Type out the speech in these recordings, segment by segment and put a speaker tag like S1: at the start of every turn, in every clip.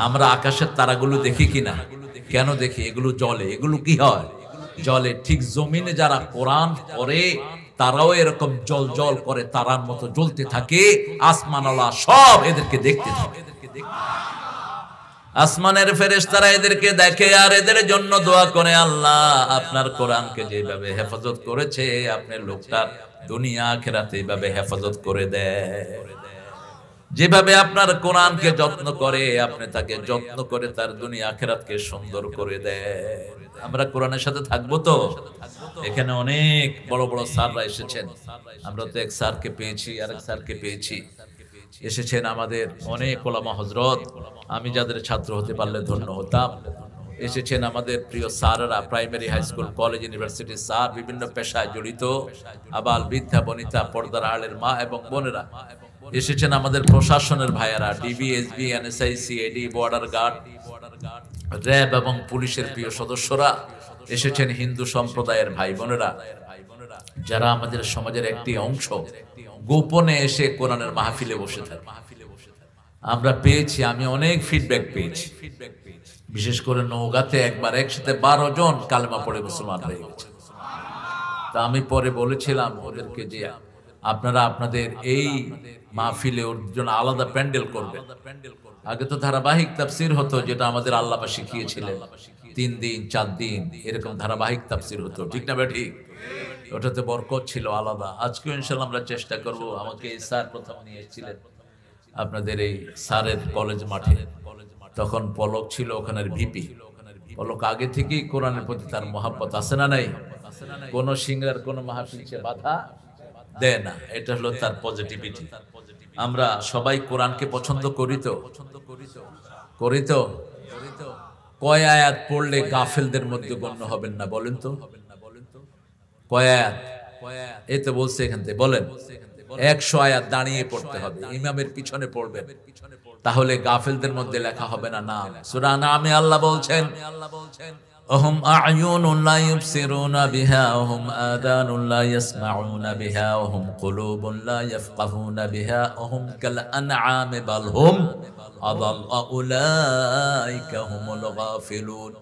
S1: আমরা আকাশের তারাগুলো দেখি কিনা? কেন দেখি? এগুলো জ্বলে। এগুলো কি হয়? জ্বলে। ঠিক জমিনে যারা কোরআন পড়ে তারাও এরকম জল জল করে তারার মতো জ্বলতে থাকে। আসমানওয়ালা সব এদেরকে দেখতে থাকে। আসমানের ফেরেশতারা এদেরকে দেখে আর এদের জন্য দোয়া করে, আল্লাহ আপনার কোরআনকে যেভাবে হেফাজত করেছে আপনার লোকটা দুনিয়া আখিরাতে এইভাবে হেফাজত করে দেয়। যেভাবে আপনার কোরআনকে যত্ন করে আপনি তাকে যত্ন করে তার দুনিয়া আখিরাতকে সুন্দর করে দেয়। আমরা কোরআনের সাথে থাকবো তো? এখানে অনেক বড় বড় স্যাররা এসেছেন। আমরা তো এক স্যারকে পেয়েছি, আরেক স্যারকে পেয়েছি। এসেছেন আমাদের অনেক ওলামা হযরত, আমি যাদের ছাত্র হতে পারলে ধন্য হতাম। এসেছেন আমাদের প্রিয় স্যাররা, primary, high school, college, university sir, বিভিন্ন পেশায় জড়িত আবাল বৃদ্ধা বনিতা, পর্দার আড়ের মা এবং বোনেরা। এসেছেন আমাদের প্রশাসনের ভাইয়েরা, DB, SB, NSI, CID, border guard, RAB এবং পুলিশের প্রিয় সদস্যরা। এসেছেন হিন্দু সম্প্রদায়ের ভাই বোনেরা, যারা আমাদের সমাজের একটি অংশ, গোপনে এসে কোরআনের মাহফিলে বসে থাকে। আমরা পেয়েছি, আমি অনেক ফিডব্যাক পেয়েছি। বিশেষ করে নওগাঁতে একবার একসাথে 12 জন কালেমা পড়ে মুসলমান হয়ে গেছে। তা আমি পরে বলেছিলাম ওদেরকে যে আপনারা আপনাদের এই মাহফিলে ওর জন্য আলাদা প্যান্ডেল করবেন। আগে তো ধারাবাহিক তাফসির হতো, যেটা আমাদের আল্লাহ শিখিয়েছিলেন। 3 দিন 4 দিন এরকম ধারাবাহিক তাফসির হতো, ঠিক না ভাই? ঠিক। ওটাতে বরকত ছিল আলাদা। আজকেও ইনশাআল্লাহ আমরা চেষ্টা করব। আমাকে এই স্যার প্রথম নিয়ে এসেছিলেন আপনাদের এই স্যারের কলেজ মাঠে। তখন পলক ছিল ওখানের ভিপি। পলক আগে থেকেই কোরআনের প্রতি তার মহাব্বত আছে না নাই? কোন সিংহার কোন মাহফিল সে বাধা দেয় না। এটা হলো তার পজিটিভিটি। আমরা সবাই কোরআনকে পছন্দ করি তো? করি তো? কয় আয়াত পড়লে গাফেলদের মধ্যে গণ্য হবেন না বলেন তো? কয় আয়াত? এই তো বলছে এখান থেকে, বলেন। 100 আয়াত দাঁড়িয়ে পড়তে হবে, ইমামের পিছনে পড়বেন, তাহলে গাফেলদের মধ্যে লেখা হবে না নাম। সূরা নামে আল্লাহ বলছেন, أهم أعين لا يبصرون بها وهم آذان لا يسمعون بها وهم قلوب لا يفقهون بها وهم كالأنعام بل هم أضل أولئك هم الغافلون।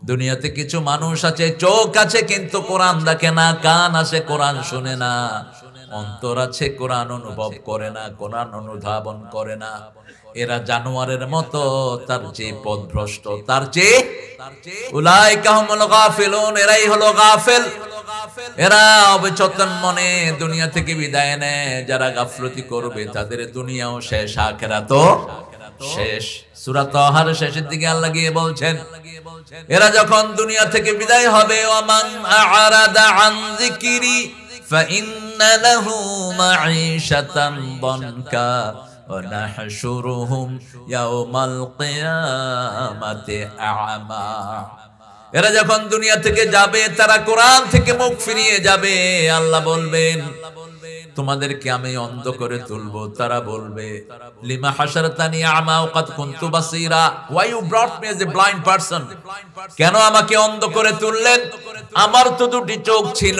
S1: দুনিয়াতে কিছু মানুষ আছে, চোখ আছে কিন্তু কোরআন দেখে না, কান আছে কোরআন শুনে না, অন্তর আছে কোরআন অনুভব করে না, কোরআন অনুধাবন করে না। এরা জানোয়ারের মতো, তার চেয়ে পথভ্রষ্ট, তার চেয়ে উলাইকা হুমুল গাফিলুন। এরাই হলো গাফেল। এরা অবচেতন মনে দুনিয়া থেকে বিদায় নেয়। যারা গাফলতি করবে তাদের দুনিয়াও শেষ, আখিরাতও শেষ। সূরা তাহার শেষের দিকে আল্লাহ গিয়ে বলছেন, এরা যখন দুনিয়া থেকে বিদায় হবে, ওয়ামান আ'রাদা আন যিকরি ফাইন্না লাহু মাঈশাতান দানকা ওয়া নাহশুরুহুম ইয়াওমাল কিয়ামাতি আ'মা। এরা যখন দুনিয়া থেকে যাবে, তারা কোরআন থেকে মুখ ফিরিয়ে যাবে। আল্লাহ বলবেন, তোমাদেরকে আমি অন্ধ করে তুলবো। তারা বলবে, লিমা হাশারতানি আমা ওয়া কাদ কুনতু বাসীরা, why you brought me as a blind person? কেন আমাকে অন্ধ করে তুললেন? আমার তো দুটি চোখ ছিল।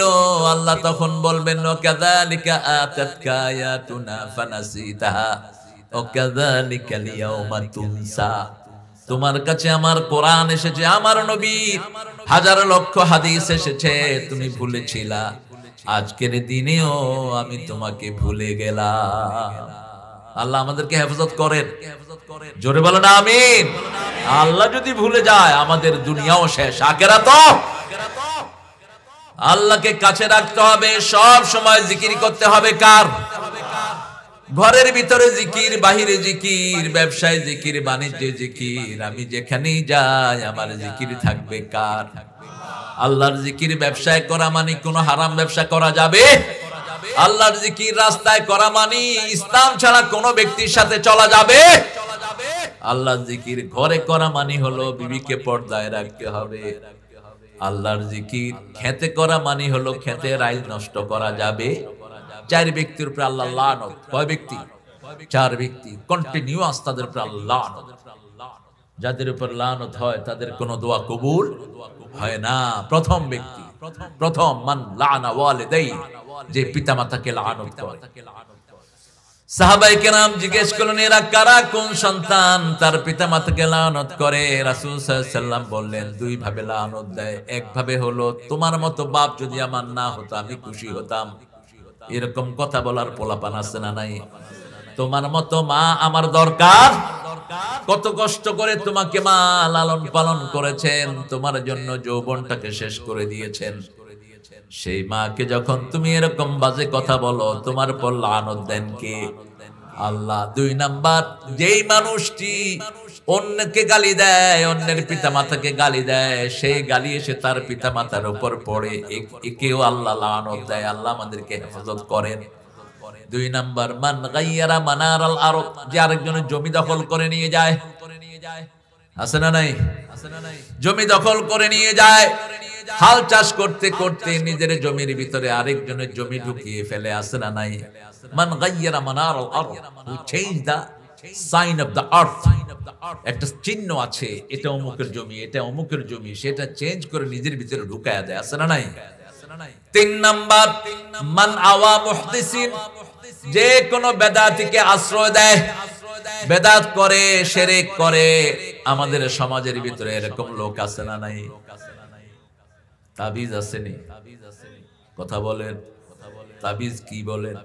S1: আল্লাহ তখন বলবেন, ওয়া কাযালিকা আতাতকা আয়াতুনা ফানাসিতাহা ওয়া কাযালিকা লিয়াউমা তুনসা। তোমার কাছে আমার কোরআন এসেছে, আমার নবীর হাজার লক্ষ হাদিস এসেছে, তুমি ভুলেছিলা। আজকের দিনেও আমি তোমাকে ভুলে গেলাম। আল্লাহ আমাদেরকে হেফাজত করেন, জোরে বলেন আমিন। আল্লাহ যদি ভুলে যায় আমাদের দুনিয়াও শেষ, আখিরাতও। আল্লাহকে কাছে রাখতে হবে, সব সময় জিকির করতে হবে। কার? ঘরের ভিতরে জিকির, বাহিরে জিকির, ব্যবসায় জিকির, বাণিজ্যে জিকির। আমি যেখানেই যাই আমার জিকির থাকবে। কার? আল্লাহর জিকির ব্যবসায় করা মানে কোনো হারাম ব্যবসা করা যাবে? আল্লাহর জিকির রাস্তায় করা মানে ইসলাম ছাড়া কোনো ব্যক্তির সাথে চলা যাবে? আল্লাহর জিকির ঘরে করা মানে হলো বিবিকে পর্দায় রাখতে হবে। আল্লাহর জিকির খেতে করা মানে হলো খেতের আইল নষ্ট করা যাবে। 4 ব্যক্তির উপর আল্লাহ লানত। কয় ব্যক্তি? 4 ব্যক্তি কন্টিনিউয়াস, তাদের উপর আল্লাহ লানত। যাদের উপর লানত হয় তাদের কোনো দোয়া কবুল হয় না। প্রথম ব্যক্তি, প্রথম মান লানা ওয়ালিদাই, যে পিতামাতাকে লানত করে। সাহাবায়ে কেরাম জিজ্ঞেস করলেন এরা কারা, কোন সন্তান তার পিতামাতাকে লানত করে? রাসূল সাল্লাল্লাহু আলাইহি ওয়াসাল্লাম বললেন দুই ভাবে লানত দেয়। এক ভাবে হলো তোমার মতো বাপ যদি আমার না হতো আমি খুশি হতাম। এরকম কথা বলার পোলাপান আছে না নাই? তোমার মতো মা আমার দরকার। কত কষ্ট করে তোমাকে মা লালন পালন করেছেন, তোমার জন্য যৌবনটাকে শেষ করে দিয়েছেন। সেই মাকে যখন তুমি এরকম বাজে কথা বলো, তোমার পর লানত দেন কে? আল্লাহ। দুই নাম্বার, যেই মানুষটি অন্যকে গালি দেয়, অন্যের পিতামাতাকে গালি দেয়, সেই গালি এসে তার পিতামাতার উপর পড়ে, একেও আল্লাহ লানত দেয়। আল্লাহ আমাদেরকে হেফাজত করেন। দুই নাম্বার, মান গায়্যারা মানারাল আরদ, যে আরেকজনের জমি দখল করে নিয়ে যায়। আছে না নাই? জমি দখল করে নিয়ে যায়, হাল চাষ করতে করতে নিজের জমির ভিতরে আরেকজনের জমি ঢুকিয়ে ফেলে। আছে না নাই? মান গায়্যারা মানারাল আরদ, who change the sign of the earth. একটা চিহ্ন আছে, এটা অমুকের জমি, এটা অমুকের জমি, সেটা চেঞ্জ করে নিজের ভিতরে ঢুকায়া দেয়। আছে না নাই? তিন নাম্বার, মান আওয়া মুহদিসিন, যে কোনো বেদাতিকে আশ্রয় দেয়, বেদাত করে, শিরক করে। আমাদের সমাজের ভিতরে এরকম লোক আছে না নাই? তাবিজ আসেনি? কথা বলেন, তাবিজ কি বলেন?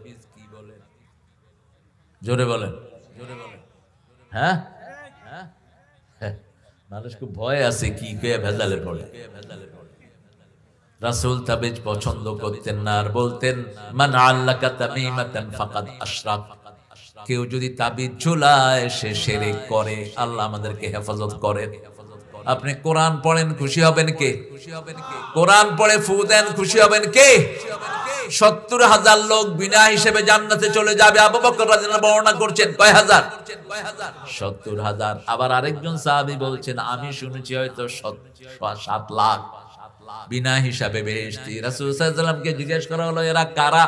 S1: জোরে বলেন। হ্যাঁ, মানুষ খুব ভয় আছে কি কে ভেজালে পড়ে। রাসূল তাবিজ পছন্দ করতেন না, আর বলতেন মান আল্লাকা তামিমাতান ফাকাদ আশরাক, কেউ যদি তাবিজ ঝুলায় সে শিরক করে। আল্লাহ আমাদেরকে হেফাজত করেন। আপনি কোরআন পড়েন, খুশি হবেন কে? কোরআন পড়ে ফু দেন, খুশি হবেন কে? ৭০,০০০ লোক বিনা হিসেবে জান্নাতে চলে যাবে। আবু বকর রাদিয়াল্লাহু বর্ণনা করছেন কয় হাজার? ৭০,০০০। আবার আরেকজন সাহাবী বলছেন আমি শুনেছি হয়তো ৭ লাখ বিনা হিসাবে বেহেশতি। রাসূল সাল্লাল্লাহু আলাইহি ওয়াসাল্লামকে জিজ্ঞেস করা হলো এরা কারা?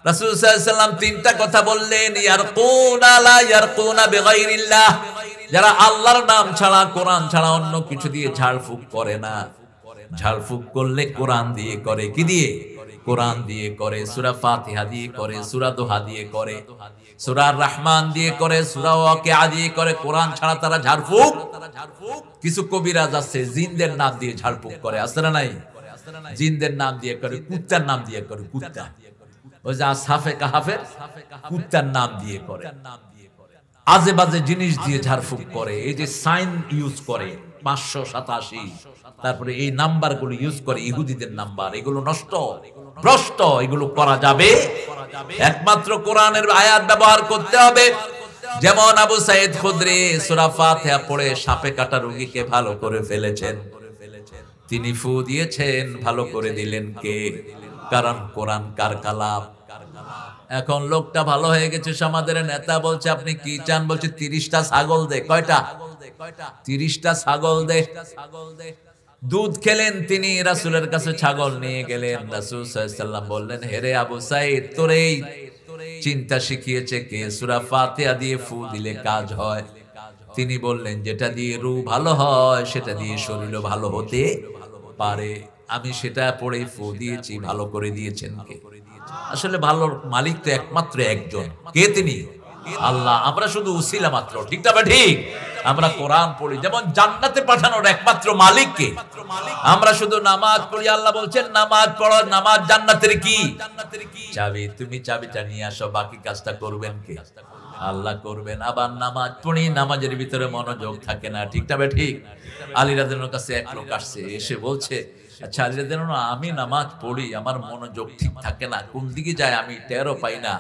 S1: রাসূল সাল্লাল্লাহু আলাইহি ওয়াসাল্লাম তিনটা কথা বললেন, ইয়ারকুনা লা ইয়ারকুনা বিগাইরিল্লাহ, যারা আল্লাহর নাম ছাড়া, কোরআন ছাড়া অন্য কিছু দিয়ে ঝাড়ফুঁক করে না। ঝাড়ফুঁক করলে কোরআন দিয়ে করে। কি দিয়ে? কোরআন দিয়ে করে। সূরা ফাতিহা দিয়ে করে, সূরা দোহা দিয়ে করে, সূরা রহমান দিয়ে করে, সূরা ওয়াকিয়া দিয়ে করে। কোরআন ছাড়া তারা ঝাড়ফুঁক। কিছু কবিরাজ আছে জিনদের নাম দিয়ে ঝাড়ফুঁক করে। আছে না নাই? জিনদের নাম দিয়ে করে, কুত্তার নাম দিয়ে করে। কুত্তা, ওই যে আসহাফে কাহাফের কুত্তার নাম দিয়ে করে। আজে বাজে জিনিস দিয়ে ঝাড়ফুঁক করে। এই যে সাইন ইউজ করে 587, তারপরে এই নাম্বার গুলো ইউজ করে, ইহুদিদের নাম্বার। এগুলো নষ্ট, ভ্রষ্ট। এগুলো করা যাবে একমাত্র কোরআনের আয়াত ব্যবহার করতে হবে। যেমন আবু সাঈদ খুদরি সূরা ফাতিহা পড়ে সাপে কাটা রোগীকে ভালো করে ফেলেছেন। তিনি ফু দিয়েছেন, ভালো করে দিলেন কে? কারণ কোরআন কার কালাম। এখন লোকটা ভালো হয়ে গেছে, সমাজের নেতা বলছে আপনি কি চান? বলছে 30টা ছাগল দে। কয়টা? 30টা ছাগল দে। দুধ খেলেন তিনি, রাসূলের কাছে ছাগল নিয়ে গেলেন। রাসূল সাল্লাল্লাহু আলাইহি ওয়াসাল্লাম বললেন হেরে আবু সাঈদ, তোর এই চিন্তা শিখিয়েছে কে? সূরা ফাতিহা দিয়ে ফু দিলে কাজ হয়। তিনি বললেন যেটা দিয়ে রূহ ভালো হয় সেটা দিয়ে শরীরও ভালো হতে পারে। আমি সেটা পড়েই ফু দিয়েছি, ভালো করে দিয়েছেন কে? আসলে ভালোর মালিক তো একমাত্র একজন। কে? তিনি আল্লাহ। আমরা শুধু উসিলা মাত্র। ঠিক না? ঠিক। আমরা কোরআন পড়ি, যেমন জান্নাতে পাঠানোর একমাত্র মালিক কে? আমরা শুধু নামাজ পড়ি। আল্লাহ বলছেন নামাজ পড়ো, নামাজ জান্নাতের কি চাবি। তুমি চাবিটা নিয়ে আসো, বাকি কাজটা করবেন কে? আল্লাহ করবেন। আবার নামাজ পড়ি, নামাজের ভিতরে মনোযোগ থাকে না। ঠিক না? ঠিক। আলী রাদিয়াল্লাহু কাছে এক লোক আসছে, এসে বলছে আচ্ছা আলী রাদিয়াল্লাহু, আমি নামাজ পড়ি, আমার মনোযোগ ঠিক থাকে না, কোন দিকে যায় আমি টেরও পাই না,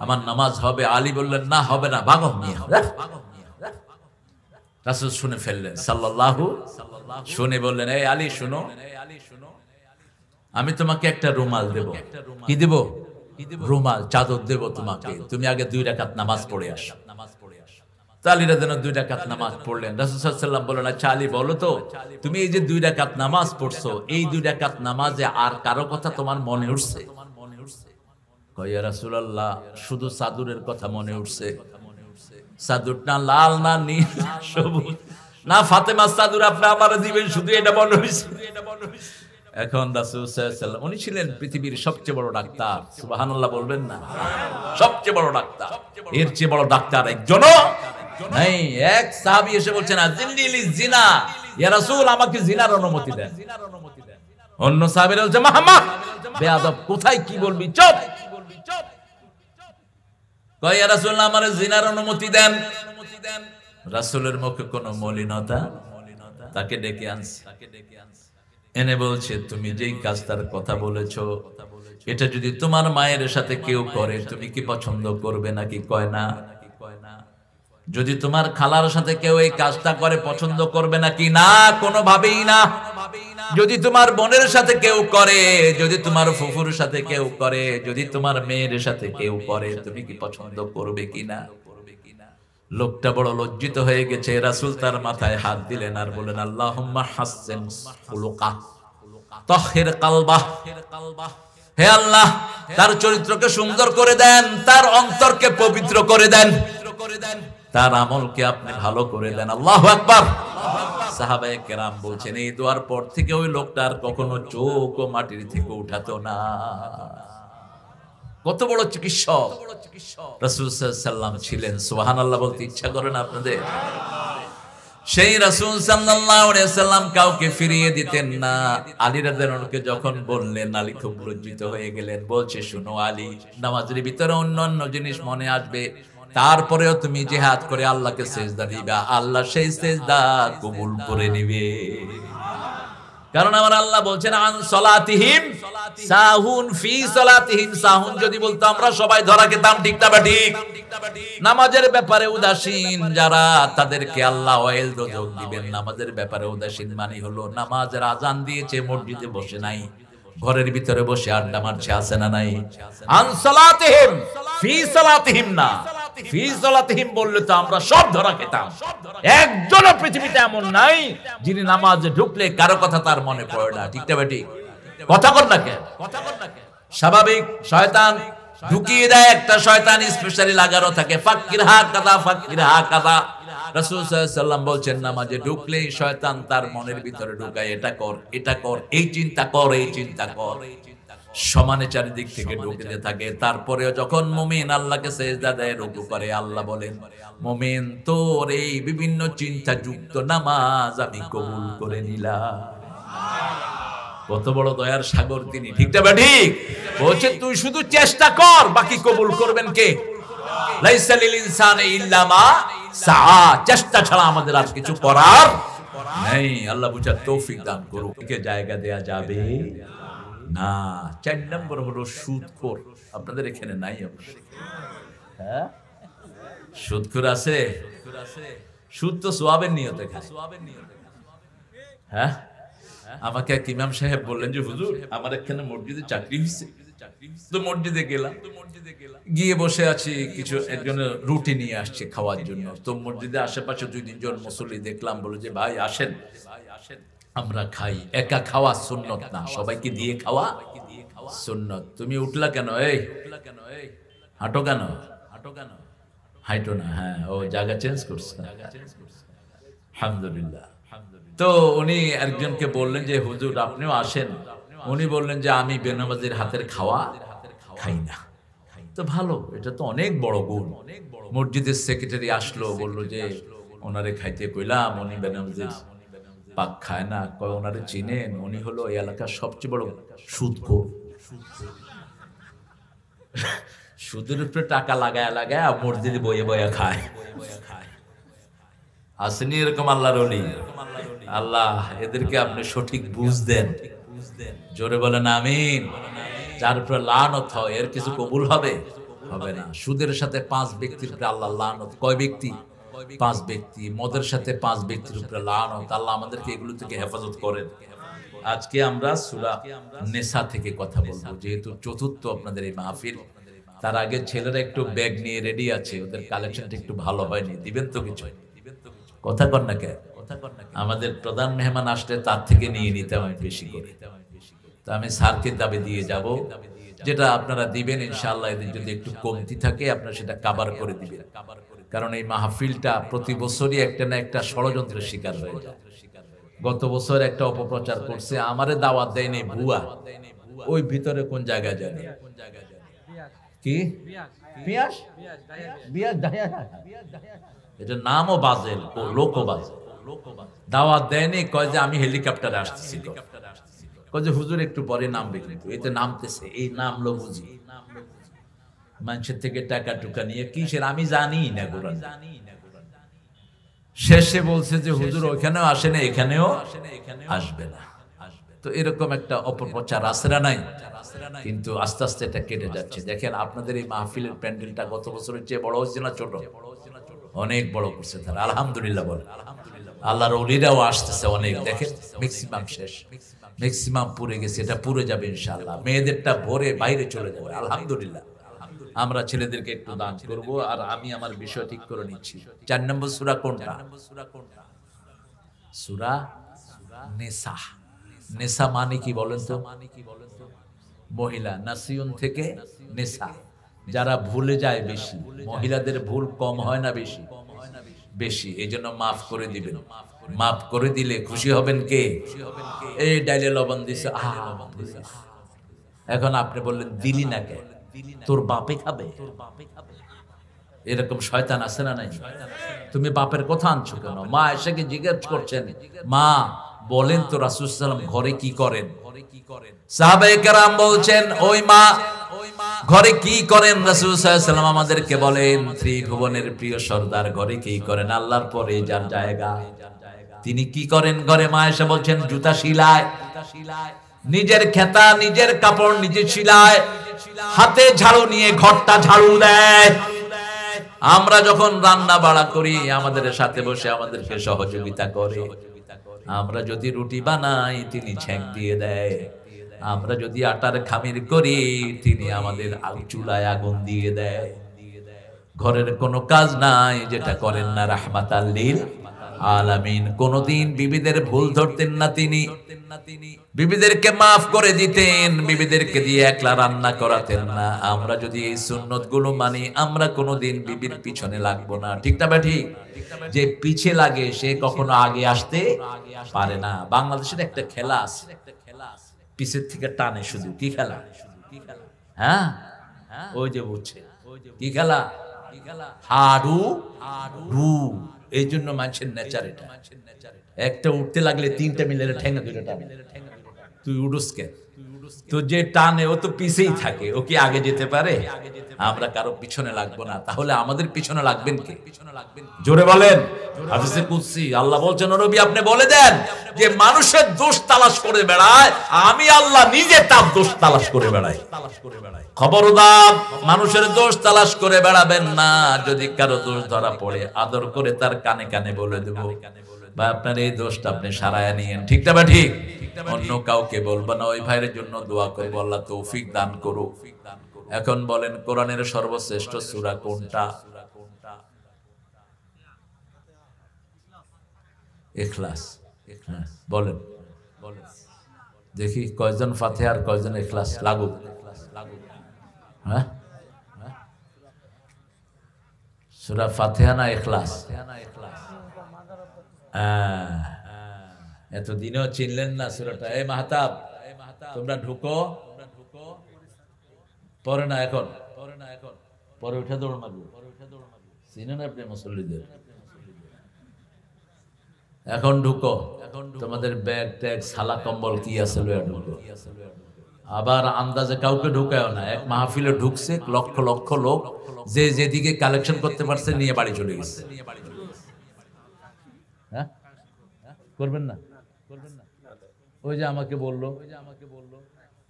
S1: আমার নামাজ হবে? আলী বললেন না, হবে না, ভাগো নিয়ে। রাসূল শুনে ফেললেন সাল্লাল্লাহু, শুনে বললেন এই আলী শুনো, আমি তোমাকে একটা রুমাল দেব। কি দেব? রুমাল, চাদর দেব তোমাকে। তুমি আগে 2 রাকাত নামাজ পড়ে আসো। আলী রাদিয়াল্লাহু 2 রাকাত নামাজ পড়লেন। রাসূল সাল্লাল্লাহু আলাইহি ওয়াসাল্লাম বললেন আচ্ছা আলী বলো তো, তুমি এই যে 2 রাকাত নামাজ পড়ছো, এই 2 রাকাত নামাজে আর কারো কথা তোমার মনে উঠছে? কয় ইয়া রাসূলুল্লাহ, শুধু চাদরের কথা মনে উঠছে। চাদরটা লাল না নীল না সবুজ না ফাতেমা চাদর আপনি আমারে দিবেন, শুধু এটা মনে হইছে। এখন রাসূল সাল্লাল্লাহু আলাইহি ওয়াসাল্লাম উনি ছিলেন পৃথিবীর সবচেয়ে বড় ডাক্তার, সুবহানাল্লাহ বলবেন না? সবচেয়ে বড় ডাক্তার, এর চেয়ে বড় ডাক্তার একজনও নাই। এক সাহাবী এসে বলছেন আজিনলি জিনা, ইয়া রাসূল আমাকে জিনার অনুমতি দেন। অন্য সাহাবীরা বলছে মাহমা বেয়াদব, কোথায় কি বলবি, চুপ। কয় ইয়া রাসূল আমার জিনার অনুমতি দেন। রাসূলের মুখে কোনো মলিনতা, তাকে ডেকে আনছে, এনে বলছে তুমি যেই কাজটার কথা বলেছো এটা যদি তোমার মায়ের সাথে কেউ করে তুমি কি পছন্দ করবে নাকি? কয় না। যদি তোমার খালার সাথে কেউ এই কাজটা করে পছন্দ করবে নাকি? না, কোনোভাবেই না। যদি তোমার বোনের সাথে কেউ করে, যদি তোমার ফুফুর সাথে কেউ করে, যদি তোমার মেয়ের সাথে কেউ করে তুমি কি পছন্দ করবে কিনা? লোকটা বড় লজ্জিত হয়ে গেছে। রাসূল তার মাথায় হাত দিলেন আর বলেন আল্লাহুম্মা হাসসিন খুলুকা তাহহির কালবা, হে আল্লাহ তার চরিত্রকে সুন্দর করে দেন, তার অন্তরকে পবিত্র করে দেন, তার আমলকে আপনি ভালো করে দেন। আল্লাহু আকবার। সাহাবায়ে কেরাম বলছেন এই দোয়ার পর থেকে ওই লোকটার কখনো চোখও মাটির থেকে উঠাতো না। কত বড় চিকিৎসক রাসূল সাল্লাল্লাহু আলাইহি ওয়াসাল্লাম ছিলেন। সুবহানাল্লাহ বলতে ইচ্ছা করে না আপনাদের? সেই রাসূল সাল্লাল্লাহু আলাইহি ওয়াসাল্লাম কাউকে ফিরিয়ে দিতেন না। আলী রাদিয়াল্লাহু আনহুকে যখন বললেন, আলী খুব লজ্জিত হয়ে গেলেন। বলছে শুনো আলী, নামাজের ভিতরে অন্যান্য জিনিস মনে আসবে, তারপরেও তুমি জিহাদ করে আল্লাহকে সিজদা দিবা, আল্লাহ সেই সিজদা কবুল করে নেবে। কারণ আমার আল্লাহ বলছেন আন সালাতিহিম সাহুন ফি সালাতিহিম সাহুন। যদি বলতো আমরা সবাই ধরা খেতাম, ঠিক না ঠিক? নামাজের ব্যাপারে উদাসীন যারা, তাদেরকে আল্লাহ ওয়াইল দোজক দিবেন। নামাজের ব্যাপারে উদাসীন মানে হলো নামাজের আজান দিয়েছে, মসজিদে বসে নাই, ঘরের ভিতরে বসে আড্ডা মারছে, আছে না নাই? আন সালাতিহিম ফি সালাতিহিম না, ফি সালাতিহিম বললে তো আমরা সব ধরা খেতাম। একজনও পৃথিবীতে এমন নাই যিনি নামাজে ঢুকলে কারো কথা তার মনে পড়ে না, ঠিক না ঠিক? কথা কর না কেন? স্বাভাবিক শয়তান ঢুকিয়ে দেয়, একটা শয়তান স্পেশালি লাগানো থাকে, ফাক্কিরহা কাদা ফাক্কিরহা কাদা। রাসূল সাল্লাল্লাহু আলাইহি ওয়াসাল্লাম বলছেন নামাজে ঢুকলেই শয়তান তার মনের ভিতরে ঢুকায়, এটা কর, এটা কর, এই চিন্তা কর, এই চিন্তা কর, সমানে চারিদিক থেকে ঢুকতে থাকে। তারপরেও যখন মুমিন আল্লাহকে সিজদা দেয়, রুকু করে, আল্লাহ বলেন মুমিন তোর এই বিভিন্ন চিন্তা যুক্ত নামাজ আমি কবুল করে নিলাম। কত বড় দয়ার সাগর তিনি, ঠিক না ঠিক? বলছে তুই শুধু চেষ্টা কর, বাকি কবুল করবেন কে? লাইসা লিল ইনসানি ইল্লা মা সাআ। চেষ্টা ছাড়া আমাদের আর কিছু করার নেই। আল্লাহ বুঝার তৌফিক দান করুক। একে জায়গা দেয়া যাবে না। 4 নম্বর হলো সুদখোর। আপনাদের এখানে নাই অবশ্য, হ্যাঁ? সুদখোর আছে? সুদ তো সওয়াবের নিয়তে খায়, হ্যাঁ? আমাকে এক ইমাম সাহেব বললেন যে হুজুর আমার এখানে মসজিদে চাকরি হয়েছে, তো মসজিদে গেলাম, গিয়ে বসে আছি, কিছু একজনের রুটি নিয়ে আসছে খাওয়ার জন্য। তো মসজিদে আশেপাশে 2-3 জন মুসল্লি দেখলাম, বলে যে ভাই আসেন আমরা খাই। একা খাওয়া সুন্নত না, সবাইকে দিয়ে খাওয়া সুন্নত। তুমি উঠলা কেন? এই হাঁটো কেন? হাঁটো না। হ্যাঁ, ও জায়গা চেঞ্জ করছে। আলহামদুলিল্লাহ। তো উনি একজনকে বললেন যে হুজুর আপনিও আসেন। উনি বললেন যে আমি বেনামাজির হাতের খাওয়া খাই না। তো ভালো, এটা তো অনেক বড় গুণ। মসজিদের সেক্রেটারি আসলো, বলল যে ওনারে খাইতে কইলাম, উনি বেনামাজির পাক খায় না। কয় ওনারে চিনেন? উনি হলো এই এলাকার সবচেয়ে বড় সুদখোর। সুদের উপরে টাকা লাগায় লাগায় মসজিদে বয়ে বয়ে খায়। আসেনি এরকম আল্লাহর ওলি? আল্লাহ এদেরকে আপনি সঠিক বুঝ দেন। জোরে বলেন আমিন। যার উপরে লানত হয় এর কিছু কবুল হবে? হবে না। সুদের সাথে 5 ব্যক্তির উপরে আল্লাহ লানত। কয় ব্যক্তি? 5 ব্যক্তি। মদের সাথে 5 ব্যক্তির উপরে লানত। আল্লাহ আমাদেরকে এগুলো থেকে হেফাজত করেন। আজকে আমরা সূরা নিসা থেকে কথা বলবো, যেহেতু চতুর্থ আপনাদের এই মাহফিল। তার আগে ছেলেরা একটু ব্যাগ নিয়ে রেডি আছে, ওদের কালেকশনটা একটু ভালো হয়নি, দিবেন তো কিছু? কথা কর না কে? আমাদের প্রধান মেহমান আসলে তার থেকে নিয়ে নিতে হয় বেশি করে। তো আমি স্যারকে দাবি দিয়ে যাব, যেটা আপনারা দিবেন ইনশাআল্লাহ এদের যদি একটু কমতি থাকে আপনারা সেটা কভার করে দিবেন। কারণ এই মাহফিলটা প্রতি বছরই একটা না একটা ষড়যন্ত্রের শিকার হয়ে যায়। গত বছর একটা অপপ্রচার করছে, আমারে দাওয়াত দেয়নি ভুয়া। ওই ভিতরে কোন জায়গায় জানি কি পিয়াস বিয়াস এটার নামও বাজে, লোকও বাজে। দাওয়াত দেয়নি, কয় যে আমি হেলিকপ্টারে আসতেছি, কয় যে হুজুর একটু পরে নামবে, কিন্তু এতে নামতেছে, এই নামলো বুঝি মানুষের থেকে টাকা টুকা নিয়ে কিসের আমি জানি না কোরআন। শেষে বলছে যে হুজুর ওইখানেও আসে না, এখানেও আসবে না। তো এরকম একটা অপপ্রচার আছে না নাই? কিন্তু আস্তে আস্তে এটা কেটে যাচ্ছে। দেখেন আপনাদের এই মাহফিলের প্যান্ডেলটা গত বছরের চেয়ে বড় হচ্ছে না ছোট? অনেক বড় করছে তারা, আলহামদুলিল্লাহ বলে। আল্লাহর ওলিরাও আসতেছে অনেক। দেখেন ম্যাক্সিমাম শেষ, ম্যাক্সিমাম পুরে গেছে, এটা পুরে যাবে ইনশাআল্লাহ। মেয়েদেরটা ভরে বাইরে চলে যাবে, আলহামদুলিল্লাহ। আমরা ছেলেদেরকে একটু দান করব। আর আমি আমার বিষয় ঠিক করে নিচ্ছি। 4 নম্বর সূরা কোনটা? সূরা নিসা। নিসা মানে কি বলেন তো? মহিলা, নাসিউন থেকে নিসা, যারা ভুলে যায় বেশি। মহিলাদের ভুল কম হয় না বেশি? বেশি। এই জন্য মাফ করে দিবেন। মাফ করে দিলে খুশি হবেন কে? এই ডাইলে লবণ দিছে, এখন আপনি বললেন দিলি না কে? তোর বাপে খাবে? এরকম শয়তান আছে না নাই? তুমি বাপের কথা আনছো কেন? মা এসে জিজ্ঞেস করছেন, মা বলেন তো রাসূল সাল্লাল্লাহু আলাইহি ওয়াসাল্লাম ঘরে কি করেন? সাহাবায়ে কেরাম বলছেন, ওই মা ঘরে কি করেন? রাসূল সাল্লাল্লাহু আলাইহি ওয়াসাল্লাম আমাদেরকে বলেন, ত্রিভুবনের প্রিয় সর্দার ঘরে কি করেন? আল্লাহর পরে যার জায়গা, তিনি কি করেন ঘরে? মা এসে বলছেন জুতা সিলায়, নিজের খেতা নিজের কাপড় নিজে সিলায়, হাতে ঝাড়ু নিয়ে ঘরটা ঝাড়ু দেয়। আমরা যখন রান্না বাড়া করি আমাদের সাথে বসে আমাদেরকে সহযোগিতা করে। আমরা যদি রুটি বানাই তিনি ছেঁক দিয়ে দেয়। আমরা যদি আটার খামির করি তিনি আমাদের চুলায় আগুন দিয়ে দেয়। ঘরের কোনো কাজ নাই যেটা করেন না রাহমাতাল লিল আলামিন। কোনদিন বিবিদের ভুল ধরতেন না তিনি, বিবিদেরকে মাফ করে দিতেন, বিবিদেরকে দিয়ে একলা রান্না করাতেন না। আমরা যদি এই সুন্নত গুলো মানি আমরা কোনোদিন বিবির পিছনে লাগবো না, ঠিক না ঠিক? যে পিছে লাগে সে কখনো আগে আসতে পারে না। বাংলাদেশের একটা খেলা আছে, পিছের থেকে টানে শুধু। কি খেলা? হ্যাঁ ওই যে বুঝছে কি খেলা? হাডু ডু। এই জন্য মানুষের নেচার এটা। একটা উঠতে লাগলে তিনটা মিলে ঠেঙ্গা দুইটা টানে। তুই উডুসকে তো যে টানে ও তো পিছেই থাকে, ও কি আগে যেতে পারে? আমরা কারো পিছনে লাগবো না। তাহলে আমাদের পিছনে লাগবেন কে? জোরে বলেন। হাদিসে কুদসি আল্লাহ বলছেন, নবী আপনি বলে দেন যে মানুষের দোষ তালাশ করে বেড়ায়, আমি আল্লাহ নিজে তার দোষ তালাশ করে বেড়াই। খবরদার মানুষের দোষ তালাশ করে বেড়াবেন না। যদি কারো দোষ ধরা পড়ে আদর করে তার কানে কানে বলে দেব, বা আপনার এই দোষটা আপনি সারায় নিয়েন, ঠিক না? ঠিক। অন্য কাউকে বলবো না। ওই ভাইয়ের জন্য দোয়া করবো, আল্লাহ তৌফিক দান করুক। এখন বলেন কোরআনের সর্বশ্রেষ্ঠ সূরা কোনটা? ইখলাস। বলেন দেখি কয়জন ফাতিহা আর কয়জন ইখলাস লাগু? হ্যাঁ সূরা ফাতিহা না ইখলাস? এতদিনও চিনলেন না সূরাটা? এই মাহতাব তোমরা ঢুকো, পরে না এখন, পরে উঠে দৌড় মারবো। চিনেন আপনি মুসল্লিদের? এখন ঢুকো, তোমাদের ব্যাগ ট্যাগ সালা কম্বল কি আছে লইয়া ঢুকো। আবার আন্দাজে কাউকে ঢুকায়ও না। এক মাহফিলে ঢুকছে লক্ষ লক্ষ লোক, যে যেদিকে কালেকশন করতে পারছে নিয়ে বাড়ি চলে গেছে। হ্যাঁ করবেন না? ওই যে আমাকে বললো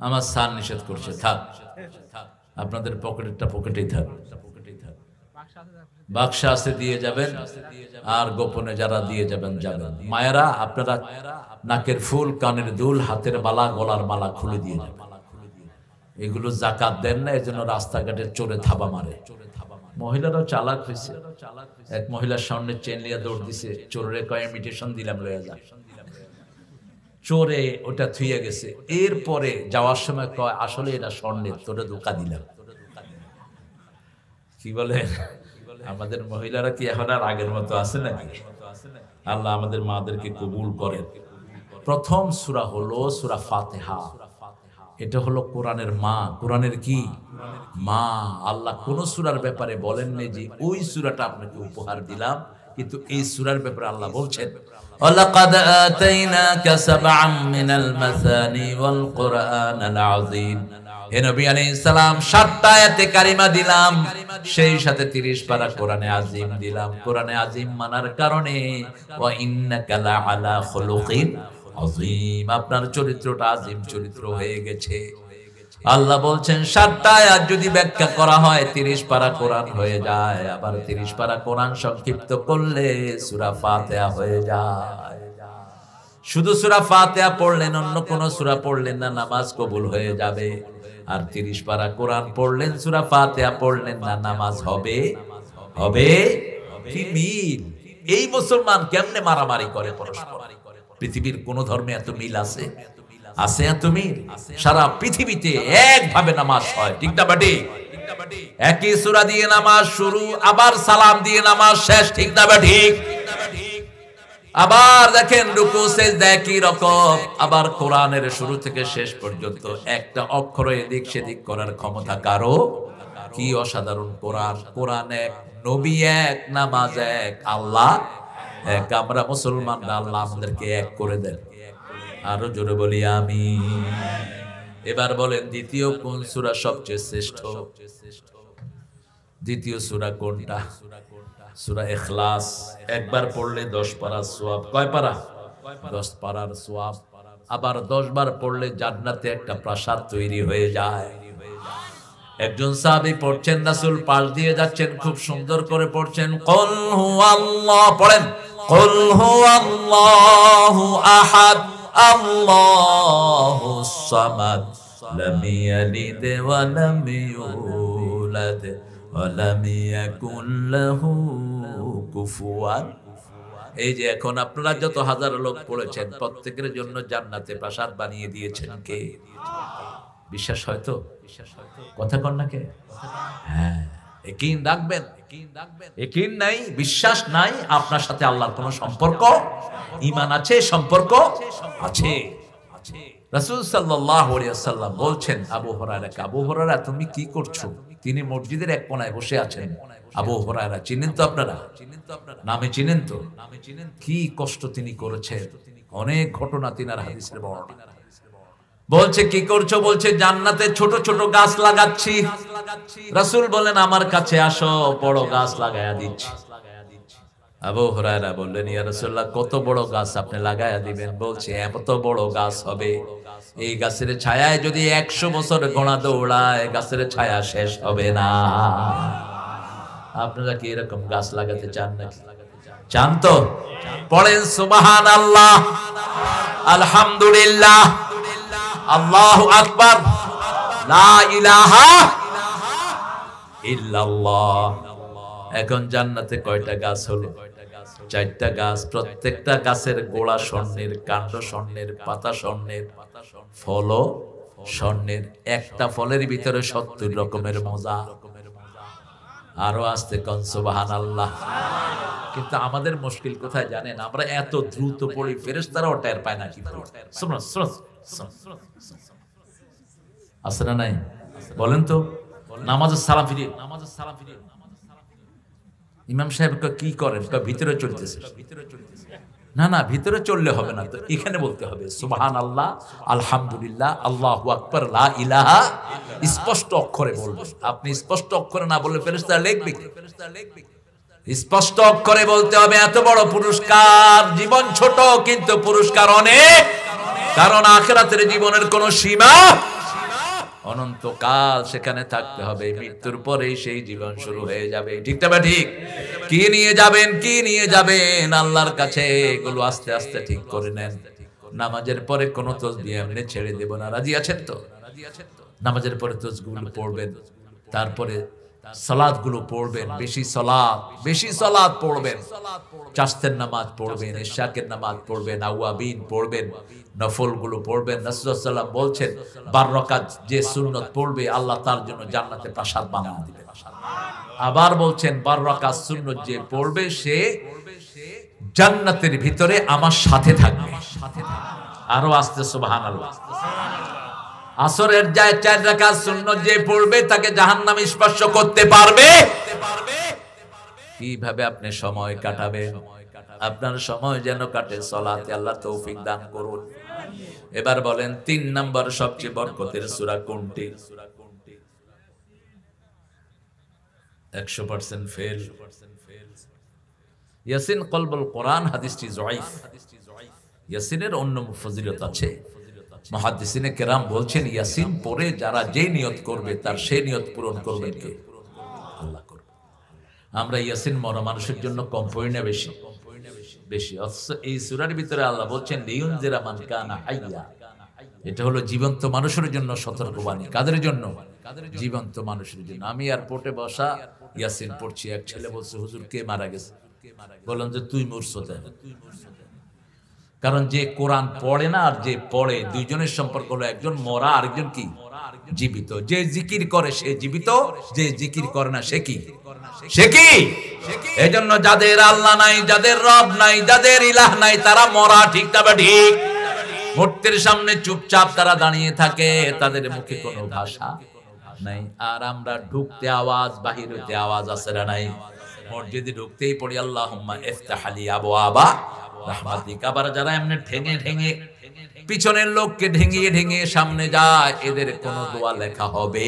S1: আমার স্যার নিষেধ করছে, থাক আপনাদের পকেটেরটা পকেটেই থাক। বাক্সা আছে দিয়ে যাবেন, আর গোপনে যারা দিয়ে যাবেন যাবেন। মায়েরা আপনারা নাকের ফুল, কানের দুল, হাতের মালা, গলার মালা খুলে দিয়ে যাবেন। এগুলো জাকাত দেন না, এজন্য রাস্তাঘাটে চোরে থাবা মারে। মহিলারাও চালাক হয়েছে। এক মহিলার সামনে চেন লিয়া দৌড় দিছে, চোরে কয় ইমিটেশন দিলাম লয়ে যা। চোরে ওটা থুইয়া গেছে। এরপরে যাওয়ার সময় কয় আসলে এটা স্বর্ণের, তোরে ধোঁকা দিলাম। কি বলে আমাদের মহিলারা কি এখন আর আগের মতো আছে নাকি? আল্লাহ আমাদের মাদেরকে কবুল করেন। প্রথম সূরা হলো সূরা ফাতিহা। এটা হলো কোরআনের মা। কোরআনের কি মা? আল্লাহ কোন সূরার ব্যাপারে বলেননি যে ওই সূরাটা আপনাকে উপহার দিলাম, কিন্তু এই সূরার ব্যাপারে আল্লাহ বলছেন ওয়ালাকাদ আতাইনাকা সাবআম মিনাল মাসানি ওয়াল কুরআনাল আযীম। হে নবী আলাইহিস সালাম 7টা আয়াতে কারিমা দিলাম, সেই সাথে 30 পারা কোরআনে আযীম দিলাম। কোরআনে আযীম মানার কারণে ওয়া ইন্নাকা লাআলা খুলুকিন আযীম, আপনার চরিত্রটা আযীম চরিত্র হয়ে গেছে। আল্লাহ বলছেন 7টা আয়াত যদি ব্যাখ্যা করা হয় 30 পারা কোরআন হয়ে যায়। আবার 30 পারা কোরআন সংক্ষিপ্ত করলে সূরা ফাতিহা হয়ে যায়। শুধু সূরা ফাতিহা পড়লেন, অন্য কোন সূরা পড়লেন না, নামাজ কবুল হয়ে যাবে। আর 30 পারা কোরআন পড়লেন, সূরা ফাতিহা পড়লেন না, নামাজ হবে হবে কি মিল? এই মুসলমান কেমনে মারামারি করে পরস্পর? পৃথিবীর কোন ধর্মে এত মিল আছে? আছে এত মিল? সারা পৃথিবীতে একভাবে নামাজ হয়, ঠিক না বাটি? একই সূরা দিয়ে নামাজ শুরু, আবার সালাম দিয়ে নামাজ শেষ, ঠিক না বাটি? আবার দেখেন রুকু সিজদা একই রকম। আবার কোরআনের শুরু থেকে শেষ পর্যন্ত একটা অক্ষর এদিক সেদিক করার ক্ষমতা কারো? কি অসাধারণ কোরআন! কোরআন এক, নবী এক, নামাজ এক, আল্লাহ এক। আমরা মুসলমানরা, আল্লাহ আমাদেরকে এক করে দেন। আরো জোরে বলি আমিন। এবার বলেন দ্বিতীয় কোন সূরা সবচেয়ে শ্রেষ্ঠ? দ্বিতীয় সূরা কোনটা? সূরা ইখলাস। একবার পড়লে 10 পারার সওয়াব। কয় পারা? 10 পারার সওয়াব। আবার 10 বার পড়লে জান্নাতে একটা প্রাসাদ তৈরি হয়ে যায়। একজন সাহাবী পড়ছেন, রাসূল পাশ দিয়ে যাচ্ছেন, খুব সুন্দর করে পড়ছেন, কুল হুয়াল্লাহ, পড়েন কুল হুয়াল্লাহু আহাদ আল্লাহুস সামাদ লাম ইয়ালিদ ওয়া লাম ইউলাদ ওয়া লাম ইয়াকুল লাহু কুফুয়ান। এই যে এখন আপনারা যত হাজার লোক পড়েছেন, প্রত্যেকের জন্য জান্নাতে প্রাসাদ বানিয়ে দিয়েছেন কে? বিশ্বাস হয়তো? কথা কন না কে? হ্যাঁ, ইয়াকিন রাখবেন। ইয়াকিন নাই, বিশ্বাস নাই, আপনার সাথে আল্লাহর কোনো সম্পর্ক, ঈমান আছে, সম্পর্ক আছে। রাসূল সাল্লাল্লাহু আলাইহি ওয়াসাল্লাম বলছেন আবু হুরায়রাকে, আবু হুরায়রা তুমি কি করছো? তিনি মসজিদের এক কোণায় বসে আছেন। আবু হুরায়রা চিনেন তো আপনারা? নামে চিনেন তো? কি কষ্ট তিনি করেছেন, অনেক ঘটনা তিনার হাদিসের বর্ণনা। বলছে কি করছো? বলছে জান্নাতে ছোট ছোট গাছ লাগাচ্ছি। রাসূল বলেন আমার কাছে আসো, বড় গাছ লাগায়া দিচ্ছি। আবু হুরায়রা বললেন ইয়া রাসূলুল্লাহ কত বড় গাছ আপনি লাগায়া দিবেন? বলছে এত বড় গাছ হবে, এই গাছের ছায়ায় যদি 100 বছর ঘোড়া দৌড়ায় গাছের ছায়া শেষ হবে না। আপনারা কি এরকম গাছ লাগাতে চান নাকি? চান তো? পড়েন সুবহানাল্লাহ, আলহামদুলিল্লাহ, আল্লাহু আকবার, লা ইলাহা ইল্লাল্লাহ। এখন জান্নাতে কয়টা গাছ হলো? 4টা গাছ। প্রত্যেকটা গাছের গোড়া স্বর্ণের, কাণ্ড স্বর্ণের, পাতা স্বর্ণের, ফলও স্বর্ণের। একটা ফলের ভিতরে 70 রকমের মজা। আরো আসতে কোন সুবহানাল্লাহ। কিন্তু আমাদের মুশকিল কোথায় জানেন? আমরা এত দ্রুত পড়ি, ফেরেশতারাও টের পায় না কি পড়ি। শুনুন আছে না নাই? বলেন তো। নামাজের সালাম ফিরিয়ে, নামাজের সালাম ফিরিয়ে। ইমাম সাহেব কি করেন? ভিতরে চলতেছে। না না, ভিতরে চললে হবে না, তো এখানে বলতে হবে সুবহানাল্লাহ, আলহামদুলিল্লাহ, আল্লাহু আকবার, লা ইলাহা। স্পষ্ট অক্ষরে বলবেন। আপনি স্পষ্ট অক্ষরে না বললে ফেরেশতারা লিখবে কি? স্পষ্ট অক্ষরে বলতে হবে। এত বড় পুরস্কার। জীবন ছোট কিন্তু পুরস্কার অনেক, কারণ আখিরাতের জীবনের কোনো সীমা, অনন্তকাল সেখানে থাকতে হবে। মৃত্যুর পরেই সেই জীবন শুরু হয়ে যাবে, ঠিক না? ঠিক। কি নিয়ে যাবেন? কি নিয়ে যাবেন আল্লাহর কাছে? এগুলো আস্তে আস্তে ঠিক করে নেন। নামাজের পরে কোনো তাসবিহ এমনি ছেড়ে দেব না। রাজি আছেন তো? নামাজের পরে তাসবিহগুলো পড়বেন, তারপরে সালাত গুলো পড়বেন। বেশি সালাত পড়বেন। চাস্তের নামাজ পড়বেন, ইশাকের নামাজ পড়বেন, আওয়াবিন পড়বেন, নফল গুলো পড়বেন। রাসূলুল্লাহ সাল্লাল্লাহু আলাইহি ওয়াসাল্লাম বলছেন 12 রাকাত যে সুন্নাত পড়বে আল্লাহ তার জন্য জান্নাতে প্রাসাদ বানিয়ে দিবেন। আবার বলছেন 12 রাকাত সুন্নাত যে পড়বে সে জান্নাতের ভিতরে আমার সাথে থাকবে। আরো আস্তে সুবহানাল্লাহ। আসরের যায় 4 রাকাত সুন্নাত যে পড়বে তাকে জাহান্নাম স্পর্শ করতে পারবে। কিভাবে আপনি সময় কাটাবেন? আপনার সময় যেন কাটে সালাতে, আল্লাহ তৌফিক দান করুন। এবার বলেন 3 নাম্বার সবচেয়ে বরকতের সূরা কোনটি? 100% ফেল। ইয়াসিন কলবুল কোরআন, হাদিসটি যঈফ। ইয়াসিনের অন্য ফজিলত আছে। মুহাদ্দিসিনে কেরাম বলছেন ইয়াসিন পড়ে যারা যে নিয়ত করবে তার সেই নিয়ত পূরণ করবেন কে? আল্লাহ করবে। আমরা ইয়াসিন মরা মানুষের জন্য কম পড়ি না বেশি? বেশি। অথচ এই সূরার ভিতরে আল্লাহ বলছেন লিয়ুনজিরা মান কানা হাইয়া, এটা হলো জীবন্ত মানুষের জন্য সতর্কবাণী। কাদের জন্য? জীবন্ত মানুষের জন্য। আমি এয়ারপোর্টে বসা ইয়াসিন পড়ছি, এক ছেলে বলছে হুজুর কে মারা গেছে? বললাম যে তুই মরছো। কারণ যে কোরআন পড়ে না আর যে পড়ে দুইজনের সম্পর্ক হলো একজন মরা আরেকজন কি জীবিত। যে জিকির করে সে জীবিত, যে জিকির করে না সে কি? সে কি? এজন্য যাদের আল্লাহ নাই, যাদের রব নাই, যাদের ইলাহ নাই তারা মরা। ঠিক না ঠিক? মূর্তির সামনে চুপচাপ তারা দাঁড়িয়ে থাকে, তাদের মুখে কোনো ভাষা নাই। আর আমরা ঢুকতে আওয়াজ, বাহির হইতে আওয়াজ আছে না নাই? মসজিদে ঢুকতেই পড়ি আল্লাহুম্মা ইফতাহ লি আবওয়াবা রাহমাতিক। আবার যারা এমনি ঠেঙে ঠেঙে পিছনের লোককে ঢেঙিয়ে ঢেঙিয়ে সামনে যায়, এদের কোনো দোয়া লেখা হবে?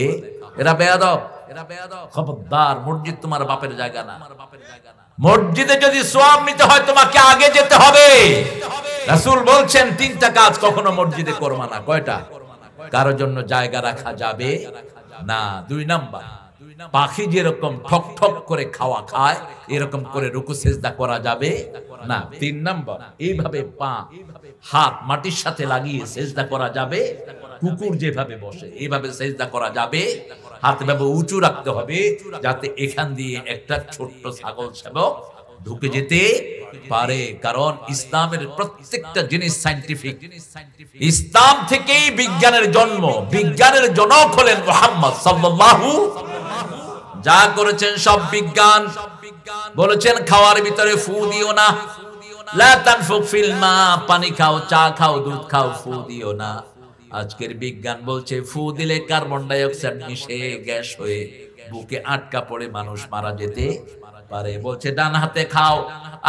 S1: এরা বেয়াদব, এরা বেয়াদব। খবরদার, মসজিদ তোমার বাপের জায়গা না। মসজিদে যদি সওয়াব নিতে হয় তোমাকে আগে যেতে হবে। রাসূল বলছেন 3টা কাজ কখনো মসজিদে করবা না। কয়টা? কারোর জন্য জায়গা রাখা যাবে না। 2 নাম্বার, পাখি যেরকম ঠক ঠক করে খাওয়া খায় এরকম করে রুকু সিজদা করা যাবে না। 3 নাম্বার, এইভাবে পা হাত মাটির সাথে লাগিয়ে সিজদা করা যাবে। কুকুর যেভাবে বসে এইভাবে সিজদা করা যাবে। হাত ভাবে উঁচু রাখতে হবে যাতে এখান দিয়ে একটা ছোট্ট ছাগল সেবক ঢুকে যেতে পারে। কারণ ইসলামের প্রত্যেকটা জিনিস সায়েন্টিফিক। ইসলাম থেকেই বিজ্ঞানের জন্ম। বিজ্ঞানের জনক হলেন মুহাম্মদ সাল্লাল্লাহু। যা করেছেন সব বিজ্ঞান। বলেছেন খাওয়ার ভিতরে ফু দিও না, লা তানফুক ফিল মা, পানি খাও, চা খাও, দুধ খাও, ফু দিও না। আজকের বিজ্ঞান বলছে ফু দিলে কার্বন ডাই অক্সাইড মিশে গ্যাস হয়ে বুকে আটকা পড়ে মানুষ মারা যেতে পারে। বলছে ডান হাতে খাও।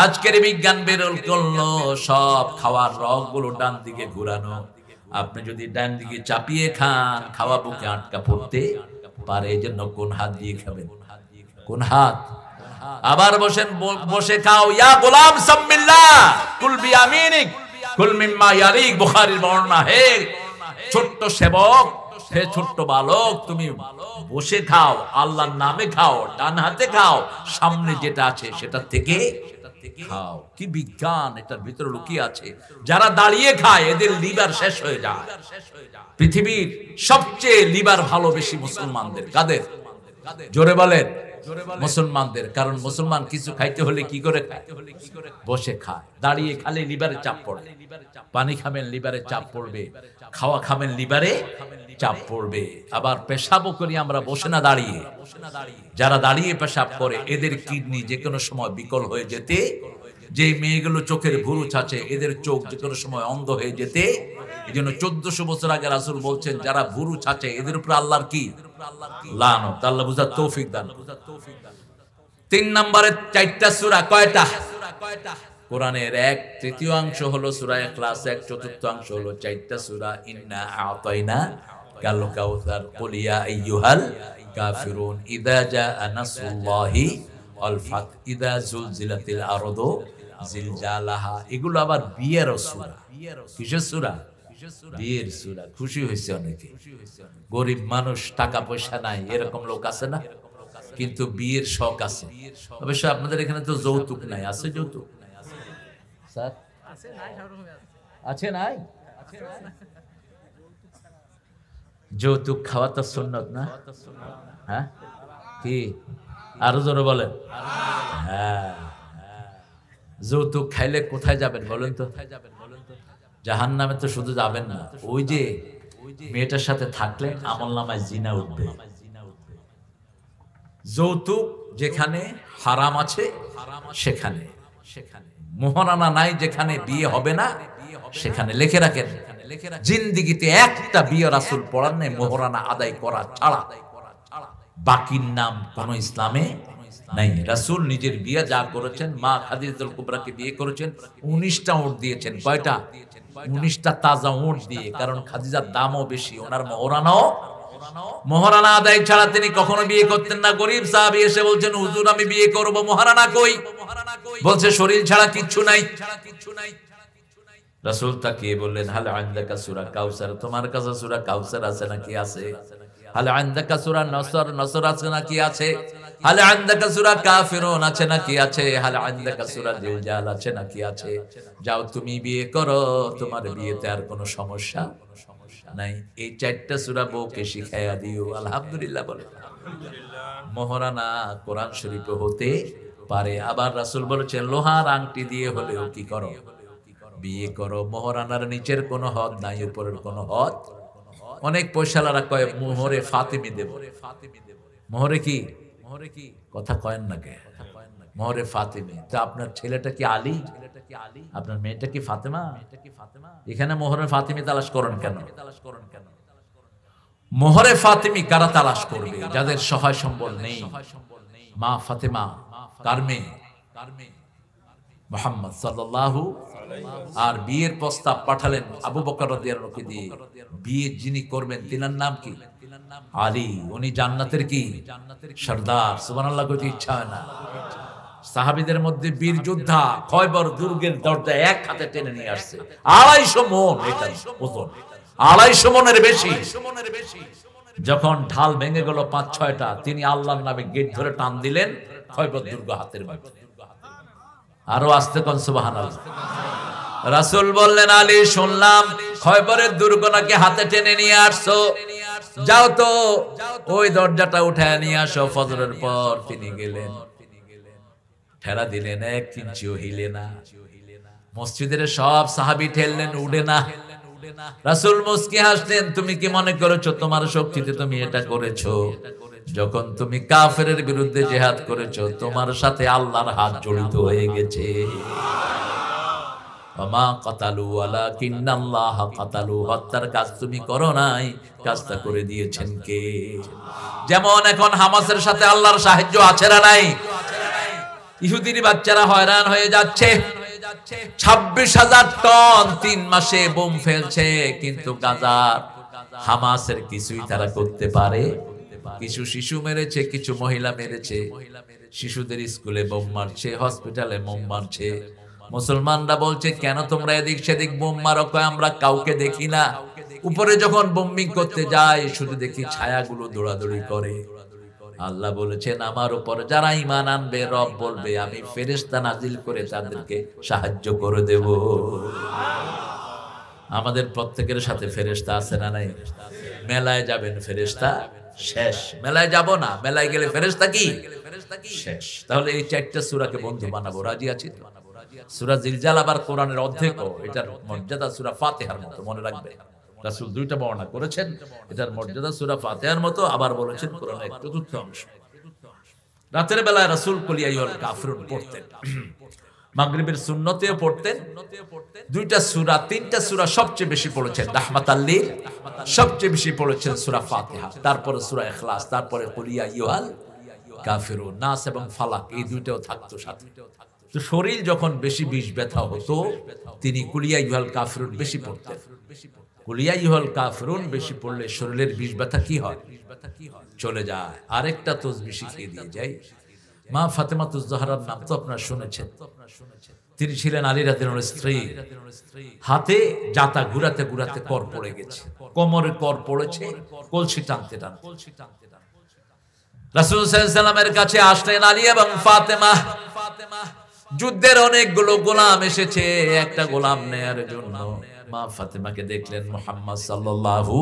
S1: আজকের বিজ্ঞান বেরোল করলো সব খাওয়ার রগগুলো ডান দিকে ঘুরানো। আপনি যদি ডান দিকে চাপিয়ে খান খাওয়া বুকে আটকা পড়তে পারে। এজন্য কোন হাত দিয়ে খাবেন? কোন হাত? আবার বসে খাও। ইয়া গোলাম সাম্মিল্লাহ কুল বিয়ামিনিক কুল মিম্মা ইয়ারিক। বুখারীর বর্ণনা। হে ছোট্ট সেবক, হে ছোট্ট বালক, তুমি বসে খাও, আল্লাহর নামে খাও, ডান হাতে খাও, সামনে যেটা আছে সেটা থেকে খাও। কি বিজ্ঞান এটার ভিতরে লুকিয়ে আছে। যারা দাঁড়িয়ে খায় এদের লিভার শেষ হয়ে যায়। পৃথিবীর সবচেয়ে লিভার ভালো বেশি মুসলমানদের। কাদের? জোরে বলেন। মুসলমানদের। কারণ মুসলমান কিছু খাইতে হলে কি করে খায়? বসে খায়। দাঁড়িয়ে খালে লিভারে চাপ পড়ে। পানি খাবেন লিভারে চাপ পড়বে, খাওয়া খাবেন লিভারে চাপ পড়বে। আবার পেশাবও করি আমরা বসে না দাঁড়িয়ে। যারা দাঁড়িয়ে পেশাব করে এদের কিডনি যে কোনো সময় বিকল হয়ে যেতে, যে মেয়েগুলো চোখের ভুরু ছাচে এদের চোখ যে কোনো সময় অন্ধ হয়ে যেতে। এই জন্য 1400 বছর আগে রাসূল বলছেন যারা ভুরু ছাচে এদের উপর আল্লাহর কি লানত। আল্লাহ বুঝার তৌফিক দান। 3 নম্বরে 4টা সূরা। কয়টা? কোরআনের 1/3 হলো সূরা ইখলাস, 1/4 হলো 4টা সূরা। ইন্না আ'তাইনা কাল কাউসার, কুল ইয়া আইয়ুহাল কাফিরুন, ইযা জাআ নাসরুল্লাহি ওয়াল ফাত, ইযা জুলজিলাতিল আরদু জিলজালাহা। এগুলো আবার বিয়ের সূরা। কিসের সূরা? বিয়ের সূরা। খুশি হয়েছে অনেকে। গরিব মানুষ, টাকা পয়সা নাই, এরকম লোক আছে না? কিন্তু বিয়ের শখ আছে। অবশ্য আপনাদের এখানে তো যৌতুক নাই। আছে যৌতুক? স্যার আছে নাই? যৌতুক খাওয়া তো সুন্নত না? হ্যাঁ কি? আরো জোরে বলেন। হ্যাঁ, যৌতুক খাইলে কোথায় যাবেন বলেন তো? জাহান্নামে তো শুধু যাবেন না, ওই যে মেয়েটার সাথে থাকলে আমলনামায় জিনা উঠবে। যৌতুক যেখানে হারাম আছে সেখানে, মোহরানা নাই যেখানে বিয়ে হবে না সেখানে লিখে রাখেন জিন্দেগিতে একটা বিয়ে রাসূল পড়ান নাই মোহরানা আদায় করা ছাড়া, বাকির নাম কোন ইসলামে নাই। রাসূল নিজের বিয়ে যা করেছেন, মা খাদিজাতুল কুবরাকে বিয়ে করেছেন 19টা উট দিয়েছেন। কয়টা? 19টা তাজা উট দিয়ে, কারণ খাদিজার দামও বেশি, ওনার মোহরানা আদায় ছাড়া তিনি কখনো বিয়ে করতেন না। গরিব সাহাবী এসে বলছেন, হুজুর আমি বিয়ে করব, মোহরানা কই? বলছে শরীর ছাড়া কিচ্ছু নাই। রাসূল তাকিয়ে বললেন, হাল আনদাকা সূরা কাউসার, তোমার কাছে সূরা কাউসার আছে নাকি? আছে। হাল আনদাকা সূরা নসর আছে নাকি? আছে। হাল আনদাকা সূরা কাফিরুন আছে নাকি? আছে। হাল আনদাকা সূরা জিলজাল আছে নাকি? আছে। যাও তুমি বিয়ে করো, তোমার বিয়েতে আর কোনো সমস্যা নাই। এই 4টা সূরা বউকে শিখাইয়া দিও। আলহামদুলিল্লাহ বলে। মোহরানা কোরআন শরীফে হতে পারে। আবার রাসূল বলেছেন, লোহার আংটি দিয়ে হলেও কি করো? বিয়ে করো। মোহরানার নিচের কোনো হদ নাই, উপরের কোনো হদ। অনেক পয়সালারা কয় মোহরে ফাতিমি দেব। মোহরে কি? কথা কয়েন না কে? মোহরে ফাতিমি। তা আপনার ছেলেটা কি আলী? আপনার মেয়েটা কি ফাতেমা? এখানে মোহরে ফাতিমি তালাশ করেন কেন? মোহরে ফাতিমি কারা তালাশ করবে? যাদের সহায় সম্বল নেই। মা ফাতেমা কার মেয়ে? মুহাম্মদ সাল্লাল্লাহু। আর বিয়ের প্রস্তাব পাঠালেন আবু বকর রাদিয়াল্লাহু আনহু দিয়ে। বিয়ে যিনি করবেন তিনার নাম কি? আলী। উনি জান্নাতের কি? সরদার। সুবহানাল্লাহ কইতে ইচ্ছা হয় না। সাহাবীদের মধ্যে বীর যোদ্ধা, খয়বর দুর্গের দরজা এক হাতে টেনে নিয়ে আসছে। 250 মণ এটা ওজন, 250 মণের বেশি। যখন ঢাল ভেঙে গেল 5-6টা, তিনি আল্লাহর নামে গেট ধরে টান দিলেন, খয়বর দুর্গ হাতের মধ্যে। আরো আস্তে কোন সুবহানাল্লাহ। রাসূল বললেন, আলী শুনলাম খয়বরের দুর্গ নাকি হাতে টেনে নিয়ে আসছো, যাও তো ওই দরজাটা উঠায় নিয়ে আসো। ফজরের পর তিনি গেলেন, ঠেলা দিলেন, 1 ইঞ্চিও হিলে না। মসজিদের সব সাহাবী ঠেললেন, উড়ে না। রাসূল মুস্কি হাসলেন, তুমি কি মনে করেছো তোমার শক্তিতে তুমি এটা করেছো? যখন তুমি কাফেরের বিরুদ্ধে জিহাদ করেছো, তোমার সাথে আল্লাহর হাত জড়িত হয়ে গেছে। ওমা কাতালু ওয়ালাকিন্নাল্লাহ কাতালু। হত্যার কাজ তুমি করো নাই, কাজটা করে দিয়েছেন কে? যেমন এখন হামাসের সাথে আল্লাহর সাহায্য আছে না নাই? ইহুদির বাচ্চারা হয়রান হয়ে যাচ্ছে। 26,000 টন 3 মাসে বোম ফেলছে, কিন্তু গাজার হামাসের কিছুই তারা করতে পারে। কিছু শিশু মেরেছে, কিছু মহিলা মেরেছে। শিশুদের স্কুলে বোম মারছে, হসপিটালে বোম মারছে। মুসলমানরা বলছে, কেন তোমরা এদিক সেদিক বোম মারো? আমরা কাউকে দেখি না। উপরে যখন বোম্বিং করতে যায়, শুধু দেখি ছায়াগুলো দৌড়াদৌড়ি করে। আল্লাহ বলেছেন, আমার উপর যারা ঈমান আনবে, রব বলবে আমি ফেরেশতা নাজিল করে তাদেরকে সাহায্য করে দেব। আমাদের প্রত্যেকের সাথে ফেরেশতা আছে না নাই? মেলায় যাবেন, ফেরেশতা শেষ। মেলায় যাব না, মেলায় গেলে ফেরেশতা কি শেষ। তাহলে এই 4টা সূরাকে বন্ধু বানাবো, রাজি আছি তো? সূরা জিলজাল আবার কোরআনের অর্ধেক, এটার মর্যাদা সূরা ফাতিহার মতো, মনে রাখবে। রাসূল 2টা বর্ণনা করেছেন, এটার মর্যাদা সূরা ফাতিহার মতো, আবার বলেছেন কোরআনের এক চতুর্থ অংশ। রাতের বেলায় রাসূল কুল ইয়া আইয়ুহাল কাফিরুন পড়তেন, মাগরিবের সুন্নতেও পড়তেন। 2টা সূরা, 3টা সূরা সবচেয়ে বেশি পড়েছেন রাহমাতাল লিল, সবচেয়ে বেশি পড়েছেন সূরা ফাতিহা, তারপরে সূরা ইখলাস, তারপরে কুল ইয়া আইয়ুহাল কাফিরুন। নাস এবং ফালাক এই 2টাও থাকতো সাথে। তো শরীর যখন বেশি বিষ ব্যথা হতো, তিনি কুল ইয়া আইয়ুহাল কাফিরুন বেশি পড়তেন। কুল ইয়া আইয়ুহাল কাফিরুন বেশি পড়লে শরীরের বিষ ব্যথা কি হয়? চলে যায়। আরেকটা তসবিহ শিখিয়ে দিয়ে যাই। মা ফাতেমাতুজ জাহরার নাম তো আপনারা শুনেছেন। তিনি ছিলেন আলী রাদিয়াল্লাহু আনহুর স্ত্রী। হাতে জাতা ঘুরাতে ঘুরাতে কর পড়ে গেছে, কোমরে কর পড়েছে, কলসি টানতে টানতে রাসূল সাল্লাল্লাহু আলাইহি ওয়াসাল্লামের কাছে আসলেন আলী এবং ফাতেমা। যুদ্ধের অনেকগুলো গোলাম এসেছে একটা গোলাম নেয়ার জন্য। মা ফাতেমাকে দেখলেন, মুহাম্মদ সাল্লাল্লাহু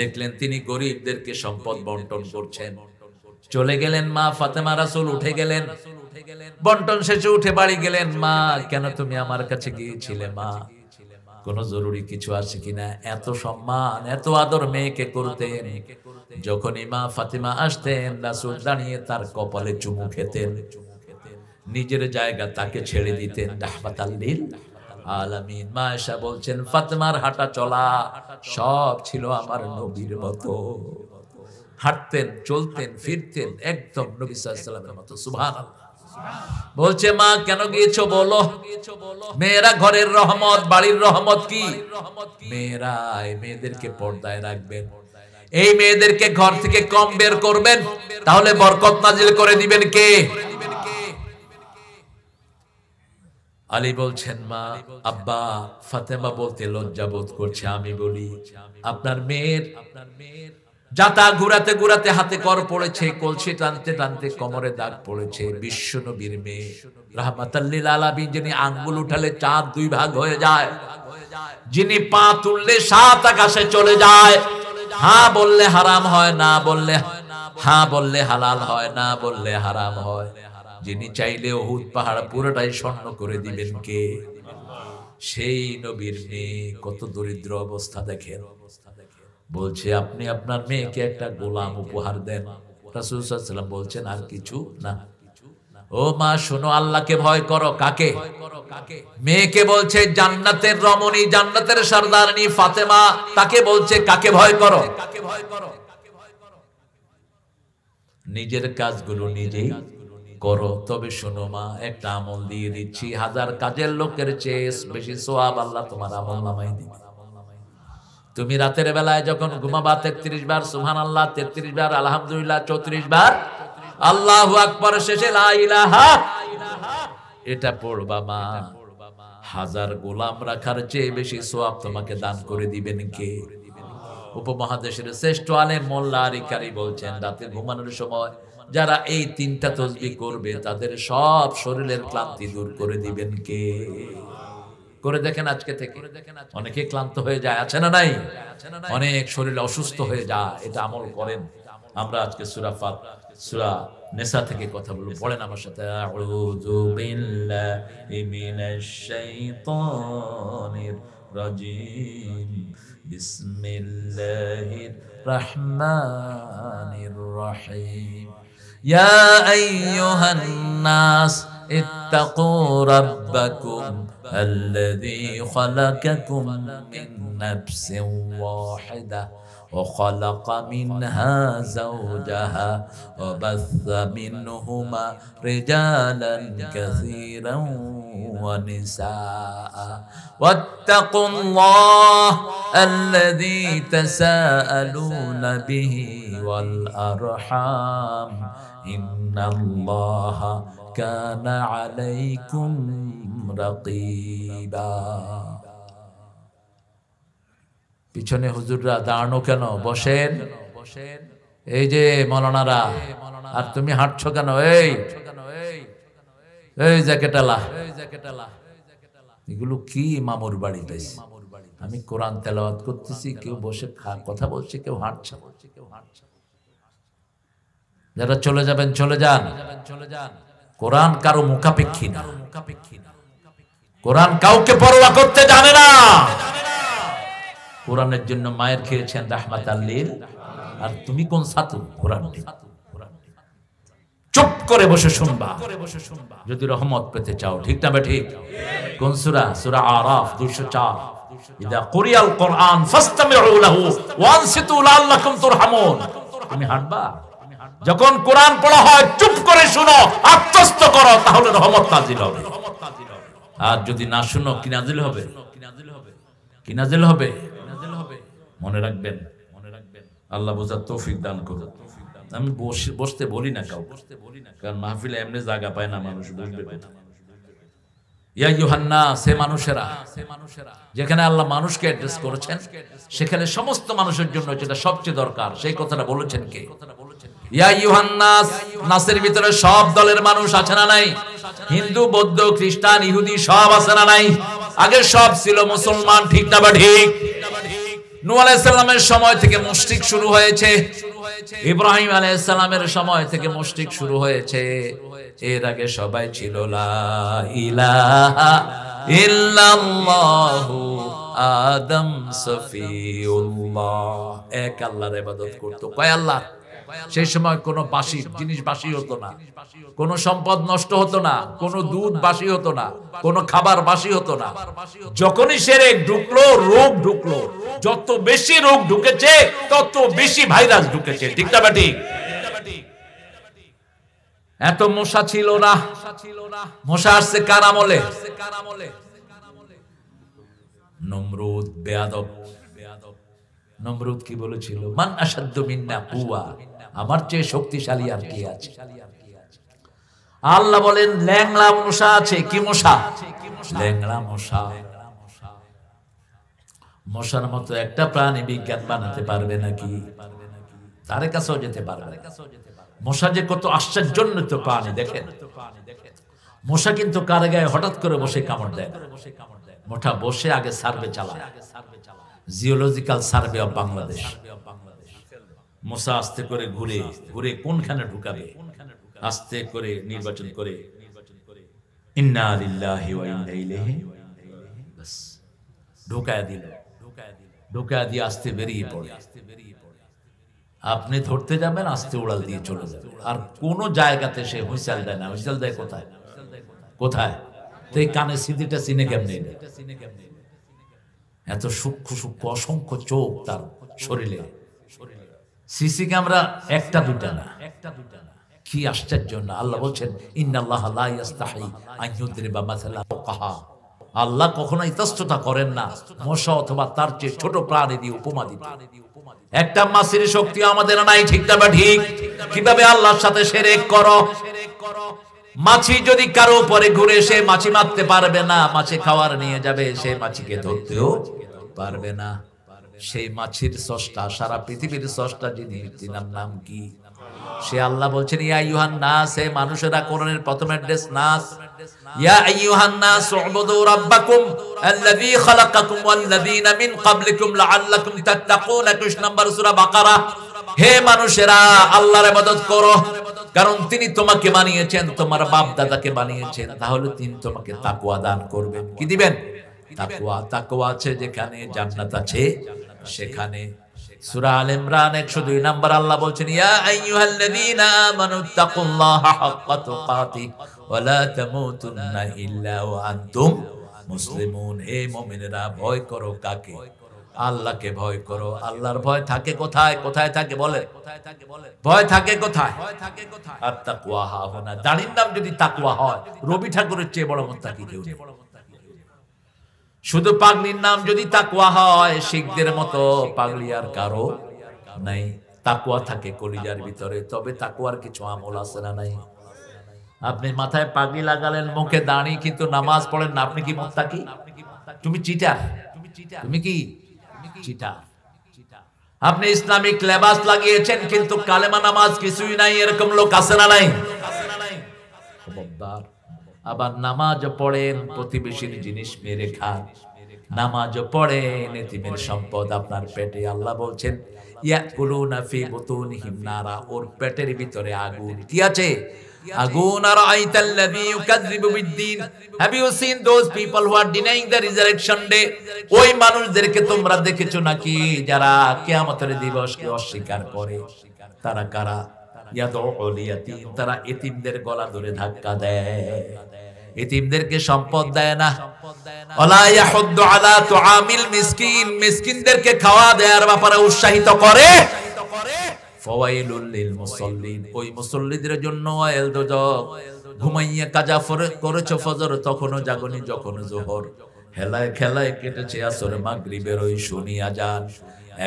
S1: দেখলেন তিনি গরিবদেরকে সম্পদ বন্টন করছেন। চলে গেলেন মা ফাতেমা, রাসূল উঠে গেলেন, বন্টন শেষে উঠে বাড়ি গেলেন। মা, কেন তুমি আমার কাছে গিয়েছিলে? মা, কোন জরুরি কিছু আছে কিনা? এত সম্মান এত আদর মেয়েকে করতেন। যখনই মা ফাতেমা আসতেন, রাসূল দাঁড়িয়ে তার কপালে চুমু খেতেন, নিজের জায়গা তাকে ছেড়ে দিতেন। রাহমাতাল লিল আলামিন। মা আয়েশা বলছেন ফাতেমার হাঁটা চলা সব ছিল আমার নবীর মতো, হাঁটতেন, চলতেন, ফিরতেন একদম নবী সাল্লাল্লাহু আলাইহি ওয়াসাল্লামের মতো। সুবহানাল্লাহ। বলছে মা কেন গিয়েছো বলো? মেয়েরা ঘরের রহমত, বাড়ির রহমত কি? মেয়েরা এই মেয়েদেরকে পর্দায় রাখবেন, এই মেয়েদেরকে ঘর থেকে কম বের করবেন, তাহলে বরকত নাজিল করে দিবেন কে? আলী বলছেন মা আব্বা ফাতেমা বলতে লজ্জা বোধ করছে, আমি বলি আপনার মেয়ের জাতা ঘুরাতে ঘুরাতে হাতে কর পড়েছে, কলসি টানতে টানতে কোমরে দাগ পড়েছে। বিশ্ব নবীর মেয়ে রাহমাতাল লিল আলামিন, যিনি আঙ্গুল উঠালে চাঁদ দুই ভাগ হয়ে যায়, যিনি পা তুললে সাত আকাশে চলে যায়, হ্যাঁ বললে হারাম হয়, না বললে হ্যাঁ বললে হালাল হয়, না বললে হারাম হয়, যিনি চাইলে উহুদ পাহাড় পুরোটাই স্বর্ণ করে দিবেন কে? সেই নবীর মেয়ে কত দরিদ্র অবস্থা দেখেন। বলছে আপনি আপনার মেয়েকে একটা গোলাম উপহার দেন। রাসূল সাল্লাল্লাহু আলাইহি ওয়াসাল্লাম বলছেন আর কিছু না। ও মা শোনো, আল্লাহকে ভয় করো। কাকে? মেয়েকে বলছে জান্নাতের রমণী, জান্নাতের সরদারনী ফাতেমা, তাকে বলছে কাকে ভয় করো? নিজের কাজগুলো নিজেই করো। তবে শোনো মা, একটা আমল দিয়ে দিচ্ছি, হাজার কাজের লোকের চেয়ে বেশি সওয়াব আল্লাহ তোমার আমলনামায় দিবে। তুমি রাতের বেলায় যখন ঘুমাবা 33 বার সুবহানাল্লাহ, 33 বার আলহামদুলিল্লাহ, 34 বার আল্লাহু আকবার, শেষে লা ইলাহা এটা পড়বা মা, হাজার গোলাম রাখার চেয়ে বেশি সওয়াব তোমাকে দান করে দিবেন কে? উপমহাদেশের শ্রেষ্ঠ আলেম মোল্লা আলী কারি বলছেন রাতে ঘুমানোর সময় যারা এই তিনটা তাসবিহ করবে তাদের সব শরীরের ক্লান্তি দূর করে দিবেন কে? করে দেখেন আজকে থেকে। অনেকে ক্লান্ত হয়ে যায়, আছে না নাই? অনেক শরীর অসুস্থ হয়ে যায়, এটা আমল করেন। আমরা আজকে সূরা নিসা থেকে কথা বলবো, পড়েন আমার সাথে। আউযু বিল্লাহি মিনাশ শাইতানির রাজিম, বিসমিল্লাহির রহমানির রহিম। ইয়া আইয়ুহান নাস ইত্তাকু রাব্বাকুম আল্লাযী খালাকাকুম মিন নাফসিন ওয়াহিদা وخلق منها زوجها وبث منهما رجالا كثيرا ونساء واتقوا الله الذي تساءلون به والأرحام إن الله كان عليكم رقيبا। পিছনে হুজুররা দাঁড়ানো কেন? বসেন। এই যে মৌলানারা, আর তুমি হাঁটছো কেন? এই জ্যাকেটালা, এগুলো কি মামুর বাড়ি বেশ? আমি কোরআন তেলাওয়াত করতেছি, কেউ বসে কথা বলছে, কেউ হাঁটছে। যারা চলে যাবেন চলে যান। কোরআন কারো মুখাপেক্ষী না, কোরআন কাউকে পরোয়া করতে জানে না। কোরআনের জন্য মায়ের খেয়েছেন রাহমাতাল লিল, আর তুমি কোন ছাত্র? কোরআন চুপ করে বসে শুনবা যদি রহমত পেতে চাও, ঠিক না ঠিক? কোন সূরা? সূরা আরাফ 204। ইদা কুরিয়াল কোরআন ফাসতামিউ লাহু ওয়া আনসিতু লাআল্লাকুম তুরহামুন। তুমি হাঁটবা, যখন কোরআন পড়া হয় চুপ করে শুনো, আত্মস্থ করো, তাহলে রহমত নাজিল হবে। আর যদি না শুনো, কি নাজিল হবে? কি নাজিল হবে? মনে রাখবেন, আল্লাহ বোঝার তৌফিক দান করুন। আমি বসতে বলি না কাউ, কারণ মাহফিলে এমনি জায়গা পায় না, মানুষ বুঝবে। ইয়া আইয়ুহান নাস, হে মানুষেরা, যেখানে আল্লাহ মানুষকে অ্যাড্রেস করেছেন সেখানে সমস্ত মানুষের জন্য যেটা সবচেয়ে দরকার, সেই কথাটা বলেছেন কে? ইয়া আইয়ুহান নাস, নাসের ভিতরে সব দলের মানুষ আছে না নাই? হিন্দু, বৌদ্ধ, খ্রিস্টান, ইহুদি সব আছে না নাই? আগে সব ছিল মুসলমান, ঠিক না বা ঠিক? নূহ আলাইহিস সালামের সময় থেকে মুশরিক শুরু হয়েছে, ইব্রাহিম আলাইহিস সালামের সময় থেকে মুশরিক শুরু হয়েছে। এর আগে সবাই ছিল লা ইলাহা ইল্লাল্লাহু আদম সফিউল্লাহ, এক আল্লাহর ইবাদত করত। কয় আল্লাহ? সেই সময় কোনো বাসি জিনিস বাসি হতো না, কোনো সম্পদ নষ্ট হতো না, কোনো দুধ বাসি হতো না, কোনো খাবার বাসি হতো না। যখনই শিরক ঢুকলো, রোগ ঢুকলো। যত বেশি রোগ ঢুকেছে তত বেশি ভাইরাস ঢুকেছে। ঠিক না ঠিক? এত মশা ছিল না। মশা আসছে কার আমলে? নমরুদ বেয়াদব। নমরুদ কি বলেছিল? মান আশাদ্দু মিন্না কুওয়া, আমার চেয়ে শক্তিশালী আর কে আছে? আল্লাহ বলেন ল্যাংড়া মশা আছে। কি মশা? ল্যাংড়া মশা। মশার মতো একটা প্রাণী বিজ্ঞান বানাতে পারবে নাকি? তার কাছেও যেতে পারবে। মশা যে কত আশ্চর্যজনক প্রাণী দেখেন। মশা কিন্তু কারে গায়ে হঠাৎ করে বসে কামড় দেয়। মোটা বসে আগে সার্ভে চালায়, জিওলজিক্যাল সার্ভে অফ বাংলাদেশ। মশা আস্তে করে ঘুরে ঘুরে কোনখানে ঢুকাবে, আস্তে করে নির্বাচন করে ইন্না লিল্লাহি ওয়া ইন্না ইলাইহি, বাস ঢুকায় দিল। ঢুকায় দিয়ে আস্তে বেরিয়ে পড়ে। আপনি ধরতে যাবেন, আস্তে উড়াল দিয়ে চলে যাবে। আর কোন জায়গাতে সে হুইসেল দেয় না। হুইসেল দেয় কোথায়? কোথায়? তো এই কানে সিদিটা চিনে কেমনে? এত সূক্ষ্ম সূক্ষ্ম অসংখ্য চোখ তার শরীরে। সিসি ক্যামেরা একটা দুটা না। কি আশ্চর্য না! আল্লাহ বলছেন ইন্নাল্লাহা লা ইস্তাহি আন ইউদরিবা মাসালা ফাকাহা, আল্লাহ কখনো ইতস্ততা করেন না মশা অথবা তার চেয়ে ছোট প্রাণী দিয়ে উপমা দিতে। একটা মাছির শক্তি আমাদের নাই। ঠিক না ঠিক? কিভাবে আল্লাহর সাথে শিরক করো? মাছি যদি কারো উপরে ঘুরে, সে মাছি মারতে পারবে না। মাছি খাবার নিয়ে যাবে, সে মাছিকে ধরতেও পারবে না। সেই মাছির স্রষ্টা, সারা পৃথিবীর স্রষ্টা যিনি, তিনার নাম কি? সে আল্লাহ বলছেন ইয়া আইয়ুহান নাস, হে মানুষেরা। কোরআনের প্রথম অ্যাড্রেস নাস। ইয়া আইয়ুহান নাস উবুদু রাব্বাকুম আল্লাযী খালাকাকুম ওয়াল্লাযীনা মিন ক্বাবলিকুম লাআল্লাকুম তাত্তাকুন। 21 নম্বর সূরা বাকারা। হে মানুষেরা, আল্লাহর ইবাদত করো, কারণ তিনি তোমাকে বানিয়েছেন, তোমার বাপ দাদাকে বানিয়েছেন। তাহলে তিনি তোমাকে তাকওয়া দান করবেন। কি দিবেন? তাকওয়া। তাকওয়া আছে যেখানে জান্নাত আছে সেখানে। সূরা আল ইমরান 102 নম্বর আল্লাহ বলছেন ইয়া আইয়ুহাল্লাযীনা আমানুত্তাকুল্লাহা হাক্কা তুকাতিহি ওয়া লা তামুতুন্না ইল্লা ওয়া আনতুম মুসলিমুন। হে মুমিনেরা, ভয় করো কাকে? আল্লাহকে ভয় করো। আল্লাহর ভয় থাকে কোথায়? কোথায় থাকে বলে? ভয় থাকে কোথায়? আর তাকওয়া হাহুনা। দাড়ির নাম যদি তাকওয়া হয়, রবি ঠাকুরের চেয়ে বড় মুত্তাকি কেউ নেই। শুধু পাগলির নাম যদি তাকওয়া হয়, শিখদের মতো পাগলি আর কারো নাই। তাকওয়া থাকে কলিজার ভিতরে। তবে তাকওয়ার কিছু আমল আছে না নাই? আপনি মাথায় পাগড়ি লাগালেন, মুখে দাড়ি, কিন্তু নামাজ পড়েন না, আপনি কি মুত্তাকি? তুমি চিটার। তুমি কি চিটার? আপনি ইসলামিক লেবাস লাগিয়েছেন, কিন্তু কালেমা নামাজ কিছুই নাই। এরকম লোক আছে না নাই? খবরদার। আবার নামাজ পড়েন, প্রতিবেশীর জিনিস মেরে খান। নামাজ পড়েন, এতিমের সম্পদ আপনার পেটে। আল্লাহ বলছেন ইয়াকুলুনা ফি বুতুনিহিম নারা, ওর পেটের ভিতরে আগুন। কি আছে? আগুন। আর আইতাল্লাযী ইউকাযযিবু বিদ্দীন, have you seen those people who are denying the resurrection day? ওই মানুষদেরকে তোমরা দেখেছো নাকি যারা কিয়ামতের দিবসকে অস্বীকার করে? তারা কারা? ইয়াদউল ইয়াতীম, তারা এতিমদের গলা ধরে ধাক্কা দেয়, এতিমদেরকে সম্পদ দেয় না। ওয়ালা ইয়াহুদ্দু আলা তুআমিল মিসকিন, মিসকিনদেরকে খাওয়া দেওয়ার ব্যাপারে উৎসাহিত করে। ফাওয়াইলুল লিল মুসাল্লিন, ওই মুসল্লিদের জন্য ওয়াইল দোজখ। ঘুমাইয়া কাজা করেছো ফজর, তখনও জাগনি যখন যোহর। হেলায় খেলায় কেটেছে আসর, মাগরিবের ওই শুনি আজান।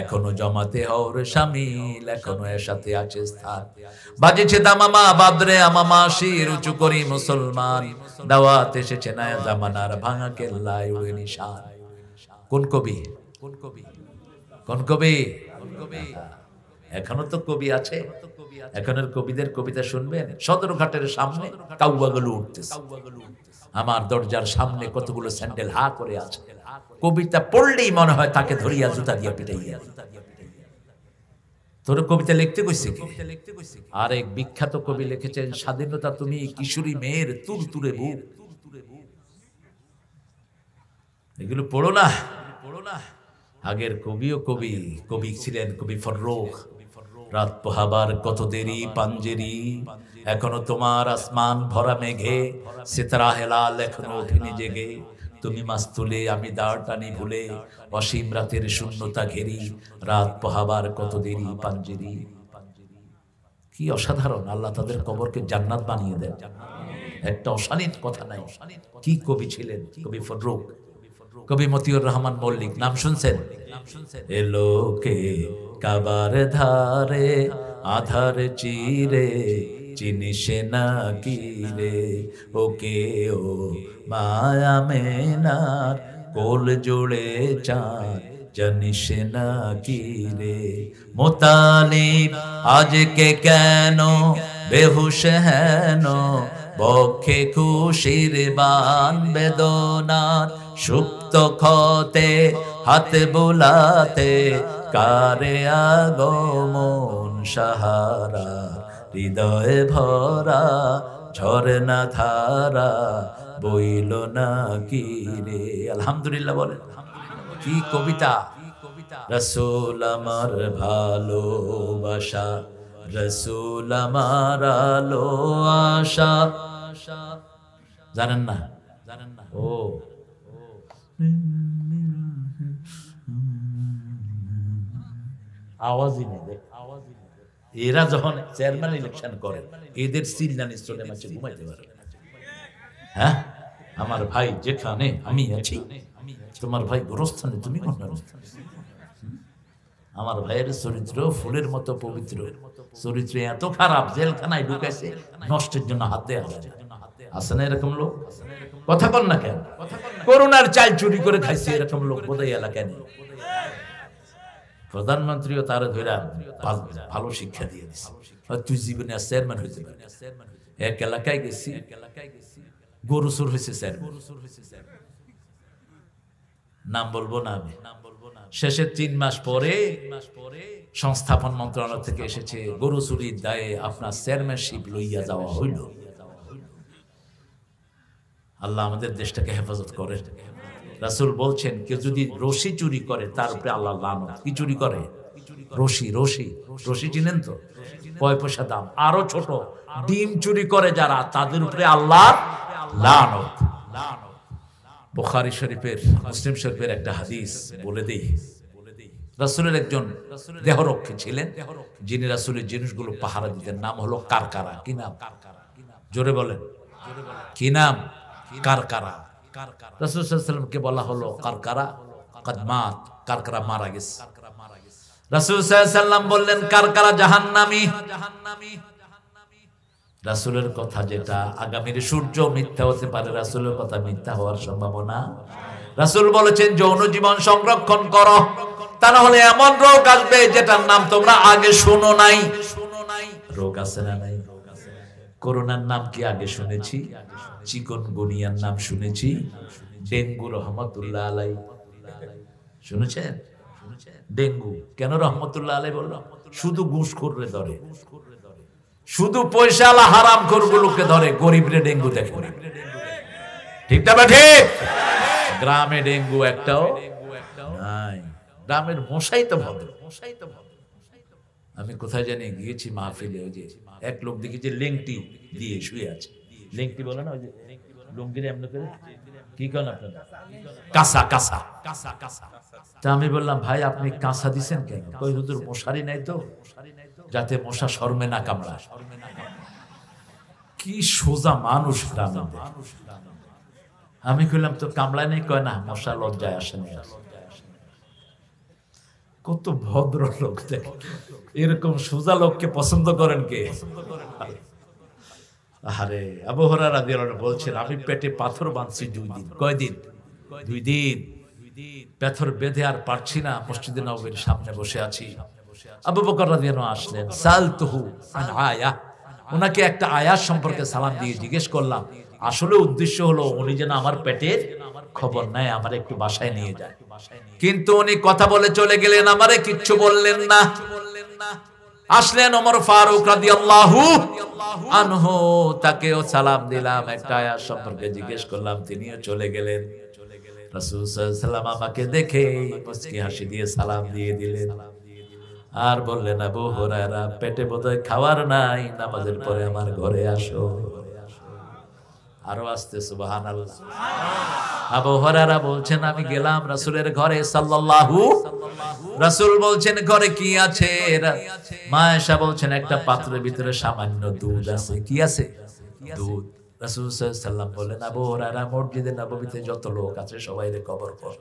S1: এখনো জমাতে হওর শামিল, এখনো এর সাথে আছে স্থান। বাজেছে দামামা বাদরে আমামা, শির উঁচু করি মুসলমান। দাওয়াত এসেছে নয়া জামানার, ভাঙা কেল্লায় উড়ে নিশান। কোন কবি? কোন কবি? কোন কবি? এখনো তো কবি আছে। এখনের কবিদের কবিতা শুনবেন। সদরঘাটের সামনে কাউয়াগুলো উঠতেছে, আমার দরজার সামনে কতগুলো স্যান্ডেল হা করে আছে। কবিতা পড়লেই মনে হয় তাকে ধরিয়া জুতা দিয়া পিটাইয়া। তোর কবিতা লিখতে কইছে কি? আর এক বিখ্যাত কবি লিখেছেন স্বাধীনতা তুমি কিশোরী মেয়ের তুরতুরে বুক। এগুলো পড়ো না, পড়ো না। আগের কবিও কবি, কবি ছিলেন কবি ফররুখ। রাত পোহাবার কত দেরি পাঞ্জেরি, এখনো তোমার আসমান ভরা মেঘে, সিতারা হেলাল এখনো ওঠেনি জেগে। তুমি মাছ তুলে আমি দাঁড় টানি ভুলে, অসীম রাতের শূন্যতা ঘেরি, রাত পোহাবার কত দেরি পাঞ্জেরি। কি অসাধারণ! আল্লাহ তাদের কবরকে জান্নাত বানিয়ে দেন। একটা অশালীন কথা নাই। কি কবি ছিলেন কবি ফজরুক, কবি মতিউর রহমান মল্লিক, নাম শুনছেন? এলোকে কাবার ধারে আধার চিরে, চিনিস না কি রে, ওকে ও মায়া মেনার কোল জোড়ে চাঁদ, জানিস না কি রে। মোতালিব আজকে কেন বেহুশ হেন, বক্ষে খুশির বান বেদনার, সুপ্ত ক্ষতে হাত বুলাতে, কারে আগমন সাহারা, হৃদয়ে ভরা ঝরনা ধারা, বইল না কি রে। আলহামদুলিল্লাহ বলেন। কি কবিতা! রসুল আমার ভালোবাসা, রসুল আমার আলো আশা। জানেন না? ও আওয়াজই নেই। এরা যখন চেয়ারম্যান ইলেকশন করে, এদের চিল্লানি চলে মাঝে ঘুমাইতে পারে। হ্যাঁ, আমার ভাই যেখানে আমি আছি, তোমার ভাই গোরস্থানে, তুমি কোন গোরস্থানে? আমার ভাইয়ের চরিত্র ফুলের মতো পবিত্র, চরিত্র এত খারাপ জেলখানায় ঢুকেছে নষ্টের জন্য হাতে আছে না এরকম লোক? কথা বল না কেন? করোনার চাল চুরি করে খাইছে এরকম লোক বোধহয় এলাকায় নেই। প্রধানমন্ত্রীও তার ধরে ভালো শিক্ষা দিয়ে দিচ্ছে, তুই জীবনে চেয়ারম্যান হইতে পারবি। এক এলাকায় গেছি, গরু চোর হয়েছে চেয়ারম্যান, নাম বলবো না আমি। শেষে 3 মাস পরে সংস্থাপন মন্ত্রণালয় থেকে এসেছে, গরু চুরির দায়ে আপনার চেয়ারম্যানশিপ লইয়া যাওয়া হইল। আল্লাহ আমাদের দেশটাকে হেফাজত করেন। রাসূল বলছেন, কেউ যদি রশি চুরি করে তার উপরে আল্লাহ লানত। কি চুরি করে? রশি। রশি রশি চিনেন তো? 5 পয়সা দাম, আরো ছোট। ডিম চুরি করে যারা, তাদের উপরে আল্লাহ লানত। বুখারী শরীফের, মুসলিম শরীফের একটা হাদিস বলে দেই। রাসূলের একজন দেহরক্ষী ছিলেন, যিনি রাসূলের জিনিসগুলো পাহারা দিতেন। নাম হলো কারকারা। কি নাম? জোরে বলেন, কি নাম? কারকারা। রাসূল সাল্লাল্লাহু আলাইহি ওয়াসাল্লামকে বলা হলো কারকারা কদ মাত, কারকারা মারা গেছে। রাসূল সাল্লাল্লাহু আলাইহি ওয়াসাল্লাম বললেন, কারকারা জাহান্নামী। রাসূলের কথা যেটা, আগামীর সূর্য মিথ্যা হতে পারে, রাসূলের কথা মিথ্যা হওয়ার সম্ভাবনা। রাসূল বলেছেন, যৌন জীবন সংরক্ষণ করো, তা না হলে এমন রোগ আসবে যেটার নাম তোমরা আগে শুনো নাই। রোগ আছে না নাই? করোনার নাম কি আগে শুনেছি? চিকনগুনিয়ার নাম শুনেছি, ডেঙ্গু রহমতুল্লাহ আলাই শুনেছেন? ডেঙ্গু কেন রহমতুল্লাহ আলাই বললাম? শুধু ঘুষখোররে ধরে, শুধু পয়সাওয়ালা হারামখোরগুলোকে ধরে, গরিবরে ডেঙ্গু দেখে না। ঠিক না ঠিক? গ্রামে ডেঙ্গু একটাও নাই। গ্রামের মশাই তো ভদ্র। আমি কোথায় জানি গিয়েছি মাহফিলে, ওই যে এক লোক দেখি যে লেংটি দিয়ে শুয়ে আছে। লেংটি বলে না, ওই যে লুঙ্গির এমনি করে, কি করেন আপনারা? কাঁসা। কাঁসা কাঁসা কাঁসা। তা আমি বললাম, ভাই আপনি কাঁসা দিছেন কেন? কই হুজুর মশারি নাই তো, যাতে মশা শর্মে না কামড়ায়। কি সোজা মানুষ গ্রামে। আমি কইলাম তো কামড়ায় নেই, কয় না মশা লজ্জায় আসে না। কত ভদ্র লোক! এরকম সোজা লোককে পছন্দ করেন কে? আরে আবু হুরায়রা রাদিয়াল্লাহু আনহু বলছেন, আমি পেটে পাথর বাঁধছি 2 দিন। কয়দিন? 2 দিন। পাথর বেঁধে আর পারছি না, মসজিদে নববীর সামনে বসে আছি। আবু বকর রাদিয়াল্লাহু আনহু আসলেন, সালতুহু আন আয়া, ওনাকে একটা আয়াত সম্পর্কে সালাম দিয়ে জিজ্ঞেস করলাম। আসলে উদ্দেশ্য হলো উনি যেন আমার পেটের খবর নেয়, আমার একটু বাসায় নিয়ে যায়। কিন্তু উনি কথা বলে চলে গেলেন, আমারে কিচ্ছু বললেন না। আসলেন ওমর ফারুক রাদিয়াল্লাহু আনহু, তাকেও সালাম দিলাম, একটা আয়াত সম্পর্কে জিজ্ঞেস করলাম, তিনিও চলে গেলেন। রাসূল সাল্লাল্লাহু আলাইহি ওয়াসাল্লাম আমাকে দেখে মুস্কি হাসি দিয়ে সালাম দিয়ে দিলেন। আর বললেন আবু হুরায়রা পেটে বোধহয় খাবার নাই, নামাজের পরে আমার ঘরে আসো। আরো আসতে সুবহানাল্লাহ। আবু হুরায়রা বলছেন আমি গেলাম রাসূলের ঘরে সাল্লাল্লাহু। রাসূল বলছেন ঘরে কি আছে? মা আয়েশা বলছেন একটা পাত্রের ভিতরে সামান্য দুধ আছে। কি আছে? দুধ। রাসূল সাল্লাল্লাহু আলাইহি ওয়াসাল্লাম বললেন আবু হুরায়রা মসজিদে নববীতে যত লোক আছে সবাইরে কবর কর।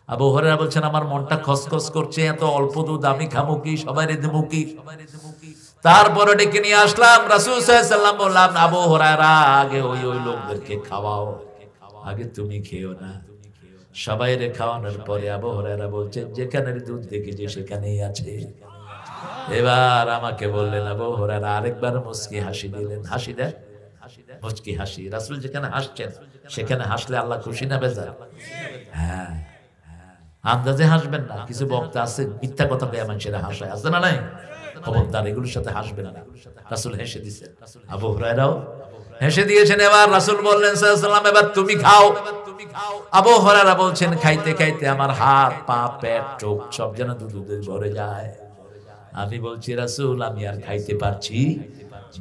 S1: আবু হুরায়রা বলছেন আমার মনটা খসখস করছে, এত অল্প দুধ আমি খামু কি, সবাইরে দেবো কি? তারপরে ডেকে নিয়ে আসলাম। রাসূল সাল্লাল্লাহু আলাইহি ওয়াসাল্লাম বললাম আবু হুরায়রা আগে ওই লোকদেরকে খাওয়াও, আগে তুমি খেও না। সবাইরে খাওয়ানোর পরে আবু হুরায়রা বলছেন যেখানে দুধ দেখেছি সেখানেই আছে। এবার আমাকে বললেন আবু হুরায়রা আরেকবার মুচকি হাসি দিলেন। হাসি দেন, মুচকি হাসি। রাসূল যেখানে হাসছেন সেখানে হাসলে আল্লাহ খুশি না বেজার? হ্যাঁ, আন্দাজে হাসবেন না। কিছু বক্তা আছে মিথ্যা কথা কয়ে মানুষেরা হাসায়, আছে না নাই? খবরদার এগুলোর সাথে হাসবেন না। রাসূল হেসে দিয়েছেন, আবু হুরায়রাও হেসে দিয়েছেন। এবার রাসূল বললেন সাল্লাল্লাহু আলাইহি ওয়াসাল্লাম এবার তুমি খাও। আবু হুরায়রা বলছেন খাইতে খাইতে আমার হাত পা পেট চোখ সব যেন দুধে ভরে যায়। আমি বলছি রাসূল আমি আর খাইতে পারছি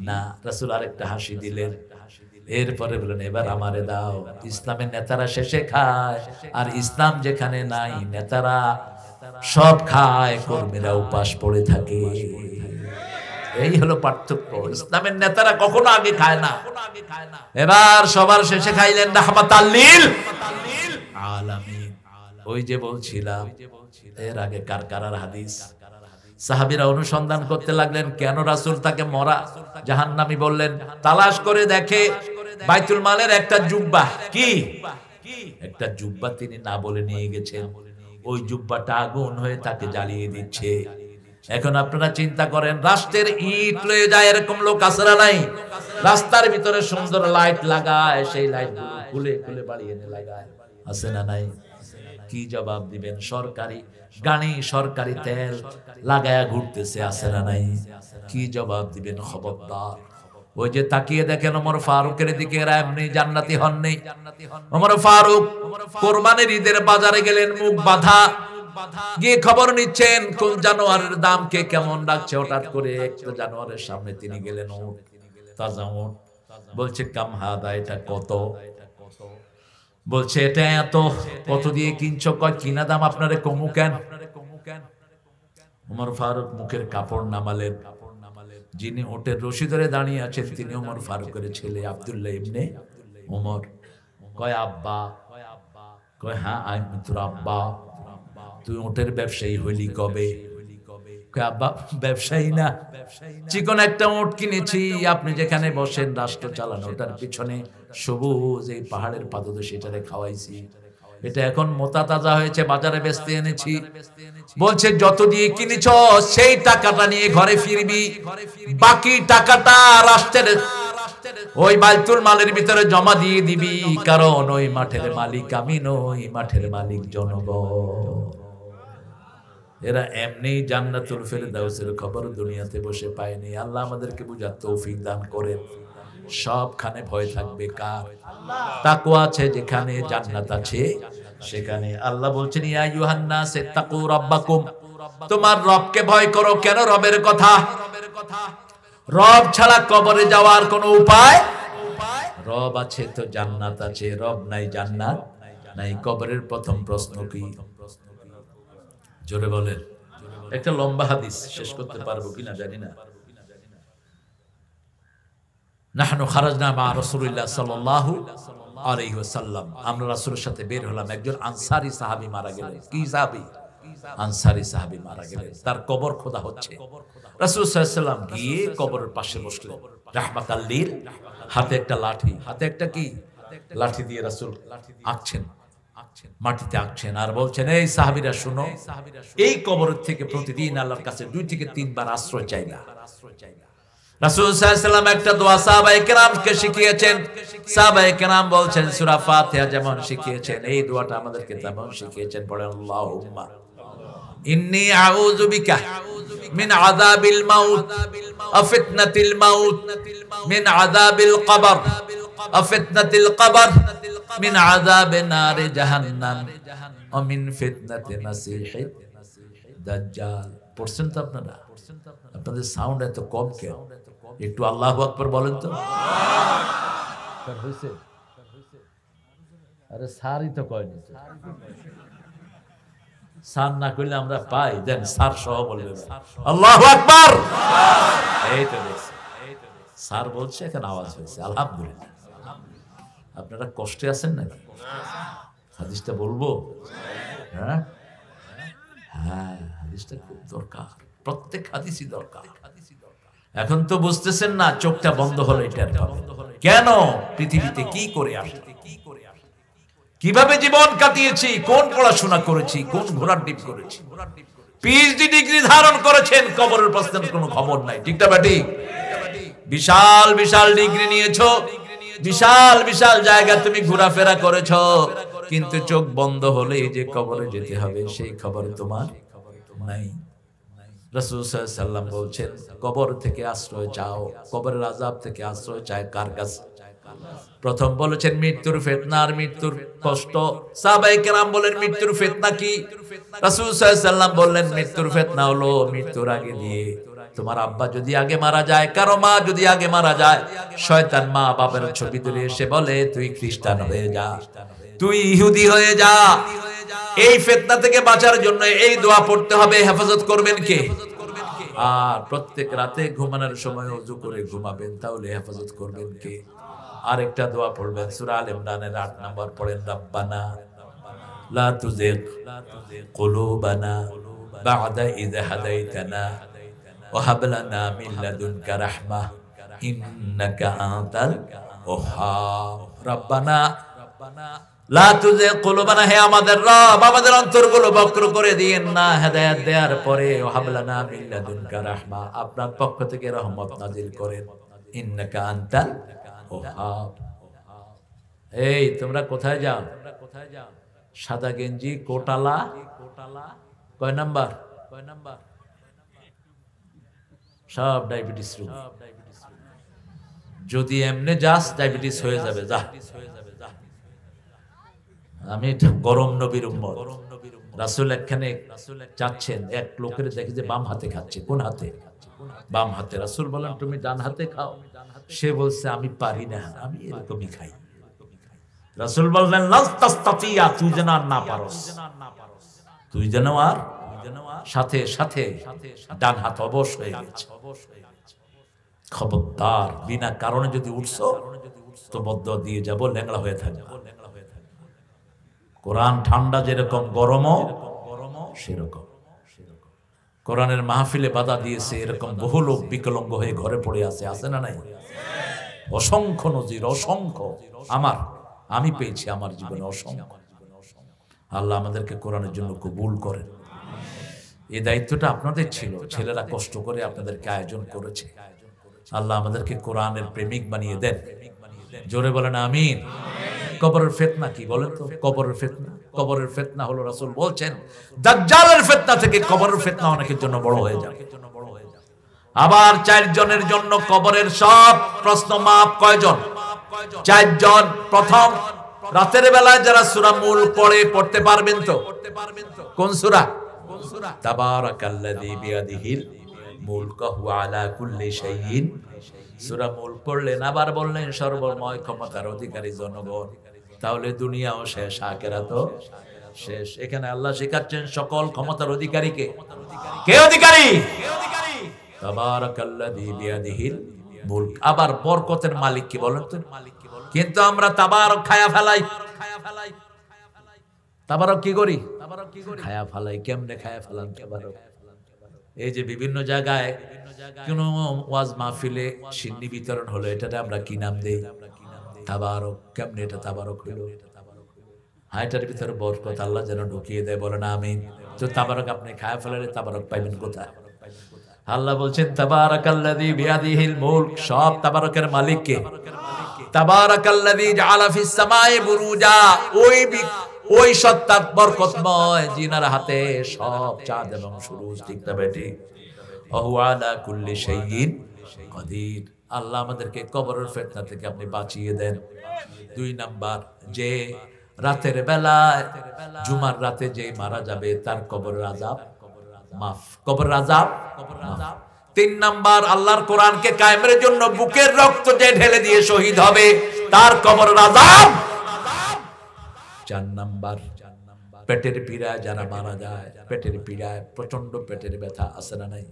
S1: না। রাসূল আরেকটা হাসি দিলেন। এরপরে বলেন এবার আমারে দাও। ইসলামের নেতারা শেষে খায়, আর ইসলাম যেখানে নাই নেতারা সব খায়, কর্মীরা উপাস পড়ে থাকে। এই হলো পার্থক্য। ইসলামের নেতারা কখনো আগে খায় না। এবার সবার শেষে খাইলেন রাহমাতাল লিল আলামিন। ওই যে বলছিলাম এর আগে কারকারার হাদিস। সাহাবীরা অনুসন্ধান করতে লাগলেন কেন রাসূল তাকে মরা জাহান্নামী বললেন। তালাশ করে দেখে বাইতুল মালের একটা জুব্বা, কি একটা জুব্বা তিনি না বলে নিয়ে গেছেন। ওই জুব্বাটা আগুন হয়ে তাকে জ্বালিয়ে দিচ্ছে। এখন আপনারা চিন্তা করেন রাষ্ট্রের ইট লয়ে যায় এরকম লোক আছে না নাই? রাস্তার ভিতরে সুন্দর লাইট লাগায়, সেই লাইট খুলে খুলে বাড়িয়ে এনে লাগায়, আছে না নাই? কি জবাব দিবেন? সরকারি গাড়ি সরকারি তেল লাগায়া ঘুরতেছে, আছে না নাই? কি জবাব দিবেন? খবরদার। ওই যে তাকিয়ে দেখেন ওমর ফারুকের দিকে, এরা এমনি জান্নাতি হননি। ওমর ফারুক কোরবানির ঈদের বাজারে গেলেন মুখ বাঁধা, গিয়ে খবর নিচ্ছেন কোন জানোয়ারের দাম কে কেমন রাখছে। হঠাৎ করে একটা জানোয়ারের সামনে তিনি গেলেন, উট, তাজা উট। বলছে কাম হাদা, এটা কত? বলছে এটা এত। কত দিয়ে কিনছো? কয় কিনা দাম আপনারে কমু কেন? ওমর ফারুক মুখের কাপড় নামালেন। যিনি ওটের রশি ধরে দাঁড়িয়ে আছেন তিনি ওমর ফারুকের ছেলে আব্দুল্লাহ ইবনে ওমর। কয় আব্বা? কয় হ্যাঁ আমি তোর আব্বা। তুই ওটের ব্যবসায়ী হইলি কবে? কয় আব্বা ব্যবসায়ী না, চিকন একটা ওট কিনেছি, আপনি যেখানে বসেন রাষ্ট্র চালানো ওটার পিছনে সবুজ এই পাহাড়ের পাদদেশে এটারে খাওয়াইছি। এটা এখন মোটা তাজা হয়েছে, বাজারে বেচতে এনেছি। বলছে যত দিয়ে কিনেছ সেই টাকাটা নিয়ে ঘরে ফিরবি, বাকি টাকাটা রাষ্ট্রের ওই বাইতুল মালের ভিতরে জমা দিয়ে দিবি, কারণ ওই মাঠের মালিক আমি নই, মাঠের মালিক জনগণ। এরা এমনি জান্নাতুল ফেরদাউসের খবর দুনিয়াতে বসে পায়নি। আল্লাহ আমাদেরকে বুঝার তৌফিক দান করেন। সবখানে ভয় থাকবে কার? তাকওয়া আছে যেখানে জান্নাত আছে সেখানে। আল্লাহ বলছেন ইয়া আইয়ুহান নাস ইত্তাকু রাব্বাকুম, তোমার রবকে ভয় করো। কেন? রবের কথা। রব ছাড়া কবরে যাওয়ার কোনো উপায়? রব আছে তো জান্নাত আছে, রব নাই জান্নাত নাই। কবরের প্রথম প্রশ্ন কি? জোরে বলেন। একটা লম্বা হাদিস, শেষ করতে পারবো কিনা জানি না। নাহনু খারাজনা মা রাসূলিল্লাহ সাল্লাল্লাহু আলাইহি ওয়াসাল্লাম, আমরা রাসূলের সাথে বের হলাম। একজন আনসারী সাহাবী মারা গেলেন। কি সাহাবী? আনসারী সাহাবী মারা গেলেন। তার কবর খোদা হচ্ছে। রাসূল সাল্লাল্লাহু আলাইহি ওয়াসাল্লাম গিয়ে কবরের পাশে বসলেন। রাহমাতাল লিল, হাতে একটা লাঠি, হাতে একটা কি লাঠি দিয়ে রাসূল আঁকছেন, মাটিতে আঁকছেন আর বলছেন এই সাহাবীরা শুনো, এই কবরের থেকে প্রতিদিন আল্লাহর কাছে 2 থেকে 3 বার আশ্রয় চাইবা। রাসূল সাল্লাল্লাহু আলাইহি ওয়াসাল্লাম একটা দোয়া সাহাবায়ে কেরামকে শিখিয়েছেন। সাহাবায়ে কেরাম বলছেন সূরা ফাতিহা যেমন শিখিয়েছেন এই দোয়াটা আমাদেরকে তেমন শিখিয়েছেন। পড়েন আল্লাহুম্মা ইন্নী আউযু বিকা মিন আযাবিল মাউত ওয়া ফিতনাতিল মাউত, মিন আযাবিল কবর ওয়া ফিতনাতিল কবর, মিন আযাবি নারি জাহান্নাম ওয়া মিন ফিতনাতি মাসিহিদ দাজ্জাল। পড়ছেন তো আপনারা? আপনাদের সাউন্ড এত কম কেন? একটু আল্লাহু আকবার বলেন তো। স্যার হয়েছে? আরে স্যারই তো কয়নি। স্যার না করলে আমরা পাই, দেন স্যার সহ বলবে আল্লাহু আকবার। এই তো দেখছি, স্যার বলছে, এখানে আওয়াজ হয়েছে, আলহামদুলিল্লাহ। আপনারা কষ্টে আছেন নাকি? হাদিসটা বলবো? হ্যাঁ হ্যাঁ, হাদিসটা খুব দরকার, প্রত্যেক হাদিসই দরকার। এখন তো বুঝতেছেন না, চোখটা বন্ধ হলো এটা কেন? পৃথিবীতে কি করে আসে, কিভাবে জীবন কাটিয়েছি, কোন পড়াশোনা করেছি, কোন ঘোড়ার ডিপ করেছি, পিএইচডি ডিগ্রি ধারণ করেছেন, কবরের প্রশ্নের কোনো খবর নাই। ঠিক না বেটি? বিশাল বিশাল ডিগ্রি নিয়েছো, বিশাল বিশাল জায়গা তুমি ঘোরাফেরা করেছো, কিন্তু চোখ বন্ধ হলে যে কবরে যেতে হবে সেই খবর তোমার নাই। রাসূল সাল্লাল্লাহু আলাইহি ওয়াসাল্লাম বলছেন, কবর থেকে আশ্রয় চাও, কবরের আযাব থেকে আশ্রয় চায় কার কাছে? প্রথম বলেছেন মৃত্যুর ফিতনা আর মৃত্যুর কষ্ট। সাহাবায়ে কেরাম বলেন মৃত্যুর ফিতনা কি? রাসূল সাল্লাল্লাহু আলাইহি ওয়াসাল্লাম বললেন মৃত্যুর ফিতনা হলো মৃত্যুর আগে দিয়ে তোমার আব্বা যদি আগে মারা যায়, কারো মা যদি আগে মারা যায়, শয়তান মা বাবার ছবি তুলে এসে বলে তুই খ্রিস্টান হয়ে যা, তুই ইহুদি হয়ে যা। এই ফিতনা থেকে বাঁচার জন্য এই দোয়া পড়তে হবে। হেফাজত করবেন কে? আর প্রত্যেক রাতে ঘুমানোর সময় ওযু করে ঘুমাবেন, তাহলে হেফাজত করবেন কে? আরেকটা দোয়া পড়বেন, সূরা আল ইমরানের 8 নম্বর পড়েন, রব্বানা লা তুযিগ কুলুবানা বা'দা ইয হাদাইতানা ওয়া হাব লানা মিন লাদুনকা রাহমাহ ইন্নাকা আনতাল ওয়াহ্হাব। রব্বানা লা তুযিগ কুলুবানা, হে আমাদের রব, আমাদের অন্তরগুলো বক্র করে দিয়েন না। হেদায়েত দেওয়ার পরে ওয়া হাব লানা মিন লাদুনকা রাহমাহ, আপনার পক্ষ থেকে রহমত নাজিল করেন। ইন্নাকা আনতাল ওয়াহ্হাব। এই তোমরা কোথায় যাও? সাদা গেঞ্জি, কোটালা, কয় নাম্বার? সব ডায়াবেটিস রোগী। যদি এমনি যাস ডায়াবেটিস হয়ে যাবে, যা। আমি গরম নবীর উম্মত। রাসূল একখানে যাচ্ছেন, এক লোকের দেখে যে বাম হাতে খাচ্ছে। কোন হাতে? বাম হাতে। রাসূল বলেন তুমি ডান হাতে খাও। সে বলছে আমি পারি না, আমি এরকমই খাই। রাসূল বললেন লাস্তাস্তাতিয়া, তুই যেন আর না পারস, তুই যেন আর। সাথে সাথে ডান হাত অবশ হয়ে গেছে। খবরদার, বিনা কারণে যদি উঠছো তো বদদুয়া দিয়ে যাব, ল্যাংড়া হয়ে থাকবে। কোরআন ঠান্ডা যেরকম গরমও সেরকম। কোরআনের মাহফিলে বাধা দিয়েছে এরকম বহু লোক বিকলাঙ্গ হয়ে ঘরে পড়ে আছে না নাই? অসংখ্য নজির, অসংখ্য। আমি পেয়েছি আমার জীবনে অসংখ্য। আল্লাহ আমাদেরকে কোরআনের জন্য কবুল করেন। এই দায়িত্বটা আপনাদের ছিল, ছেলেরা কষ্ট করে আপনাদেরকে আয়োজন করেছে। আল্লাহ আমাদেরকে কোরআনের প্রেমিক বানিয়ে দেন। জোরে বলেন আমিন। কবরের ফিতনা কি বলেন তো? কবরের ফিতনা হলো, রাসূল বলছেন দাজ্জালের ফিতনা থেকে কবরের ফিতনা অনেকের জন্য বড় হয়ে যাবে। আবার 4 জনের জন্য কবরের সব প্রশ্ন মাফ। কয়জন? 4 জন। প্রথম, রাতের বেলায় যারা সূরা মুলক পড়তে পারবেন তো? কোন সূরা? তাবারাকাল্লাযী বিয়াদিহিল মুলকু ওয়া আলা কুল্লি শাইইন। সূরা মুলক পড়লেন, আবার বললেন সর্বময় ক্ষমতার অধিকারী জনগণ। তাহলে দুনিয়াও শেষ, আখিরাতও শেষ। এখানে আল্লাহ শেখাচ্ছেন সকল ক্ষমতার অধিকারীকে। কে অধিকারী? তাবারাকাল্লাযী বিয়াদিহিল মুলক। আবার বরকতের মালিক কি বলেন তো? কিন্তু আমরা তাবারক খায়া ফেলাই। তাবারক কি করি? খায়া ফেলাই। কেমনে খায়া ফেলান তাবারক? এই যে বিভিন্ন জায়গায় কোন ওয়াজ মাহফিলে সিন্নি বিতরণ হলো, এটাতে আমরা কি নাম দেই? তাবারক। কেমনে এটা তাবারক হলো? হাইটার ভিতরে বরকত আল্লাহ যেন ঢুকিয়ে দেয়, বলেন আমিন। তো তাবারক আপনি খায়া ফেলালে তাবারক পাইবেন কোথায়? আল্লাহ বলছেন তাবারাকাল্লাযী বিয়াদিহিল মুলক। সব তাবারকের মালিক কে? তাবারাকাল্লাযী জাআলা ফিস সামাই বুরুজা। ওই সত্তার বরকতময় জিনার হাতে সব চাঁদ এবং সূরজ। ঠিক না বেটি? ওয়া হুয়া আলা কুল্লি শাইইন কাদির। আল্লাহ আমাদেরকে কবরের ফিতনা থেকে আপনি বাঁচিয়ে দেন। 2 নাম্বার, যে রাতের বেলায় জুমার রাতে যে মারা যাবে তার কবরের আযাব মাফ, কবর আযাব মাফ। 3 নাম্বার, আল্লাহর কোরআনকে কায়েমের জন্য বুকের রক্ত যে ঢেলে দিয়ে শহীদ হবে তার কবর আযাব। 4 নাম্বার, পেটের পীড়ায় যারা মারা যায়, পেটের পীড়ায় প্রচন্ড পেটের ব্যথা আছে না নাই?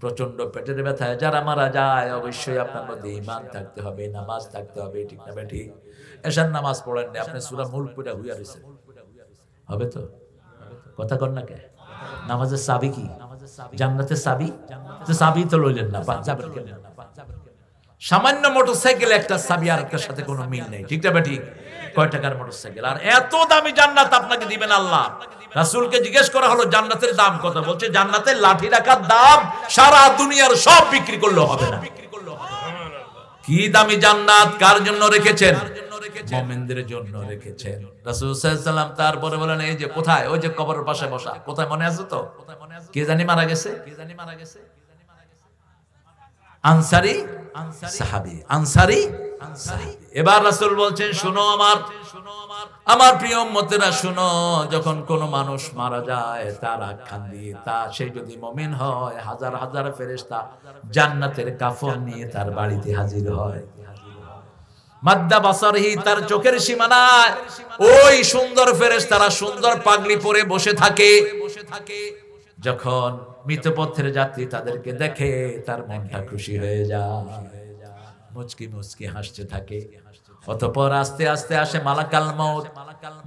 S1: প্রচন্ড পেটের ব্যথায় যারা মারা যায়, অবশ্যই আপনার মধ্যে ঈমান থাকতে হবে, নামাজ থাকতে হবে, ঠিক না বেঠি? এশার নামাজ পড়েন না, আপনি সূরা মুলক পড়া হইয়া রইছেন, হবে তো? কথা কর না কে? নামাজের চাবি কি? জান্নাতের চাবি? তো চাবি তো লইলেন না, যাবেন কেন? সামান্য মোটরসাইকেল একটা চাবি আর একটার সাথে কোনো মিল নেই, ঠিক না বেঠি? কয় টাকার মোটরসাইকেল, আর এত দামি জান্নাত আপনাকে দিবেন আল্লাহ। রাসূলকে জিজ্ঞেস করা হলো জান্নাতের দাম কত, বলছে জান্নাতের লাঠি রাখার দাম সারা দুনিয়ার সব বিক্রি করলেও হবে না। কি দামি জান্নাত কার জন্য রেখেছেন? মুমিনদের জন্য রেখেছেন। রাসূল সাল্লাল্লাহু আলাইহি ওয়াসাল্লাম তারপরে বলেন, এই যে কোথায়, ওই যে কবরের পাশে বসা, কোথায় মনে আছে তো? কে জানি মারা গেছে, আনসারী সাহাবী, আনসারী। এবার রাসূল বলছেন, শুনো আমার প্রিয় উম্মতেরা, শুনো, যখন কোন মানুষ মারা যায় তার আখ্যান দিয়ে, তা সে যদি মুমিন হয়, হাজার হাজার ফেরেশতা জান্নাতের কাফন নিয়ে তার বাড়িতে হাজির হয়। মাদ্দা বাসারহি, তার চোখের সীমানায় ওই সুন্দর ফেরেশতারা সুন্দর পাগড়ি পরে বসে থাকে। যখন মৃতপথের যাত্রী তাদেরকে দেখে তার মনটা খুশি হয়ে যায়, মুচকি মুচকি হাসতে থাকে। অতঃপর আস্তে আস্তে আসে মালাকাল মউত।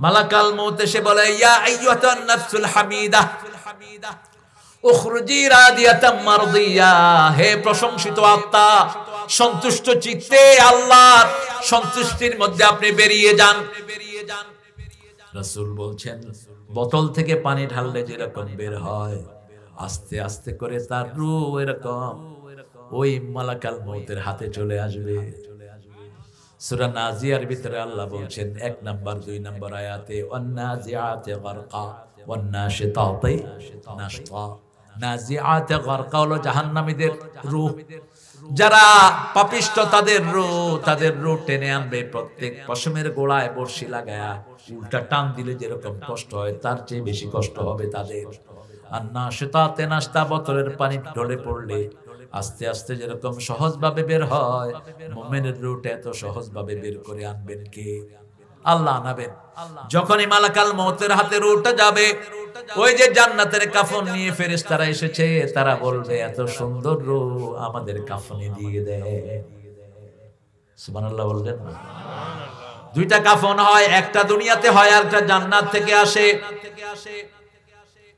S1: মালাকাল মউত এসে বলে, ইয়া আইয়ুহান নাফসুল হামিদা উখরুজি রাদিয়াতাম মারদিয়া, হে প্রশংসিত আত্মা, সন্তুষ্ট চিত্তে আল্লাহর সন্তুষ্টির মধ্যে আপনি বেরিয়ে যান। রাসূল বলছেন, বোতল থেকে পানি ঢাললে যেরকম বের হয়, আস্তে আস্তে করে তার রূহ এরকম ওই মালাকাল মউতের হাতে চলে আসবে। সূরা নাজিয়ার ভিতরে আল্লাহ বলছেন 1 নাম্বার 2 নাম্বার আয়াতে, ওয়ান্নাজিআতে গারকা ওয়ান্নাশিতাতে নাশতা। নাজিআতে গারকা হলো জাহান্নামীদের রূহ, যারা পাপিষ্ঠ তাদের রূহ টেনে আনবে। প্রত্যেক পশমের গোড়ায় বর্শি লাগায়া উল্টা টান দিলে যেরকম কষ্ট হয় তার চেয়ে বেশি কষ্ট হবে তাদের। আর নাশিতাতে নাশতা, বোতলের পানি ঢলে পড়লে আস্তে আস্তে যেরকম সহজভাবে বের হয়, মুমিনের রূহটা এত সহজভাবে বের করে আনবেন কে? আল্লাহ আনাবেন। যখনই মালাকাল মউতের হাতে রূহটা যাবে, ওই যে জান্নাতের কাফন নিয়ে ফেরেশতারা এসেছে, তারা বলবে, এত সুন্দর রূহ আমাদের কাফনে দিয়ে দেয়। সুবহানাল্লাহ বললেন না? 2টা কাফন হয়, একটা দুনিয়াতে হয় আর একটা জান্নাত থেকে আসে।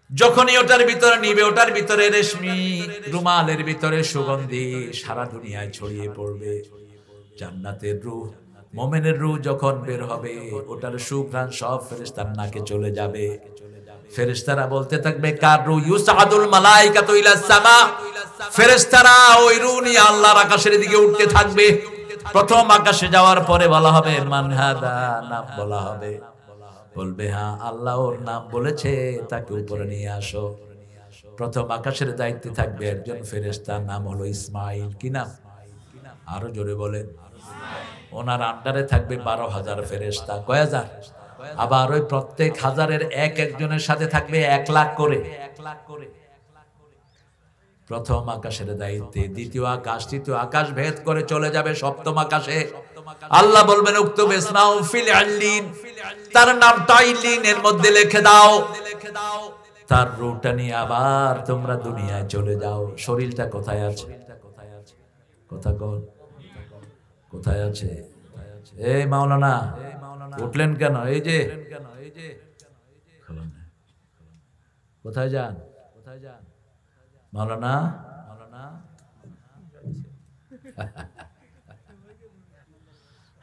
S1: যখনই ওটার ভিতরে নিবে, ওটার ভিতরে রেশমি রুমালের ভিতরে সুগন্ধি সারা দুনিয়ায় ছড়িয়ে পড়বে। জান্নাতের রূহ, মুমিনের রূহ যখন বের হবে, ওটার সুঘ্রাণ সব ফেরেশতার নাকে চলে যাবে। ফেরেশতারা বলতে থাকবে, কার রূহ? ইউসাদুল মালাইকাতু ইলাস সামা। ফেরেশতারা ওই রূহ নিয়ে আল্লাহর আকাশের দিকে উঠতে থাকবে। প্রথম আকাশে যাওয়ার পরে বলা হবে মান হাদা, নাম বলা হবে। বলবে, হ্যাঁ আল্লাহ ওর নাম বলেছে, তাকে উপরে নিয়ে আসো। প্রথম আকাশের দায়িত্বে থাকবে একজন ফেরেশতা, নাম হলো ইসমাইল। কি নাম? আরো জোরে বলেন। ওনার আন্ডারে থাকবে 12,000 ফেরেশতা। কয় হাজার? আবার ওই প্রত্যেক হাজারের একজনের সাথে থাকবে 1 লাখ করে। প্রথম আকাশের দায়িত্বে। দ্বিতীয় আকাশ, তৃতীয় আকাশ ভেদ করে চলে যাবে সপ্তম আকাশে। আল্লাহ বলবেন, উক্তুব ইসমাউ ফিল ইল্লিন, তার নামটা ইল্লিনের মধ্যে লিখে দাও। তার রূহটা নিয়ে আবার তোমরা দুনিয়ায় চলে যাও। শরীরটা কোথায় আছে? কথা কর, কোথায় আছে? এই মাওলানা উঠলেন কেন? এই যে কোথায় যান? মাওলানা,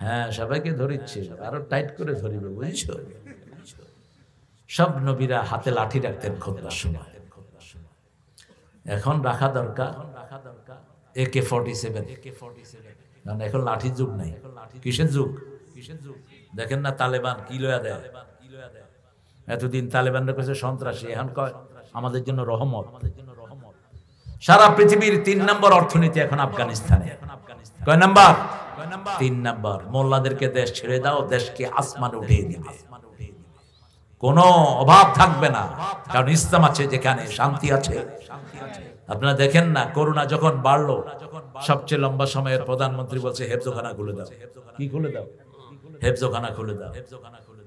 S1: হ্যাঁ সবাইকে ধরিচ্ছে, আরো টাইট করে ধরিবে, বুঝছো? সব নবীরা হাতে লাঠি রাখতেন খুতবার সময়। এখন রাখা দরকার AK-47, কারণ এখন লাঠির যুগ নাই। কিসের যুগ? দেখেন না তালেবান কি লয়া দেয়। এতদিন তালেবানরা কইছে সন্ত্রাসী, এখন কয় আমাদের জন্য রহমত। সারা পৃথিবীর 3 নম্বর অর্থনীতি এখন আফগানিস্তানে। কয় নাম্বার? 3 নাম্বার। মোল্লাদেরকে দেশ ছেড়ে দাও, দেশকে আসমানে উঠিয়ে দিবে। কোনো অভাব থাকবে না, কারণ ইসলাম আছে যেখানে শান্তি আছে। আপনারা দেখেন না, করোনা যখন বাড়লো, সবচেয়ে লম্বা সময়ের প্রধানমন্ত্রী বলছে হেফজখানা খুলে দাও। কি খুলে দাও? হেফজখানা খুলে দাও।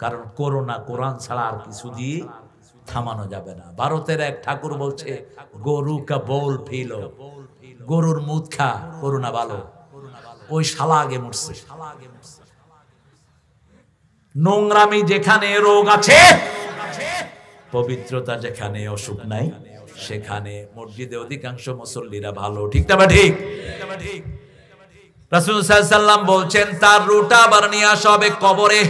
S1: কারণ করোনা কোরআন ছাড়া আর কিছু দিয়ে থামানো যাবে না। ভারতের এক ঠাকুর বলছে গরু কা বোল ফিলো, গরুর মুদ খা, করোনা ভালো। ওই শালা আগে মরছে। নোংরামি যেখানে রোগ আছে, পবিত্রতা যেখানে অসুখ নাই, সেখানে মসজিদে অধিকাংশ মুসল্লিরা ভালো। ঠিক না? ঠিক। রাসূল সাল্লাল্লাহু আলাইহি ওয়াসাল্লাম বলছেন তার রূহটা আবার নিয়ে আসা হবে কবরে।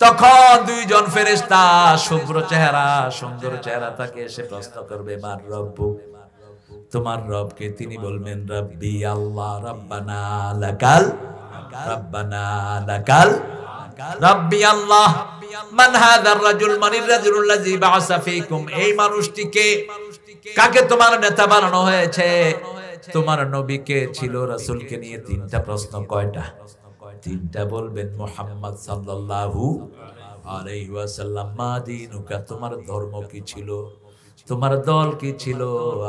S1: তখন দুইজন ফেরেশতা শুভ্র চেহারা, সুন্দর চেহারা তাকে এসে প্রশ্ন করবে, মার রব্বু, তোমার রবকে? তিনি বলবেন রব্বি আল্লাহ, রব্বানা লাকাল, রব্বানা লাকাল, রব্বি আল্লাহ। মান হাযার রাজুল, মানির রাজুলুল্লাযী বাআসা ফীকুম, এই মানুষটিকে, কাকে তোমার নেতা বানানো হয়েছে? তোমার নবীকে ছিল, রাসূলকে নিয়ে তিনটা প্রশ্ন। কয়টা? তিনটা। বলবেন মুহাম্মদ সাল্লাল্লাহু আলাইহি ওয়াসাল্লাম। মা দীনুকা, তোমার ধর্ম কি ছিল? তোমার দল কি ছিল?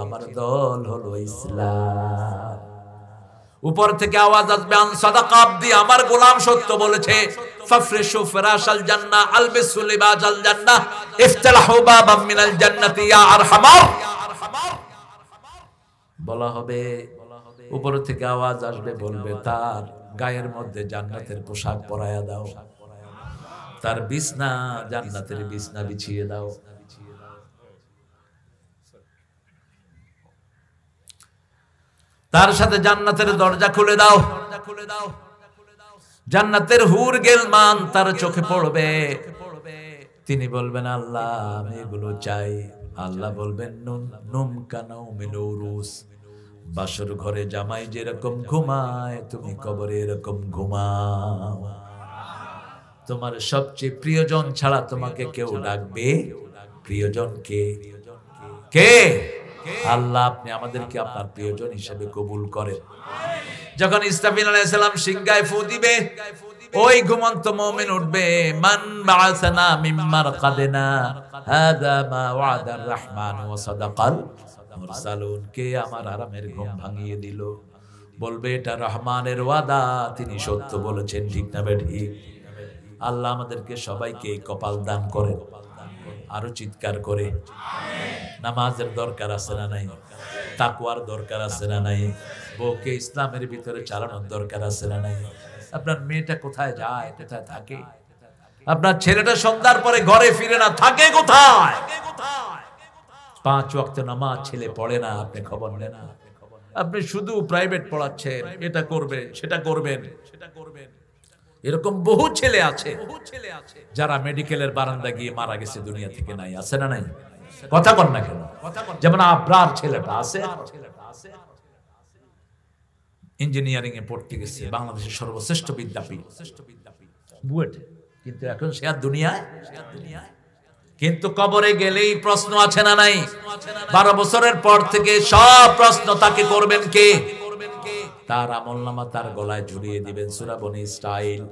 S1: আমার দল হলো ইসলাম। উপর থেকে আওয়াজ আসবে, আন সাদাকা আবদি, আমার গোলাম সত্য বলেছে। ফাফরিশু ফিরাশাল জান্নাহ, আলবিসু লিবাসাল জান্নাহ, ইফতাহু বাবাম মিনাল জান্নাতি ইয়া আরহামার। বলা হবে, উপর থেকে আওয়াজ আসবে, বলবে তার গায়ের মধ্যে জান্নাতের পোশাক পরায়া দাও, তার বিছনা জান্নাতের বিছনা বিছিয়ে দাও। তার সাথে জান্নাতের দরজা খুলে দাও। জান্নাতের হুর গেলমান তার চোখে পড়বে। তিনি বলবেন, আল্লাহ আমি এগুলো চাই। আল্লাহ বলবেন, নুম কানাউ মিনুরুস, বাসর ঘরে জামাই যেরকম ঘুমায়, তুমি কবরে এরকম ঘুমাও। তোমার সবচেয়ে প্রিয়জন ছাড়া তোমাকে কেউ ডাকবে? প্রিয়জন কে? কে? আল্লাহ। আপনি আমাদেরকে আপনার প্রিয়জন হিসেবে কবুল করেন। যখন ইসরাফিল আলাইহিস সালাম সিংহায় ফু দিবে, ওই ঘুমন্ত মুমিন উঠবে, মান বাআসানা মিন মারকাদিনা হাযা মা ওয়াদার রহমান ওয়া সাদাকাল মুরসালুন, কে আমার আরামের ঘুম ভাঙিয়ে দিল? বলবে, এটা রহমানের ওয়াদা, তিনি সত্য বলেছেন। ঠিক না ঠিক? আল্লাহ আমাদেরকে সবাইকে কপাল দান করেন। আরো চিৎকার করে নামাজের দরকার আছে না নাই? তাকওয়ার দরকার আছে না নাই? বউকে ইসলামের ভিতরে চালানোর দরকার আছে না নাই? আপনার মেয়েটা কোথায় যায়, কোথায় থাকে? আপনার ছেলেটা সন্ধ্যার পরে ঘরে ফিরে না, থাকে কোথায়? 5 ওয়াক্ত নামাজ ছেলে পড়ে না, আপনি খবর নেন না। আপনি শুধু প্রাইভেট পড়াচ্ছেন, এটা করবেন সেটা করবেন। এরকম বহু ছেলে আছে যারা মেডিকেলের বারান্দা গিয়ে মারা গেছে, দুনিয়া থেকে নাই। আছে না নাই? কথা বল না কেন? যেমন আব্রার ছেলেটা আছে, ইঞ্জিনিয়ারিং এ পড়তে গেছে, বাংলাদেশের সর্বশ্রেষ্ঠ বিদ্যাপীঠ বুয়েট, কিন্তু এখন সে আর দুনিয়ায়। কিন্তু কবরে গেলেই প্রশ্ন আছে না নাই? 12 বছরের পর থেকে সব প্রশ্ন তাকে করবেন কে? তার আমলনামা তার গলায় ঝুলিয়ে দিবেন। সূরা বনী ইসরাইল,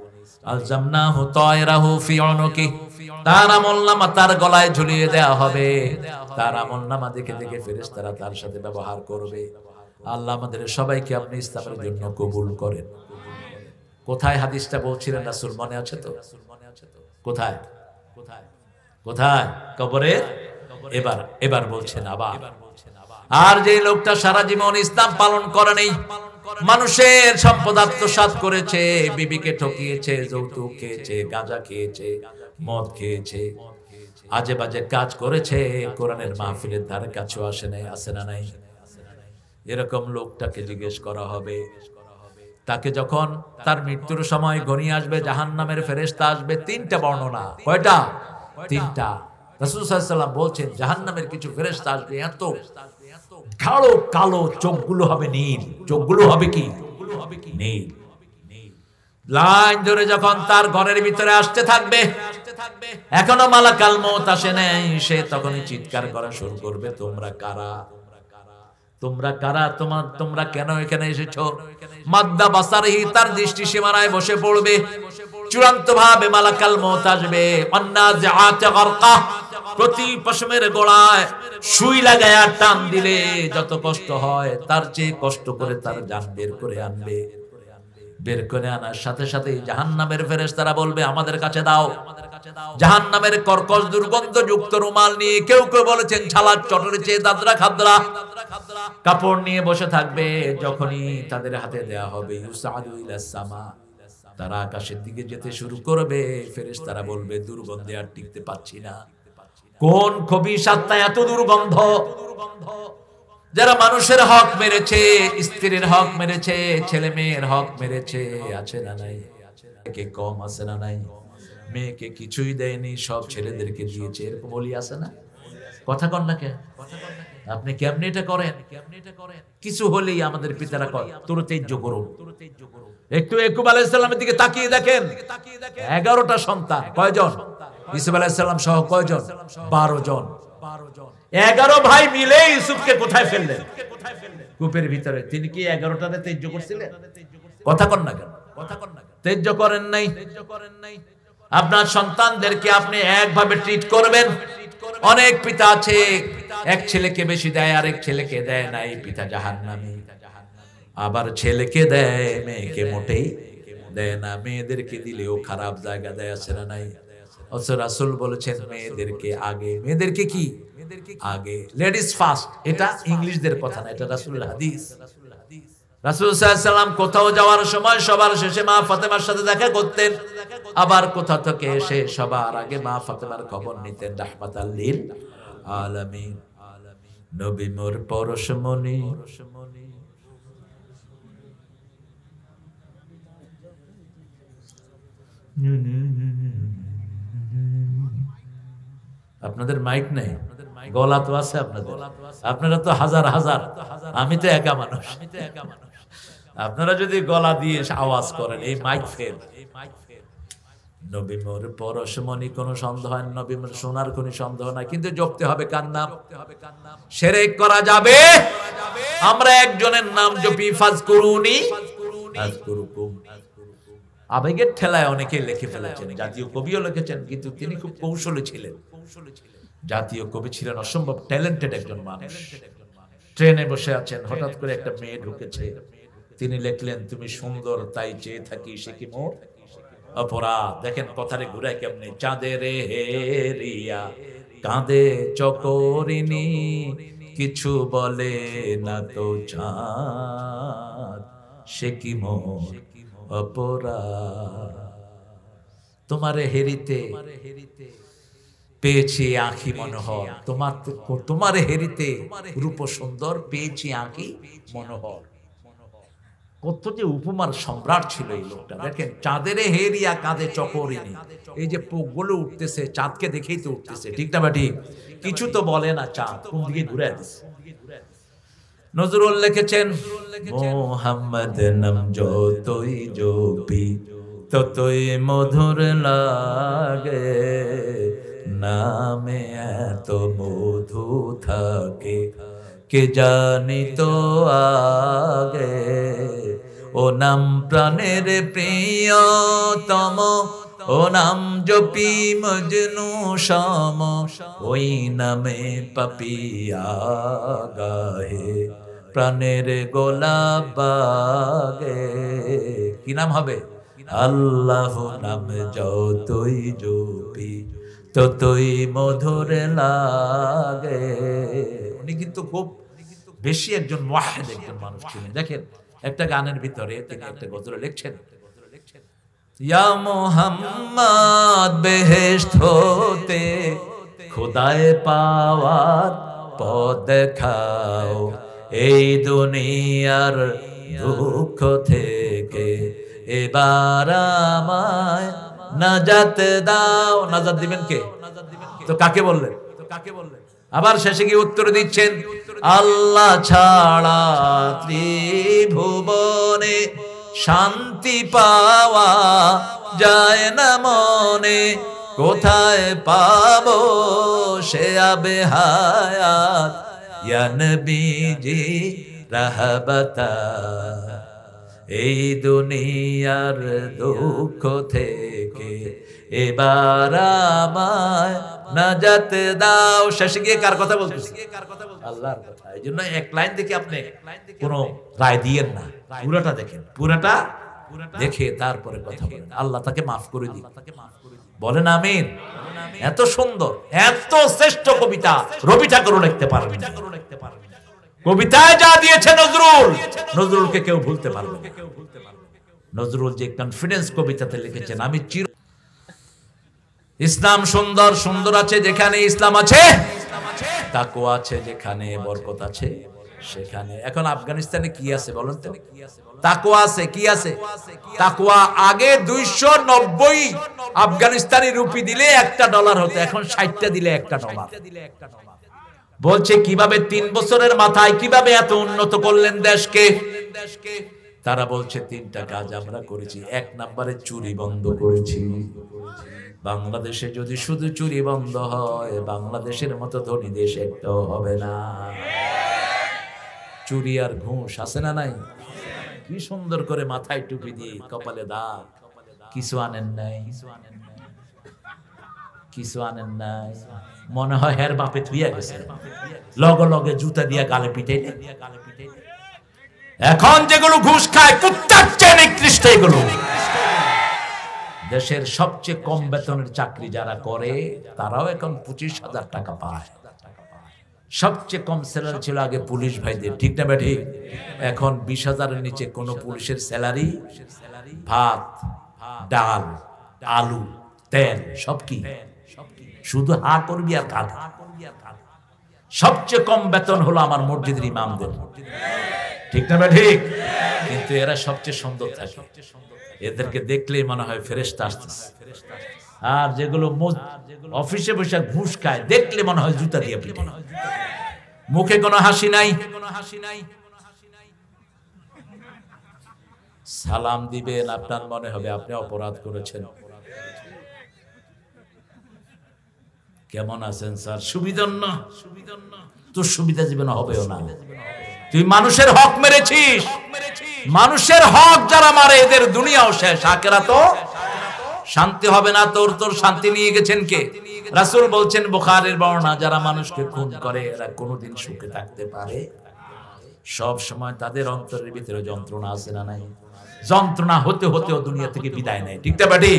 S1: আলজামনাহু তায়রাহু ফি উনুকি, তার আমলনামা তার গলায় ঝুলিয়ে দেয়া হবে। তার আমলনামা দেখে দেখে ফেরেশতারা তার সাথে ব্যবহার করবে। আল্লাহ আমাদের সবাইকে আপনি ইসলামের জন্য কবুল করেন। কোথায় হাদিসটা বলছিলেন রাসূল, মনে আছে তো? কোথায়? কোথায়? কবরে। এবার বলছেন আবার। আর যে লোকটা সারা জীবন ইসলাম পালন করে নাই, মানুষের সম্পদ আত্মসাৎ করেছে, বিবিকে ঠকিয়েছে, যৌতুক খেয়েছে, গাঁজা খেয়েছে, মদ খেয়েছে, আজে বাজে কাজ করেছে, কোরআনের মাহফিলের ধারে কাছেও আসে নাই, আসে না নাই? এরকম লোকটাকে জিজ্ঞেস করা হবে। তাকে যখন তার মৃত্যুর সময় ঘনিয়ে আসবে, জাহান্নামের ফেরেশতা আসবে। 3টা বর্ণনা। কয়টা? 3টা। রাসূল সাল্লাল্লাহু আলাইহি ওয়াসাল্লাম বলছেন জাহান্নামের কিছু ফেরেশতা আসবে, এত গাঢ় কালো, চোখগুলো হবে নীল। চোখগুলো হবে কি? নীল। লাইন ধরে যখন তার ঘরের ভিতরে আসতে থাকবে, এখনো মালাকাল মউত আসে নাই, সে তখনই চিৎকার করা শুরু করবে, তোমরা কারা? তোমরা কারা? তোমরা কেন এখানে এসেছো? মাদ্দা বাসারিহি, তার দৃষ্টি সীমানায় বসে পড়বে। চূড়ান্ত ভাবে মালাকাল মউত আসবে। অন্নাজিআতে গরকা, প্রতি পশমের গোড়ায় সুই লাগায়া টান দিলে যত কষ্ট হয় তার চেয়ে কষ্ট করে তার জান বের করে আনবে। বের করে আনার সাথে সাথেই জাহান্নামের ফেরেশতারা বলবে আমাদের কাছে দাও। জাহান্নামের কর্কশ দুর্গন্ধযুক্ত রুমাল নিয়ে, কেউ কেউ বলেছেন ছালার চটরের চেয়ে দাদরা খাদরা কাপড় নিয়ে বসে থাকবে। যখনই তাদের হাতে দেয়া হবে ইউসাদু ইলাস সামা, তারা আকাশের দিকে যেতে শুরু করবে। ফেরেশতারা বলবে দুর্গন্ধে আর টিকতে পাচ্ছি না। কোন খবিশ আত্মা, এত দুর্গন্ধ! যারা মানুষের হক মেরেছে, স্ত্রীর হক মেরেছে, ছেলে মেয়ের হক মেরেছে, আছে না নাই? কে কম আছে না নাই? মেয়েকে কিছুই দেয়নি, সব ছেলেদেরকে দিয়েছে, এরকম বলি আছে না? কথা কন না কেন? আপনি কেমনে এটা করেন? কিছু হলেই আমাদের পিতারা কয় তোর তেজ্য করুন। একটু ইয়াকুব আলাইহিস সালামের দিকে তাকিয়ে দেখেন, 11টা সন্তান। কয়জন? ইউসুফ আলাইহিস সালাম সহ কয়জন? 12 জন। 11 ভাই মিলে ইউসুফকে কোথায় ফেললেন? কূপের ভিতরে। তিনি কি 11টাতে তেজ্য করছিলেন? কথা কন না কেন? তেজ্য করেন নাই। আপনার সন্তানদেরকে আপনি একভাবে ট্রিট করবেন। অনেক পিতা আছে, এক ছেলেকে বেশি দেয়, আরেক ছেলেকে দেয় না, এই পিতা জাহান্নামী। আবার ছেলেকে দেয়, মেয়েকে মোটেই দেয় না। মেয়েদেরকে দিলেও খারাপ জায়গা দেয়, আছে না নাই? অথচ রাসূল বলেছেন মেয়েদেরকে আগে। মেয়েদেরকে কি আগে? Ladies first. এটা ইংলিশদের কথা না, এটা রাসূলের হাদিস। রাসূল সাল্লাল্লাহু আলাইহি ওয়াসাল্লাম কোথাও যাওয়ার সময় সবার শেষে মা ফাতেমার সাথে দেখা করতেন। আবার কোথা থেকে এসে সবার আগে মা ফাতেমার খবর নিতেন। রাহমাতাল লিল আলামিন, নবী মোর পরশমণি। আপনাদের মাইক নেই, গলা তো আছে আপনাদের। আপনারা তো হাজার হাজার, আমি তো একা মানুষ। আপনারা যদি গলা দিয়ে আওয়াজ করেন, এই মাইক ফেল। নবী মোর পরশমণি, কোন সন্দেহ হয় না, নবী মোর সোনার কোন সন্দেহ নাই। কিন্তু জপতে হবে কার নাম? শিরক করা যাবে। আমরা একজনের নাম জপি, ফাজকুরুনি আযকুরুকুম। আবেগের ঠেলায় অনেকে লিখে ফেলেছেন, জাতীয় কবিও লিখেছেন, কিন্তু তিনি খুব কৌশলী ছিলেন। জাতীয় কবি ছিলেন অসম্ভব ট্যালেন্টেড একজন মানুষ। ট্রেনে বসে আছেন, হঠাৎ করে একটা মেয়ে ঢুকেছে। তিনি লিখলেন তুমি সুন্দর তাই চেয়ে থাকি, সে কি মোর অপরাধ। দেখেন কথারে ঘুরায় কেমনে। চাঁদের হেরিয়া কাঁদে চকরিনি, কিছু বলে না তো চাঁদ, সে কি মোর অপরাধ। তোমারে হেরিতে পেয়েছি আঁখি মনোহর, তোমারে হেরিতে রূপ সুন্দর, পেয়েছি আঁখি মনোহর। কত যে উপমার সম্রাট ছিল এই লোকটা। দেখেন, চাঁদের হেরিয়া কাঁধে চকরিনি, এই যে পোকগুলো উঠতেছে চাঁদকে দেখেই তো উঠতেছে, ঠিক না ঠিক? কিছু তো বলে না, চাঁদ কোন দিকে ঘুরে দিচ্ছে। নজরুল লিখেছেন মোহাম্মদ নাম যতই জপি ততই মধুর লাগে, নামে এত মধু থাকে কে জানি তো আগে। ও নাম প্রাণের প্রিয়তম, ও নাম জপি মজনু শাম, ওই নামে পাপিয়া গাহে প্রাণের গোলাপ বাগে। কি নাম হবে? আল্লাহ নাম যতই জপি ততই মধুর লাগে। উনি কিন্তু খুব বেশি একজন মুওয়াহ্হিদ একজন মানুষ ছিলেন। দেখেন একটা গানের ভিতরে তিনি একটা গজল লিখছেন, ইয়া মুহাম্মদ বেহেশত হতে খোদায় পাওয়ার পথ দেখাও, এই দুনিয়ার দুঃখ থেকে এবার আমায় নাজাত দাও। নাজাত দিবেন কে? তো কাকে বললেন? আবার শেষে কি উত্তর দিচ্ছেন, আল্লাহ ছাড়া ত্রিভুবনে শান্তি পাওয়া যায় না মনে, কোথায় পাবো সে আবে হায়াত, ইয়া নবীজি রাহবাতা, এই দুনিয়ার দুঃখ থেকে এবার আমায় নাজাত দাও। শেষে গিয়ে কার কথা বলতেছি? আল্লাহর কথা। এই জন্য এক লাইন দেখে আপনি কোনো রায় দিয়েন না, পুরাটা দেখেন, পুরাটা দেখে তারপরে কথা বলেন, আল্লাহ তাকে মাফ করে দিন। বলেন আমিন। এত সুন্দর, এত শ্রেষ্ঠ কবিতা রবি ঠাকুরও লিখতে পারবেন। কবিতায় যা দিয়েছে নজরুল, নজরুলকে কেউ ভুলতে পারবে না। নজরুল যে কনফিডেন্স কবিতাতে লিখেছেন, আমি চির ইসলাম সুন্দর, সুন্দর আছে যেখানে ইসলাম আছে, তাকওয়া আছে যেখানে, বরকত আছে সেখানে। এখন আফগানিস্তানে কি আছে বলেন তো? তাকওয়া আছে। কি আছে? তাকওয়া। আগে 290 আফগানিস্তানি রুপি দিলে $1 হতো, এখন 60টা দিলে $1। বলছে কিভাবে 3 বছরের মাথায় কিভাবে এত উন্নত করলেন দেশকে। তারা বলছে 3টা কাজ আমরা করেছি। 1 নম্বরে চুরি বন্ধ করেছি। বাংলাদেশে যদি শুধু চুরি বন্ধ হয়, বাংলাদেশের মতো ধনী দেশ একটাও হবে না। চুরি আর ঘুষ আছে না নাই? কি সুন্দর করে মাথায় টুপি দিয়ে, কপালে দাগ, কিছু আনেন নাই, কিছু আনেন নাই। মনে হয় হের বাপে থুইয়া গেছে, লগে লগে জুতা দিয়া গালে পিটে। এখন যেগুলো ঘুষ খায়, কুত্তার চেয়ে নিকৃষ্ট এগুলো। দেশের সবচেয়ে কম বেতনের চাকরি যারা করে, তারাও এখন 25,000 টাকা পায়। সবচেয়ে কম স্যালারি ছিল আগে পুলিশ ভাইদের, ঠিক না বেঠিক? এখন 20,000-এর নিচে কোন পুলিশের স্যালারি, ভাত, ডাল, আলু, তেল সব কি শুধু হা করবি আর খাবি। সবচেয়ে কম বেতন হলো আমার মসজিদের ইমামদের, ঠিক না বেঠিক? কিন্তু এরা সবচেয়ে সুন্দর থাকে, এদেরকে দেখলেই মনে হয় ফেরেশতা আসতেছে। আর যেগুলো অফিসে বসে ঘুষ খায়, দেখলে মনে হয় জুতা দিয়ে পিটে। মুখে কোনো হাসি নাই, সালাম দিবেন, আপনার মনে হবে আপনি অপরাধ করেছেন। কেমন আছেন স্যার? সুবিধা না, তোর সুবিধা জীবনে হবেও না। তুই মানুষের হক মেরেছিস। মানুষের হক যারা মারে, এদের দুনিয়াও শেষ, আখিরাতও শান্তি হবে না। তোর শান্তি নিয়ে গেছেন কে? রাসূল বলছেন, বুখারীর বর্ণনা, যারা মানুষকে খুন করে এরা কোনোদিন সুখে থাকতে পারে? সব সময় তাদের অন্তরের ভিতরে যন্ত্রণা আছে না নাই? যন্ত্রণা হতে হতেও দুনিয়া থেকে বিদায় নেয়, ঠিক না বেটি?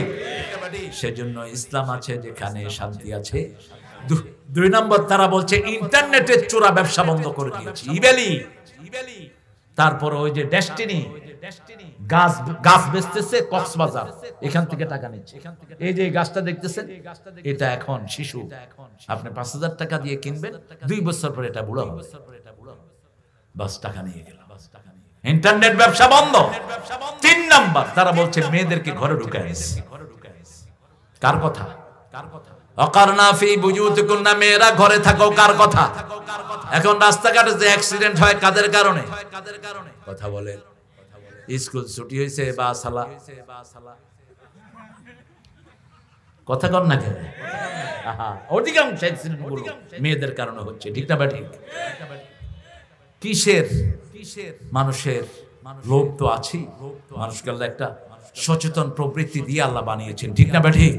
S1: সেজন্য ইসলাম আছে যেখানে শান্তি আছে। 2 নম্বর, তারা বলছে ইন্টারনেটের চোরা ব্যবসা বন্ধ করে দিয়েছে, ইবেলি। তারপর ওই যে ডেস্টিনি গাছ বেচতেছে কক্সবাজার, এখান থেকে টাকা নিচ্ছে। এই যে গাছটা দেখতেছেন, এটা এখন শিশু, আপনি 5,000 টাকা দিয়ে কিনবেন, 2 বছর পরে এটা বুড়ো হবে, বাস টাকা নিয়ে গেল। ইন্টারনেট ব্যবসা বন্ধ। 3 নাম্বার, তারা বলছে মেয়েদেরকে ঘরে ঢুকায় দিচ্ছে। কার কথা? অকারনা ফি বুয়ুতিকুন্না, মেয়েরা ঘরে থাকো, কার কথা? এখন রাস্তাঘাটে যে অ্যাক্সিডেন্ট হয় কাদের কারণে? কথা বলেন। স্কুল ছুটি হয়েছে বা সালা, কথা কর না কেন? অধিকাংশ অ্যাক্সিডেন্ট গুলো মেয়েদের কারণে হচ্ছে, ঠিক না ঠিক? কিসের? মানুষের লোভ তো আছে। মানুষকে আল্লাহ একটা সচেতন প্রবৃত্তি দিয়ে আল্লাহ বানিয়েছেন, ঠিক না ঠিক?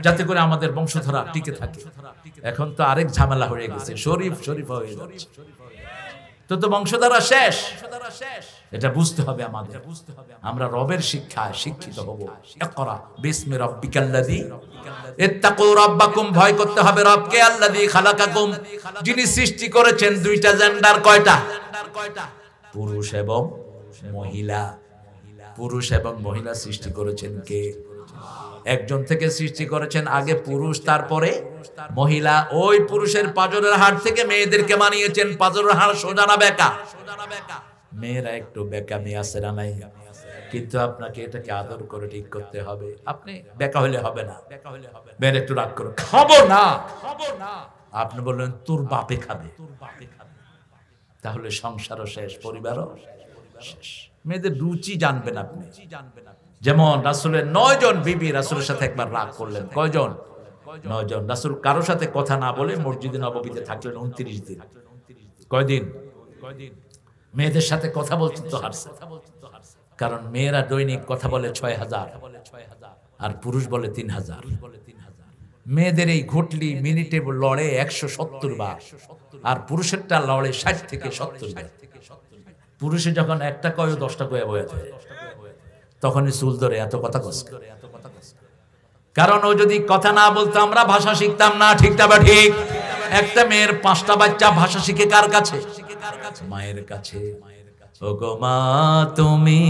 S1: যাতে করে আমাদের বংশধারা টিকে থাকে। এখন তো আরেক ঝামেলা হয়ে গেছে, শরীফ হয়ে যাচ্ছে, তো বংশধারা শেষ। এটা বুঝতে হবে আমাদের। আমরা রবের শিক্ষায় শিক্ষিত হব। ইকরা বিসমি রাব্বিকাল্লাযী, ইত্তাকু রাব্বাকুম, ভয় করতে হবে রবকে, আল্লাযী খালাকাকুম, যিনি সৃষ্টি করেছেন। 2টা জেন্ডার, কয়টা? পুরুষ এবং মহিলা। পুরুষ এবং মহিলা সৃষ্টি করেছেন কে? একজন থেকে সৃষ্টি করেছেন, আগে পুরুষ তারপরে মহিলা। ওই পুরুষের পাঁজরের হাড় থেকে মেয়েদেরকে বানিয়েছেন। পাঁজরের হাড় সোজা না বেঁকা? মেয়েরা একটু বেঁকামি আছে না নাই? কিন্তু আপনাকে এটাকে আদর করে ঠিক করতে হবে। আপনি বেঁকা হলে হবে না। মেয়ের একটু রাগ করে, খাবো না, আপনি বললেন তোর বাপে খাবে, তাহলে সংসারও শেষ, পরিবারও শেষ। মেয়েদের রুচি জানবেন আপনি। যেমন রাসূলের 9 জন বিবি রাসূলের সাথে একবার রাগ করলেন। কয়জন? 9 জন। রাসূল কারো সাথে কথা না বলে মসজিদে নববীতে থাকলেন 29 দিন। কয়দিন? মেয়েদের সাথে কথা বলতে তো হারছে। কারণ মেয়েরা দৈনিক কথা বলে ৬,০০০ আর পুরুষ বলে ৩,০০০। মেয়েদের এই ঘটলি মিনিটে লড়ে ১৭০ বার, আর পুরুষেরটা লড়ে ৬০ থেকে ৭০ বার। পুরুষে যখন একটা কয় 10টা কয়ে বয়ে থাকে, তখনই চুল ধরে এত কথা কষ্ট। কারণ ও যদি কথা না বলতো আমরা ভাষা শিখতাম না। ঠিকটা বা ঠিক? একটা মেয়ের 5টা বাচ্চা ভাষা শিখে কার কাছে? মায়ের কাছে। ও গো মা তুমি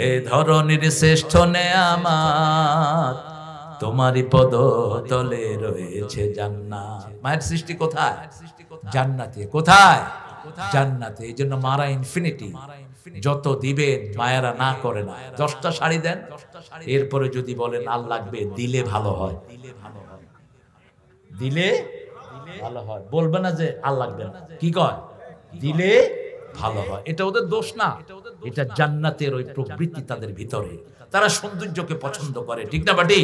S1: এ ধরনের শ্রেষ্ঠ নেয়ামত, তোমারই পদ তলে রয়েছে জান্নাত। মায়ের সৃষ্টি কোথায়? জান্নাতে। কোথায়? জান্নাতে। এই জন্য মারা ইনফিনিটি। যত দিবেন মায়েরা না করে না। 10টা শাড়ি দেন, এরপরে যদি বলেন আল লাগবে, দিলে ভালো হয়। দিলে ভালো হয়, বলবে না যে আল লাগবে না। কি কয়? দিলে ভালো হয়। এটা ওদের দোষ না, এটা জান্নাতের ওই প্রবৃত্তি তাদের ভিতরে। তারা সৌন্দর্যকে পছন্দ করে। ঠিক না বাটি?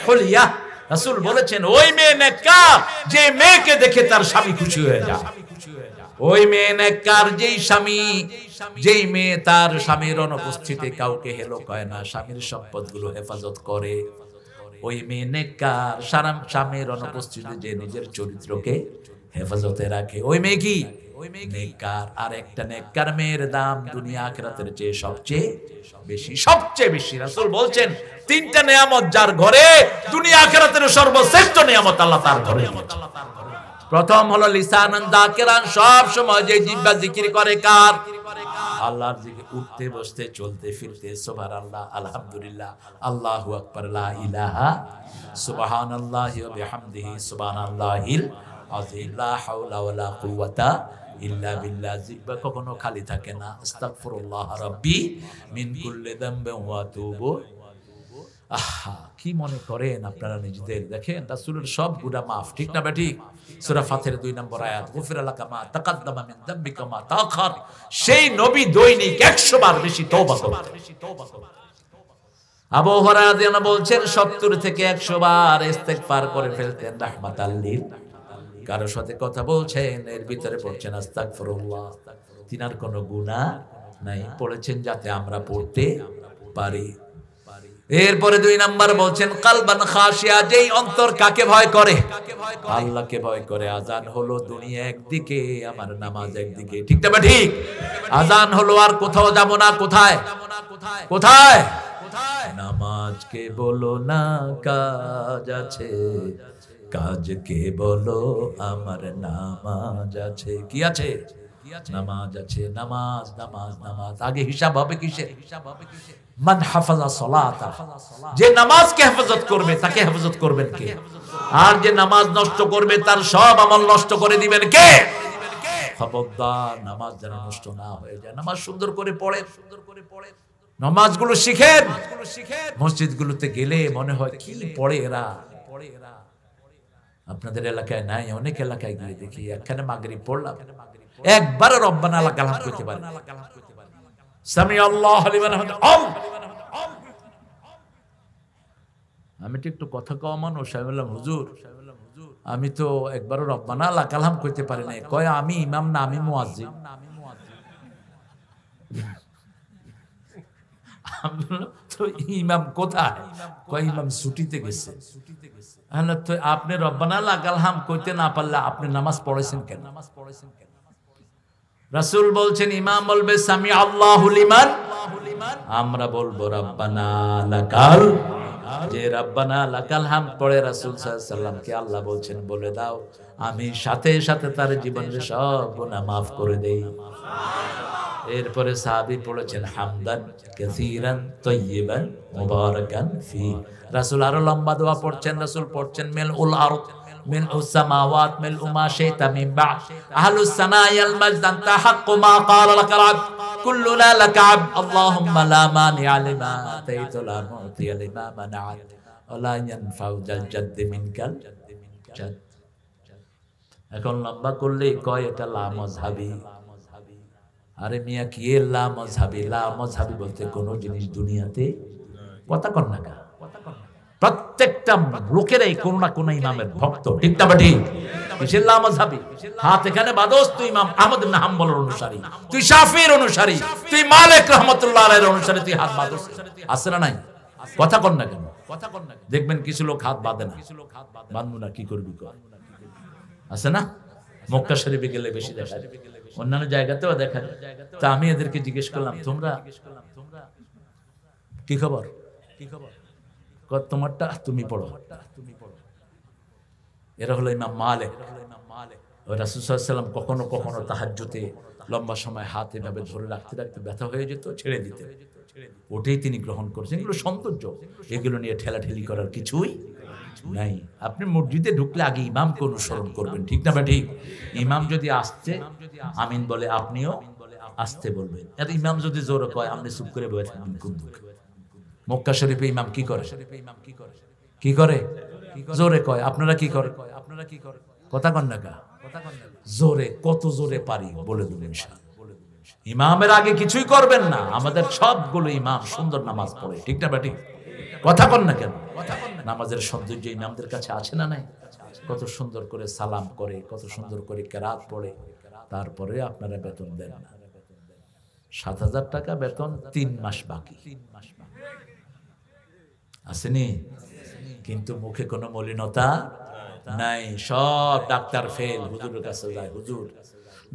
S1: হলিয়া রাসূল বলেছেন ওই মেয়ে নেককার যে মেয়েকে দেখে তার স্বামী খুশি হয়ে যায়। ওই মেয়ে নেককার যেই স্বামী, যেই মেয়ে তার স্বামীর অনুপস্থিতিতে কাউকে হেলো কয় না, স্বামীর সম্পদগুলো হেফাজত করে। ওই মেয়ে নেককার স্বামীর অনুপস্থিতিতে যে নিজের চরিত্রকে হেফাজতে রাখে, ওই মেয়ে কি? নেককার। আর একটা নেককার মেয়ের দাম দুনিয়া আখিরাতের চেয়ে সবচেয়ে বেশি, সবচেয়ে বেশি। রাসূল বলছেন 3টা নিয়ামত যার ঘরে, দুনিয়া আখিরাতের সর্বশ্রেষ্ঠ নিয়ামত আল্লাহ তার ঘরে দিয়েছে। প্রথম হলো লিসানান যাকিরান, সব সময় যে জিহ্বা জিকির করে কার? আল্লাহর জিকির। উঠতে বসতে চলতে ফিরতে সুবহানাল্লাহ, আলহামদুলিল্লাহ, আল্লাহু আকবার, লা ইলাহা সুবহানাল্লাহি ওয়া বিহামদিহি সুবহানাল্লাহিল আযীম, লা হাওলা ওয়ালা কুওয়াতা ইল্লা বিল্লাহ। জিহ্বা কখনো খালি থাকে না। আস্তাগফিরুল্লাহ রাব্বি মিন কুল্লি যামবিন ওয়া আতুবু। আহা, কি মনে করেন আপনারা নিজেদের? দেখেন রাসূলের সব গুনাহ মাফ। ঠিক না বেটি? সূরা ফাতির 2 নম্বর আয়াত, গুফিরা লাকা মা তাকাদ্দামা মিন যামবিকা মা তাআখার। সেই নবী দৈনিক 100 বার বেশি তওবা করেন। আবু হুরায়রা রাদিয়াল্লাহু বলছেন 70 থেকে 100 বার ইস্তেগফার করে ফেলতেন রাহমাতাল লিল। কারো সাথে কথা বলছেন, এর ভিতরে পড়ছেন আস্তাগফিরুল্লাহ, তিনার কোনো গুনাহ নাই, পড়েছেন যাতে আমরা পড়তে পারি। এরপরে 2 নাম্বার বলছেন কালবান খাশিয়া, যেই অন্তর কাকে ভয় করে? আল্লাহকে ভয় করে। আজান হলো, দুনিয়া একদিকে, আমার নামাজ একদিকে। ঠিক না? ঠিক। আজান হলো, আর কোথাও যাব না। কোথায়? কোথায়? নামাজকে বলো না কাজ আছে, কাজকে বলো আমার নামাজ আছে। কি আছে? নামাজ আছে। নামাজ নামাজ নামাজ। আগে হিসাব হবে কিসের? মান হাফাজা সালাতা, যে নামাজকে হেফাজত করবে তাকে হেফাজত করবেন কে? আর যে নামাজ নষ্ট করবে তার সব আমল নষ্ট করে দিবেন কে? খবরদার নামাজ যেন নষ্ট না হয়ে যায়। নামাজ সুন্দর করে পড়েন, নামাজগুলো শিখেন। মসজিদগুলোতে গেলে মনে হয় কি পড়ে এরা। আপনাদের এলাকায় নাই, অনেক এলাকায় গিয়ে দেখি একখানে মাগরিব পড়লাম, একবারও রব্বানা লাকাল হামদ করতে পারে। সামি আল্লাহু লিমান হামিদাহু। আমি তো একটু কথা কম মানুষ, আমি বললাম হুজুর আমি তো একবারও রব্বানা লাকাল হামদ করতে পারি না। কয় আমি ইমাম না, আমি মুয়াজ্জিন। তো ইমাম কোথায়? কয় ইমাম ছুটিতে গেছে। তো আপনি রব্বানা লাকাল হামদ করতে না পারলে আপনি নামাজ পড়েছেন কেন? রাসূল বলছেন ইমাম বলবে সামি আল্লাহু লিমান, আমরা বলবো রব্বানা লাকাল। যে রব্বানা লাকাল হামদ পড়ে রাসূল সাল্লাল্লাহু আলাইহি ওয়াসাল্লামকে আল্লাহ বলছেন বলে দাও আমি সাথে সাথে তার জীবনের সব গুনাহ মাফ করে দেই। এরপরে সাহাবী পড়েছেন হামদান কাসীরান তাইয়িবান মুবারাকান ফি। রাসূল আরো লম্বা দোয়া পড়ছেন। রাসূল পড়ছেন মিল উল আরদ মিন উস-সামাওয়াত মিল উমা শাইতা মিন বা'দ আহলুস সানায়াল মাজদ আনতা হাক্কু মা ক্বালা লাকাল আবদ কুল্লুনা লাকা আবদ আল্লাহুম্মা লা মানিআ লিমা আতাইতা লা মু'তিয়া লিমা মানা'ত ওয়া লা ইয়ানফাউ যাল জাদ্দ মিনকাল জাদ। এখন লম্বা করলে কয় এটা লা মাযহাবি। আরে মিয়া কি লা মাযহাবি? লা মাযহাবি বলতে কোন জিনিস দুনিয়াতে কথা কর না। প্রত্যেকটা লোকেরাই কোন না কোন ইমামের ভক্ত, ঠিক না ঠিক? ইসলাম মাযহাবী হাত এখানে বাদোস, তুই ইমাম আহমদ ইবনে হাম্বলের অনুসারী, তুই শাফিঈর অনুসারী, তুই মালিক রাহমাতুল্লাহ আলাইহির অনুসারী, তুই হাত বাদোস। আছে না নাই? কথা কন না কেন? দেখবেন কিছু লোক হাত বাঁধে না, বাঁধবো না কি করবি কর, আছে না? মক্কা শরীফে গেলে বেশি দেখা যায়, অন্যান্য জায়গাতেও দেখা যায়। তা আমি এদেরকে জিজ্ঞেস করলাম, তোমরা কি খবর? তোমারটা তুমি পড়ো। এরা হলো ইমাম মালিক। রাসূল সাল্লাল্লাহু আলাইহি ওয়াসাল্লাম কখনো কখনো তাহাজ্জুদে লম্বা সময় হাত এভাবে ধরে রাখতে রাখতে ব্যথা হয়ে যেত, ছেড়ে দিতে, ওটাই তিনি গ্রহণ করেছেন। এগুলো সৌন্দর্য, এগুলো নিয়ে ঠেলাঠেলি করার কিছুই নাই। আপনি মসজিদে ঢুকলে আগে ইমামকে অনুসরণ করবেন, ঠিক না? ঠিক। ইমাম যদি আসতে আমিন বলে, আপনিও আসতে বলবেন। আর ইমাম যদি জোরে কয়, আপনি চুপ করে বসে থাকবেন। কুন্দুক মক্কা শরীফে ইমাম কি করে? কি করে? জোরে কয়। আপনারা কি করেন? কথা কন না কা? জোরে, কত জোরে পারি বলে দেবেন ইনশাআল্লাহ। ইমামের আগে কিছুই করবেন না। আমাদের সবগুলো ইমাম সুন্দর নামাজ পড়ে, ঠিক না ঠিক? কথা কন না কেন? নামাজের সৌন্দর্য ইমামদের কাছে আছে না নাই? কত সুন্দর করে সালাম করে, কত সুন্দর করে কেরাত পড়ে, তারপরে আপনারা বেতন দেন না। ৭,০০০ টাকা বেতন, ৩ মাস বাকি আসেনি, কিন্তু মুখে কোনো মলিনতা নাই। সব ডাক্তার ফেল, হুজুরের কাছে যায়। হুজুর,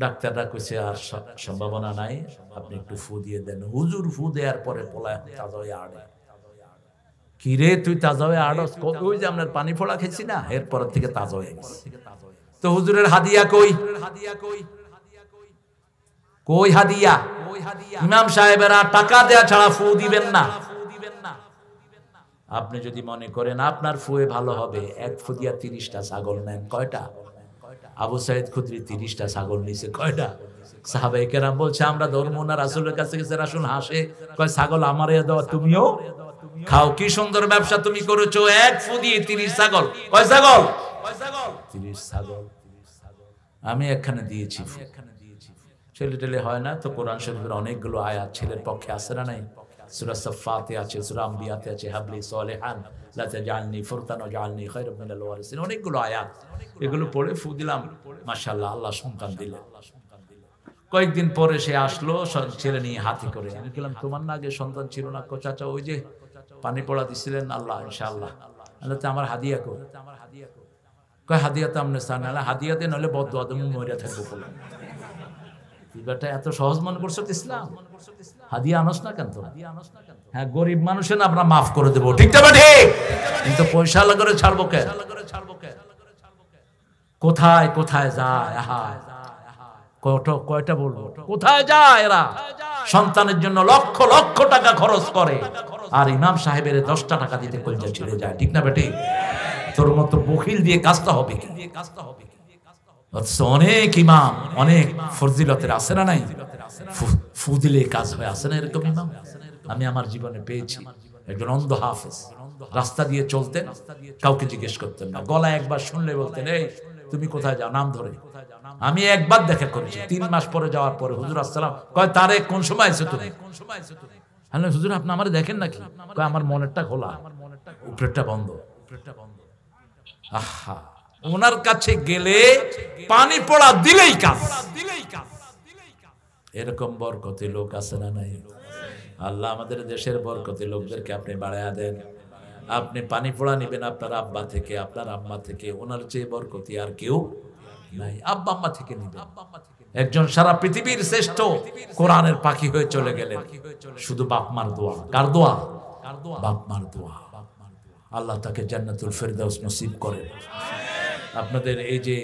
S1: ডাক্তাররা কইছে আর সম্ভাবনা নাই, আপনি একটু ফু দিয়ে দেন। হুজুর ফু দেওয়ার পরে পোলায় তাজা হয়ে আড়ে। কি রে তুই তাজা হয়ে আড়স? ওই যে আপনার পানি ফোড়া খেয়েছি না, এরপর থেকে তাজা হয়ে গেছে। তো হুজুরের হাদিয়া কই? কই হাদিয়া? ইমাম সাহেবেরা টাকা দেয়া ছাড়া ফু দিবেন না। আপনি যদি মনে করেন আপনার ফুয়ে ভালো হবে, এক ফু দিয়া 30টা ছাগল নেন। কয়টা? আবু সাইদ খুদরি 30টা ছাগল নিছে। কয়টা? সাহাবায়ে কেরাম বলছে, আমরা ধর্ম না, রাসূলের কাছে গেছে, রাসূল হাসে, কয় ছাগল আমারে দাও, তুমিও খাও। কি সুন্দর ব্যবসা তুমি করেছো, এক ফু দিয়ে 30 ছাগল। কয় ছাগল? 30 ছাগল আমি একখানে দিয়েছি। ছেলে টেলে হয় না তো কোরআন শরীফের অনেকগুলো আয়াত ছেলের পক্ষে আছে না নাই? সূরা সাফফাতে আছে, সূরা আম্বিয়াতে আছে, হাবলি সলিহান লা তাজআলনি ফুরতান ওয়াজআলনি খায়রাম মিনাল ওয়ারিসিন, অনেকগুলো আয়াত। এগুলো পড়ে ফু দিলাম, মাশাআল্লাহ, আল্লাহ সন্তান দিলেন। কয়েকদিন পরে সে আসলো ছেলে নিয়ে হাতে করে। আমি বললাম, তোমার না আগে সন্তান ছিল না? কো চাচা, ওই যে পানি পড়া দিছিলেন, আল্লাহ ইনশাআল্লাহ। আল্লাহ তো আমার হাদিয়া কো। কয় হাদিয়া তো আমনে চান না, হাদিয়া দেন, হলে বদদুয়া তুমি মইরা থাকবো। বললাম, তুই বেটা এত সহজ মনে করছো ইসলাম? হাদিয়া আনস না কেন? হ্যাঁ, গরিব মানুষের আমরা মাফ করে দেবো, ঠিক না ঠিক? কিন্তু পয়সা করে ছাড়বো কেন? কোথায় কোথায় যায়? কয়টা বলবো, কোথায় যায় এরা? সন্তানের জন্য লক্ষ লক্ষ টাকা খরচ করে, আর ইমাম সাহেবের 10টা টাকা দিতে কলজা ছিঁড়ে যায়, ঠিক না বেটি? তোর মতো বখিল দিয়ে কাজটা হবে কি? অনেক ইমাম অনেক ফজিলতের আছে না নাই? ফু দিলে কাজ হয়, আছে না এরকম ইমাম? আমি আমার জীবনে পেয়েছি। একজন অন্ধ হাফেজ, রাস্তা দিয়ে চলতেন, কাউকে জিজ্ঞেস করতেন না, গলা একবার শুনলে বলতেন, এই তুমি কোথায় যাও, নাম ধরে। আমি একবার দেখা করেছি, 3 মাস পরে যাওয়ার পরে হুজুর আসসালাম, কয় তারে কোন সময় এসে তুমি? হ্যালো হুজুর, আপনি আমারে দেখেন নাকি? কয় আমার মনেরটা খোলা, উপরেরটা বন্ধ। আহা, ওনার কাছে গেলে পানি পড়া দিলেই কাজ। এরকম বরকতি লোক আছে না নাই? আল্লাহ আমাদের দেশের বরকতি লোকদেরকে আপনি বাড়ায়া দেন। আপনি পানি পড়া নিবেন আপনার আব্বা থেকে, আপনার আম্মা থেকে, ওনার চেয়ে বরকতি আর কেউ নাই। আব্বা আম্মা থেকে নিবেন। একজন সারা পৃথিবীর শ্রেষ্ঠ কোরআনের পাখি হয়ে চলে গেলেন, শুধু বাপ মার দোয়া। কার দোয়া? বাপ মার দোয়া। আল্লাহ তাকে জান্নাতুল ফেরদাউস নসিব করেন। আপনাদের এই যে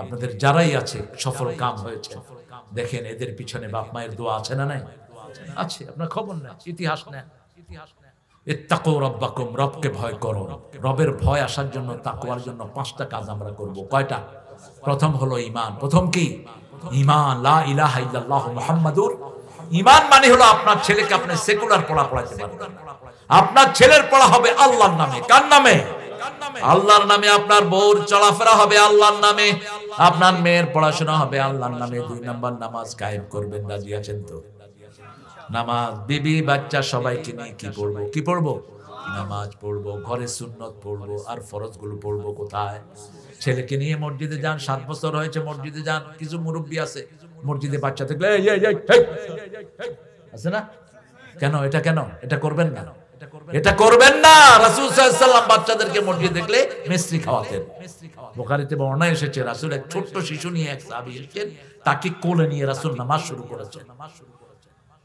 S1: আপনাদের যারাই আছে সফল কাম হয়েছে, দেখেন এদের পিছনে বাপ মায়ের দোয়া আছে না নাই? আছে। আপনার খবর নেন, ইতিহাস নেন। ইত্তাকু রাব্বাকুম, রবকে ভয় করো। রবের ভয় আসার জন্য, তাকওয়ার জন্য 5টা কাজ আমরা করব। কয়টা? প্রথম হলো ঈমান। প্রথম কি? ঈমান, লা ইলাহা ইল্লাল্লাহ মুহাম্মাদুর। ঈমান মানে হলো আপনার ছেলেকে আপনি সেকুলার পড়া পড়াতে পারবেন না। আপনার ছেলের পড়া হবে আল্লাহর নামে। কার নামে? আল্লাহর নামে। আপনার বউর চলাফেরা হবে আল্লাহর নামে, আপনার মেয়ের পড়াশোনা হবে আল্লাহর নামে। 2 নাম্বার, নামাজ কায়েম করবেন। রাজি আছেন তো? নামাজ, বিবি বাচ্চা সবাইকে নিয়ে কি পড়বো? কি পড়বো? নামাজ পড়বো, ঘরে সুন্নত পড়বো, আর ফরজগুলো পড়বো কোথায়? ছেলেকে নিয়ে মসজিদে যান, 7 বছর হয়েছে মসজিদে যান, কিছু মুরব্বী আছে মসজিদে বাচ্চা থাকলে আছে না, কেন এটা, কেন এটা করবেন না, এটা করবেন না। রাসূল সাল্লাল্লাহু আলাইহি ওয়াসাল্লাম বাচ্চাদেরকে মসজিদ দেখলে মিষ্টি খাওয়াতেন। বুখারীতে বর্ণনা এসেছে রাসূল এক ছোট্ট শিশু নিয়ে এক সাহাবী এসেছেন, তাকে কোলে নিয়ে রাসূল নামাজ শুরু করেছেন।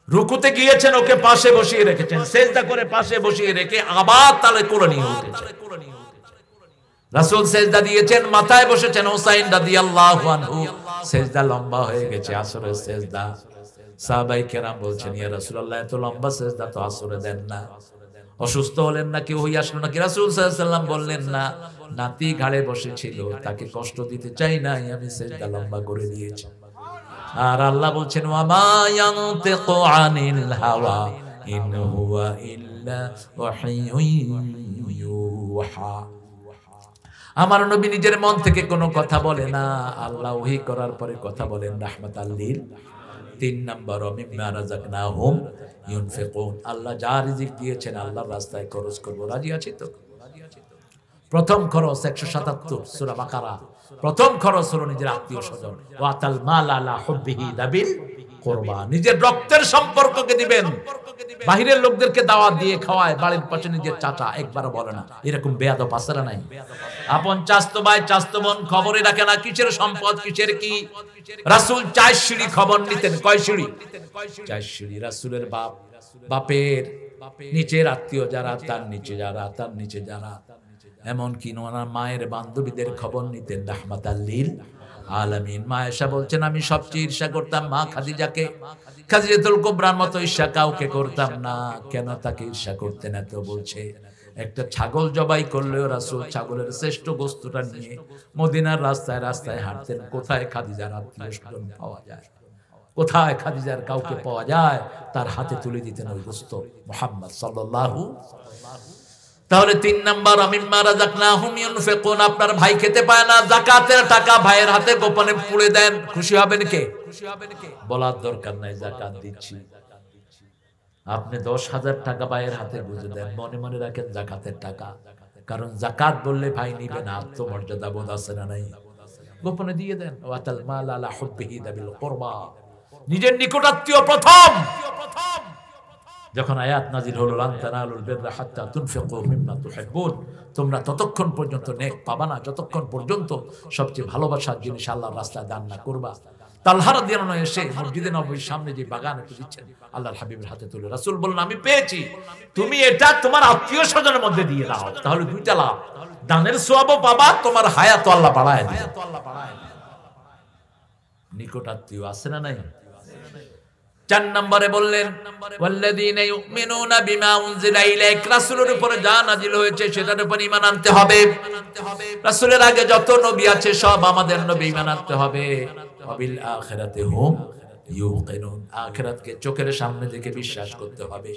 S1: রুকুতে গিয়েছেন, ওকে পাশে বসিয়ে রেখেছেন, সিজদা করে পাশে বসিয়ে রেখে আবার তালে কোলে নিয়ে উঠেছেন। রাসূল সিজদা দিয়েছেন, মাথায় বসেছেন হুসাইন রাদিয়াল্লাহু আনহু, সিজদা লম্বা হয়ে গেছে, আসরের সিজদা। সাহাবায়ে কেরাম বলছেন, ইয়া রাসূলুল্লাহ এত লম্বা সিজদা তো আসরে দেন না। অসুস্থ হলেন নাকি, হই আসলো নাকি? রাসূল সাল্লাল্লাহু আলাইহি ওয়াসাল্লাম বললেন না, নাতি ঘাড়ে বসেছিল, তাকে কষ্ট দিতে চাই নাই, আমি সিজদা লম্বা করে দিয়েছি। আর আল্লাহ বলছেন, ওয়া মা ইয়ানতিকু আনিল হাওয়া ইন হুয়া ইল্লা ওয়াহিয়ুন ইউহা। আমার নবী নিজের মন থেকে কোনো কথা বলে না, আল্লাহ ওহী করার পরে কথা বলেন রাহমাতাল লিল। 3 নাম্বার, মিম্মা রাযাকনাহুম ইউনফিকুন, আল্লাহ যা রিজিক দিয়েছেন আল্লাহর রাস্তায় খরচ করব, রাজি আছি তো? প্রথম খরচ 177 সূরা বাকারা, প্রথম খরচ হলো নিজের আত্মীয় স্বজন। ওয়াতাল মাল আলা হুব্বিহি দাবিল কুরবা, নিজের রক্তের সম্পর্ককে দিবেন। বাহিরের লোকদেরকে দাওয়াত দিয়ে খাওয়ায়, বাড়ির পাশে নিজের চাচা একবারও বলে না, এরকম বেয়াদব আছে না নাই? আপন চাচতো ভাই চাচতো বোন খবরে রাখে না, কিসের সম্পদ কিসের কি। রাসূল 4 সিঁড়ি খবর নিতেন, কয় সিঁড়ি? 4 সিঁড়ি। রাসূলের বাপের নিচের আত্মীয় যারা, তার নিচে যারা, তার নিচে যারা, এমনকি ওনার মায়ের বান্ধবীদের খবর নিতেন রাহমাতাল লিল আলামিন। মা আয়েশা বলছেন, আমি সবচেয়ে ঈর্ষা করতাম মা খাদিজাকে, খাদিজাতুল কুবরার মতো ঈর্ষা কাউকে করতাম না। কেন তাকে ঈর্ষা করতেন এত? বলছে, একটা ছাগল জবাই করলেও রাসূল ছাগলের শ্রেষ্ঠ গোশতটা নিয়ে মদিনার রাস্তায় রাস্তায় হাঁটতেন, কোথায় খাদিজার আত্মীয় স্বজন পাওয়া যায়, কোথায় খাদিজার কাউকে পাওয়া যায়, তার হাতে তুলে দিতেন ওই গোশত মুহাম্মদ সাল্লাল্লাহু। তাহলে 3 নাম্বার, মিম্মা রাযাকনাহুম ইউনফিকুন, আপনার ভাই খেতে পায় না, যাকাতের টাকা ভাইয়ের হাতে গোপনে পুড়ে দেন, খুশি হবেন কে? বলার দরকার নাই যাকাত দিচ্ছি। আপনি 10,000 টাকা ভাইয়ের হাতে গুঁজে দেন, মনে মনে রাখেন যাকাতের টাকা, কারণ যাকাত বললে ভাই নিবে না, আত্মমর্যাদা বোধ আছে না নাই? গোপনে দিয়ে দেন। ওয়াতাল মাল আলা হুব্বিহি দাবিল কুরবা, নিজের নিকটাত্মীয় প্রথম। যখন আয়াত নাজিল হলো, লান তানালুল বিররা হাত্তা তুনফিকু মিম্মা তুহিব্বুন, তোমরা ততক্ষণ পর্যন্ত নেক পাবা না যতক্ষণ পর্যন্ত সবচেয়ে ভালোবাসার জিনিস আল্লাহর রাস্তায় দান না করবা। তালহা রাদিয়াল্লাহু আনহু এসে মসজিদে নববীর সামনে যে বাগান একটু দিচ্ছেন, আল্লাহর হাবিবের হাতে তুলে রাসূল বললেন, আমি পেয়েছি, তুমি এটা তোমার আত্মীয় স্বজনের মধ্যে দিয়ে দাও, তাহলে 2টা লাভ, দানের সওয়াবও পাবা, তোমার হায়াত আল্লাহ বাড়ায় দিবে। নিকট আত্মীয় আছে না নাই? 4 নম্বরে বললেন, ওয়াল্লাযীনা ইউমিনুনা বিমা উনজিলা ইলাইক, রাসূলের উপরে যা নাজিল হয়েছে সেটার উপর ঈমান আনতে হবে। রাসূলের আগে যত নবী আছে সব আমাদের নবী, ঈমান আনতে হবে। ওয়াবিল আখিরাতি হুম ইউকিনুন, আখিরাতকে চোখের সামনে দেখে বিশ্বাস করতে হবে।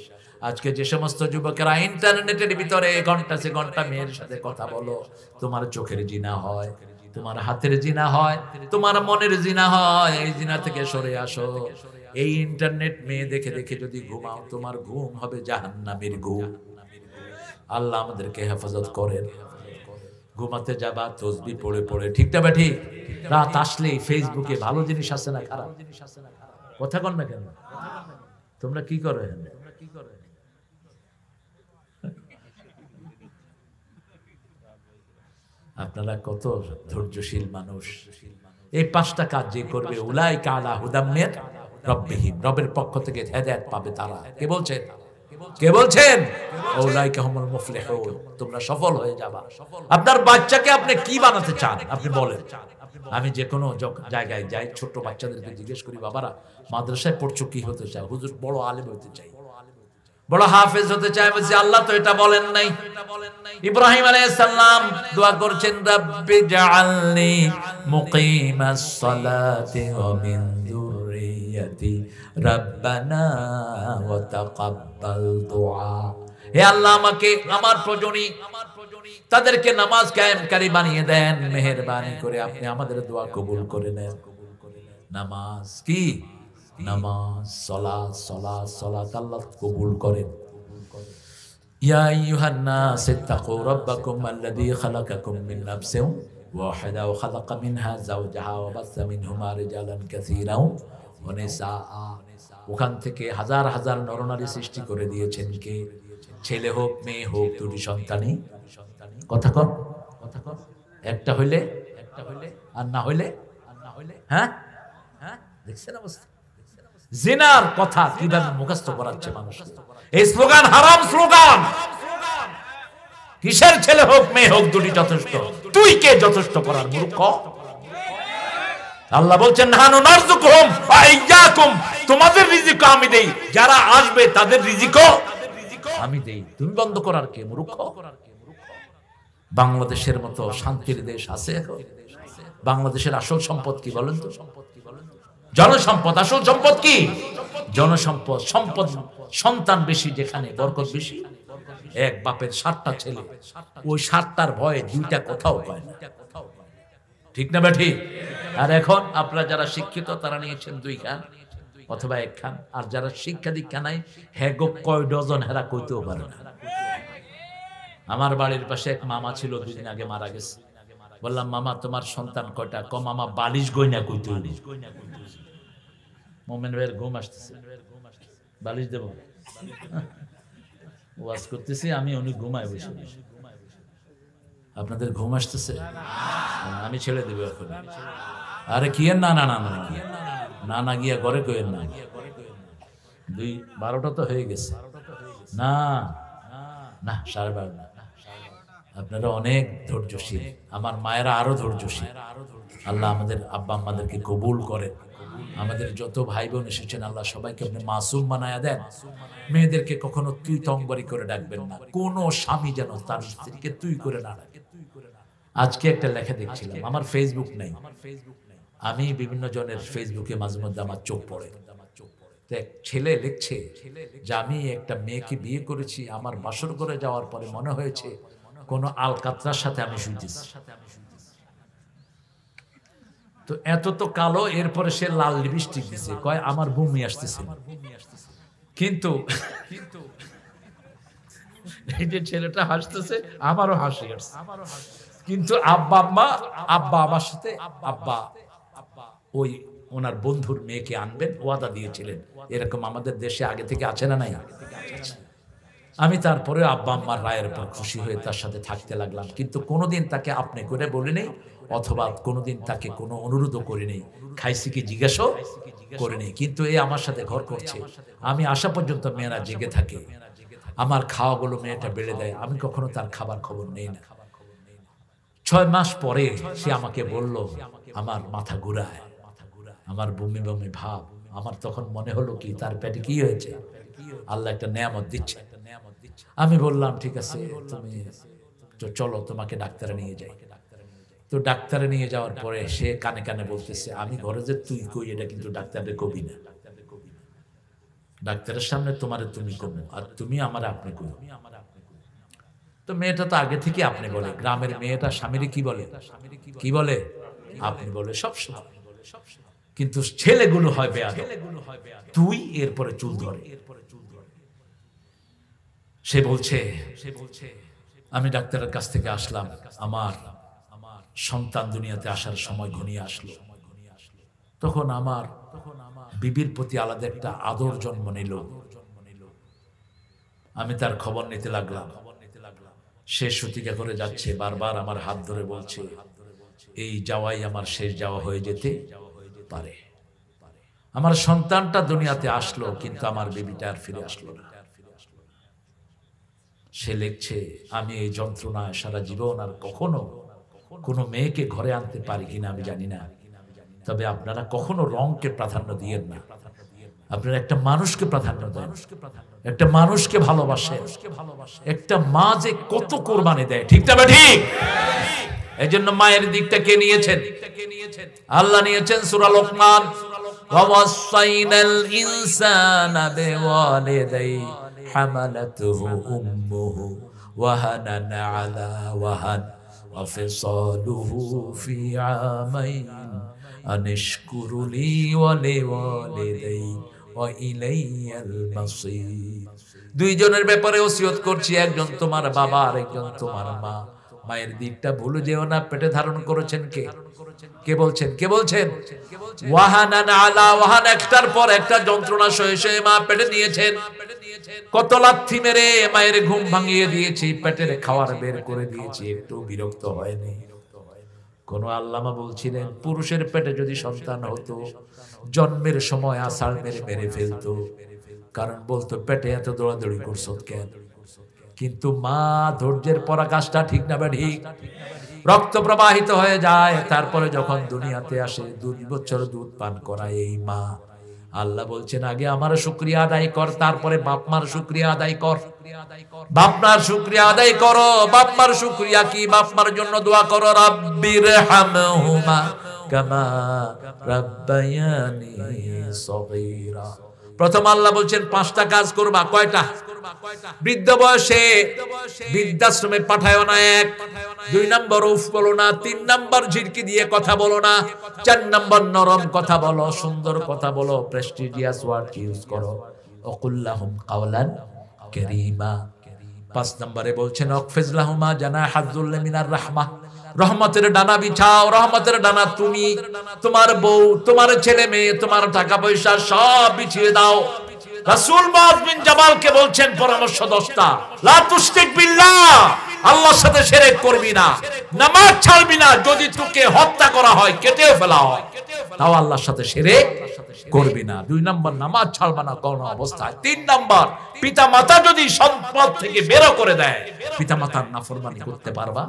S1: আজকে যে সমস্ত যুবকেরা ইন্টারনেটের ভিতরে ঘন্টা সে ঘন্টা মেয়ের সাথে কথা বলো, তোমার চোখের জিনা হয়, তোমার হাতের জিনা হয়, তোমার মনের জিনা হয়, এই জিনা থেকে সরে আসো। এই ইন্টারনেট মেয়ে দেখে দেখে যদি ঘুমাও, তোমার ঘুম হবে জাহান্নামের ঘুম। আল্লাহ আমাদেরকে হেফাজত করেন। ঘুমাতে যাবা তসবিহ পড়ে পড়ে, ঠিক না ঠিক? রাত আসলে ফেসবুকে ভালো জিনিস আছে না খারাপ? কথা কন না কেন? তোমরা কি করো? আপনারা কত ধৈর্যশীল মানুষ। এই 5টা কাজ যে করবে, উলাইকা আলা হুদাম মির রাব্বিহিম, রবের পক্ষ থেকে হেদায়েত পাবে তারা। কে বলছেন? কে বলছেন? উলাইকা হুমুল মুফলিহুন, তোমরা সফল হয়ে যাবা। আপনার বাচ্চাকে আপনি কি বানাতে চান আপনি বলেন। আমি যে কোনো জায়গায় যাই, ছোট বাচ্চাদেরকে জিজ্ঞেস করি, বাবারা মাদ্রাসায় পড়ছো, কি হতে চাও? হুজুর বড় আলেম হতে চাই, বড় হাফেজ হতে চাই। বলছি, আল্লাহ তো এটা বলেন নাই। ইব্রাহিম আলাইহিস সালাম দোয়া করছেন, রাব্বি জাআলনি মুকিমাস সালাতি ওয়া মিন যুররিয়াতি রাব্বানা ওয়া তাকাব্বাল দুআ। হে আল্লাহ, আমাকে আমার প্রজনী তাদেরকে নামাজ কায়েমকারী বানিয়ে দেন, মেহেরবানি করে আপনি আমাদের দোয়া কবুল করে নেন। নামাজ কি? নামাজ, সালাত, সালাত, সালাত আল্লাহ কবুল করেন। ইয়া আইয়ুহান নাস ইত্তাকু রাব্বাকুম আল্লাযী খালাকাকুম মিন নাফসিন ওয়াহিদা ওয়া খালাকা মিনহা যাওজাহা ওয়া বাসসা মিনহুমা রিজালান কাসীরান ওয়া নিসাআ। ওখান থেকে হাজার হাজার নরনারী সৃষ্টি করে দিয়েছেন কে? ছেলে হোক মেয়ে হোক, দুটি সন্তানই। কথা কর, কথা কর। একটা হইলে আর না হইলে, হ্যাঁ হ্যাঁ, দেখছেন অবস্থা। জিনার কথা কিভাবে মুখস্থ করাচ্ছে মানুষ। এই স্লোগান হারাম স্লোগান। কিসের ছেলে হোক মেয়ে হোক দুটি যথেষ্ট? তুই কে যথেষ্ট করার মূর্খ? আল্লাহ বলছেন নাহানু নারযুকুহুম ওয়া ইয়্যাকুম, তোমাদের রিজিক আমি দেই, যারা আসবে তাদের রিজিকও আমি দেই। তুমি বন্ধ করার কে মূর্খ? বাংলাদেশের মতো শান্তির দেশ আছে এখন? বাংলাদেশের আসল সম্পদ কি বলেন তো? জনসম্পদ। আসল সম্পদ কি? জনসম্পদ। সম্পদ সন্তান বেশি, যেখানে বরকত বেশি। এক বাপের 7টা ছেলে, ওই 7টার ভয়ে 2টা কোথাও পায় না। ঠিক না বেঠি? আর এখন আপনারা যারা শিক্ষিত তারা নিয়েছেন 2 খান অথবা 1 খান, আর যারা শিক্ষা দীক্ষা নাই হেগো কয় ডজন হেরা কইতেও পারে না। আমার বাড়ির পাশে এক মামা ছিল, 2 দিন আগে মারা গেছে। বললাম মামা তোমার সন্তান কয়টা? ক মামা বালিশ গয়না কইতে। মোমেন ভাইয়ের ঘুম আসতেছে, বালিশ দেব ওয়াজ করতেছি আমি, উনি ঘুমায় বসে। আপনাদের ঘুম আসতেছে? আমি ছেড়ে দেবো এখন। আরে কি না না না না না গিয়া ঘরে কইেন না। 12টা তো হয়ে গেছে। না না 12:30 না। আপনারা অনেক ধৈর্যশীল, আমার মায়েরা আরো ধৈর্যশীল। আল্লাহ আমাদের আব্বা আম্মাদেরকে কবুল করেন। আমাদের যত ভাই বোন এসেছেন আল্লাহ সবাইকে আপনি মাসুম বানায়া দেন। মেয়েদেরকে কখনো তুই তংবারি করে ডাকবেন না। কোন স্বামী যেন তার স্ত্রীকে তুই করে না ডাকে। আজকে একটা লেখা দেখছিলাম, আমার ফেসবুক নাই, আমি বিভিন্ন জনের ফেসবুকে মাঝে মধ্যে আমার চোখ পড়ে। এক ছেলে লিখছে যে আমি একটা মেয়েকে বিয়ে করেছি, আমার বাসর করে যাওয়ার পরে মনে হয়েছে কোন আলকাতরার সাথে আমি শুইতেছি। তো এত তো কালো, এরপরে সে লাল লিপস্টিক দিছে, কয় আমার বমি আসতেছে। কিন্তু এই যে ছেলেটা হাসতেছে, আমারও হাসি আসছে। কিন্তু আব্বা আমার সাথে আব্বা ওই ওনার বন্ধুর মেয়েকে আনবেন ওয়াদা দিয়েছিলেন। এরকম আমাদের দেশে আগে থেকে আছে না নাই? আমি তারপরে আব্বা আম্মার রায়ের উপর খুশি হয়ে তার সাথে থাকতে লাগলাম। কিন্তু কোনোদিন তাকে আপনি করে বলি নেই, অথবা কোনোদিন তাকে কোনো অনুরোধও করি নেই, খাইছি কি জিজ্ঞাসা করে নেই। কিন্তু এ আমার সাথে ঘর করছে, আমি আসা পর্যন্ত মেয়েরা জেগে থাকে, আমার খাওয়াগুলো মেয়েটা বেড়ে দেয়, আমি কখনো তার খাবার খবর নেই না। 6 মাস পরে সে আমাকে বলল আমার মাথা ঘুরায়, আমার বমি বমি ভাব। আমার তখন মনে হলো কি তার পেটে কি হয়েছে, আল্লাহ একটা নেয়ামত দিচ্ছে। আমি বললাম ঠিক আছে তুমি চলো তোমাকে ডাক্তারে নিয়ে যাই। তো ডাক্তারে নিয়ে যাওয়ার পরে সে কানে কানে বলতেছে আমি ঘরে যে তুই কই, এটা কিন্তু ডাক্তারের কবি না, ডাক্তারের সামনে তোমারে তুমি কমো, আর তুমি আমার আপনি কই। তো মেয়েটা তো আগে থেকে আপনি বলে, গ্রামের মেয়েটা স্বামীরে কি বলে, কি বলে আপনি বলে সবসময়। কিন্তু ছেলেগুলো হয় বেয়াদব, তুই এরপরে চুল ধরে। সে বলছে আমি ডাক্তারের কাছ থেকে আসলাম, আমার সন্তান দুনিয়াতে আসার সময় ঘনিয়ে আসলো। তখন আমার বিবির প্রতি আলাদা একটা আদর জন্ম নিল। আমি তার খবর নিতে লাগলাম। সে সুতিকা করে যাচ্ছে, বারবার আমার হাত ধরে বলছে এই যাওয়াই আমার শেষ যাওয়া হয়ে যেতে পারে। আমার সন্তানটা দুনিয়াতে আসলো, কিন্তু আমার বেবিটা আর ফিরে আসলো না। সে লিখছে আমি এই যন্ত্রণায় সারা জীবন আর কখনো কোনো মেয়েকে ঘরে আনতে পারি কিনা আমি জানি না। তবে আপনারা কখনো রংকে প্রাধান্য দিয়েন না, আপনারা একটা মানুষকে প্রাধান্য দেন, একটা মানুষকে ভালোবাসেন। একটা মা যে কত কোরবানি দেয়, ঠিক না ঠিক? এই জন্য মায়ের দিকটা কে নিয়েছেন? আল্লাহ নিয়েছেন। সূরা লোকমান, ওয়াসাইনাল ইনসানা বিওয়ালিদাইহি হামালাতুহু উম্মুহু ওয়াহানান আলা ওয়াহান ওয়া ফিসালুহু ফি আমাইন আনিশকুরু লি ওয়া লিওয়ালিদাইহি ওয়া ইলাইয়াল মাসীর। দুইজনের ব্যাপারে ওসিয়ত করছি, একজন তোমার বাবা আর একজন তোমার মা। মায়ের দিকটা ভুলে যেও না। পেটে ধারণ করেছেন কে? কে বলছেন? কে বলছেন? ওয়াহানান আলা ওয়াহান, একটার পর একটা যন্ত্রণা সয়ে সয়ে মা পেটে নিয়েছেন। কত লাথি মেরে মায়ের ঘুম ভাঙিয়ে দিয়েছি, পেটের খাবার বের করে দিয়েছি, একটু বিরক্ত হয়নি। কোন আল্লামা বলছিলেন পুরুষের পেটে যদি সন্তান হতো জন্মের সময় আষাঢ় মেরে মেরে ফেলতো, কারণ বলতো পেটে এত দৌড়াদৌড়ি করছো কেন? কিন্তু মা ধৈর্যের পরাকাষ্ঠা, ঠিক না ঠিক? রক্ত প্রবাহিত হয়ে যায়, তারপরে যখন দুনিয়াতে আসে 2 বছর দুধ পান করায় এই মা। আল্লাহ বলছেন আগে আমার শুকরিয়া আদায় কর, তারপরে বাপ মার শুকরিয়া আদায় কর। বাপ মার শুকরিয়া আদায় করো। বাপ মার শুকরিয়া কি? বাপ মার জন্য দোয়া করো, রাব্বিরহামহুমা কামা রাব্বায়ানি সগীরা। প্রথম আল্লাহ বলছেন 5টা কাজ করবা। কয়টা? বৃদ্ধ বয়সে বৃদ্ধাশ্রমে পাঠায় না। 1, 2 নম্বর উফ বলো না। 3 নম্বর ঝিরকি দিয়ে কথা বলো না। 4 নম্বর নরম কথা বলো, সুন্দর কথা বলো, প্রেস্টিজিয়াস ওয়ার্ড ইউজ করো। ওয়াকুল্লাহুম কাওলান কারীমা। 5 নম্বরে বলছেন ওয়াকফিজ লাহুমা জানাহাযুল মিনার রাহমাহ, রহমতের ডানা বিছাও। রহমতের ডানা তুমি, তোমার বউ, তোমার ছেলে মেয়ে, তোমার টাকা পয়সা সব বিছিয়ে দাও। রাসূল মুআয বিন জাবালকে বলছেন পরামর্শ 10টা। লা তুশরিক বিল্লাহ, আল্লাহর সাথে শিরক করবি না। নামাজ ছাড়বি না, যদি তোকে হত্যা করা হয় কেটেও ফেলা হয়, তাও আল্লাহর সাথে শিরক করবি না। 2 নম্বর নামাজ ছাড়বা না কোন অবস্থায়। 3 নম্বর পিতা মাতা যদি সম্পদ থেকে বের করে দেয়, পিতা মাতার নাফরমানি করতে পারবা?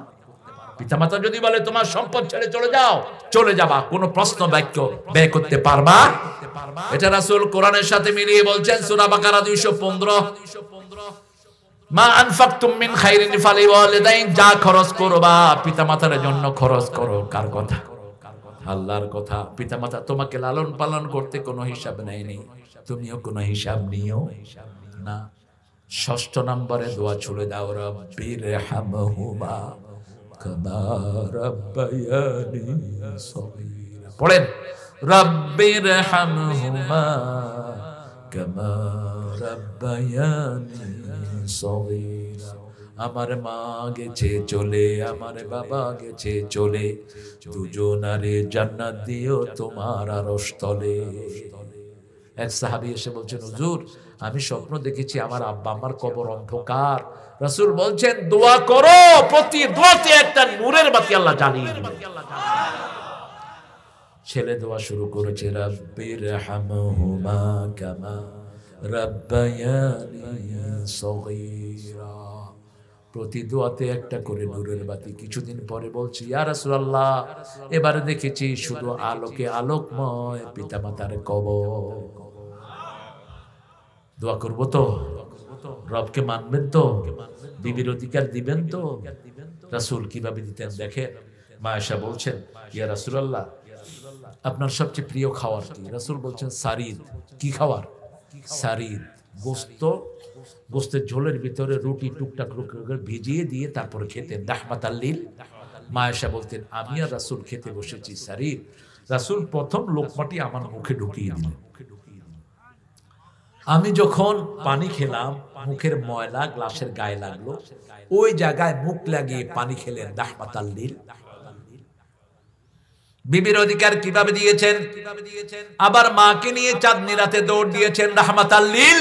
S1: পিতামাতা যদি বলে তোমার সম্পদ ছেড়ে চলে যাও, চলে যাবা, কোন প্রশ্ন বাক্য ব্যয় করতে পারবা? এটা রাসূল কোরআনের সাথে মিলিয়ে বলছেন সূরা বাকারা 215, মা আনফাকতুম মিন খাইরিন ফালিওয়ালিদাইন, যা খরচ করবা পিতামাতার জন্য খরচ করো। কার কথা? আল্লাহর কথা। পিতামাতা তোমাকে লালন পালন করতে কোনো হিসাব নেয়নি, তুমিও কোনো হিসাব নিও না। 6 নম্বরে দোয়া ছুড়ে দাও, রাব্বিরহামহুমা কামা রাব্বায়ানি সগীরা। পড়েন, রাব্বিরহামহুমা কামা রাব্বায়ানি সগীরা। আমার মা গেছে চলে, আমার বাবা গেছে চলে, দুজনারে জান্নাত দিও তোমার আরশ তলে। এক সাহাবী এসে বলছেন হুজুর আমি স্বপ্ন দেখেছি আমার আব্বা আমার কবর অন্ধকার। রাসূল বলছেন দোয়া করো, প্রতি দোয়াতে একটা নূরের বাতি আল্লাহ জ্বালিয়ে দিবেন। ছেলে দোয়া শুরু করেছে, রাব্বিরহামহুমা কামা রাব্বায়ানি সগীরা। প্রতি দোয়াতে একটা করে নূরের বাতি। কিছুদিন পরে বলছি ইয়া রাসূলুল্লাহ এবারে দেখেছি শুধু আলোকে আলোকময় পিতামাতার কবর। দোয়া করব তো? রবকে মানবেন তো? বিবির অধিকার দিবেন তো? রাসূল কিভাবে দিতেন দেখেন। মা আয়েশা বলছেন ইয়া রাসূলুল্লাহ আপনার সবচেয়ে প্রিয় খাবার কি? রাসূল বলছেন সারিদ। কি খাবার? সারিদ, গোশত। গোশতের ঝোলের ভিতরে রুটি টুকটাক করে ভিজিয়ে দিয়ে তারপরে খেতেন রাহমাতাল লিল। মা আয়েশা বলতেন আমি আর রাসূল খেতে বসেছি সারিদ, রাসূল প্রথম লোকমাটি আমার মুখে ঢুকিয়ে দিলেন। আমি যখন পানি খেলাম মুখের ময়লা গ্লাসের গায়ে লাগলো, ওই জায়গায় মুখ লাগিয়ে পানি খেলেন রাহমাতাল লিল। বিবির অধিকার কিভাবে দিয়েছেন? আবার মাকে নিয়ে চাঁদনি রাতে দৌড় দিয়েছেন রাহমাতাল লিল।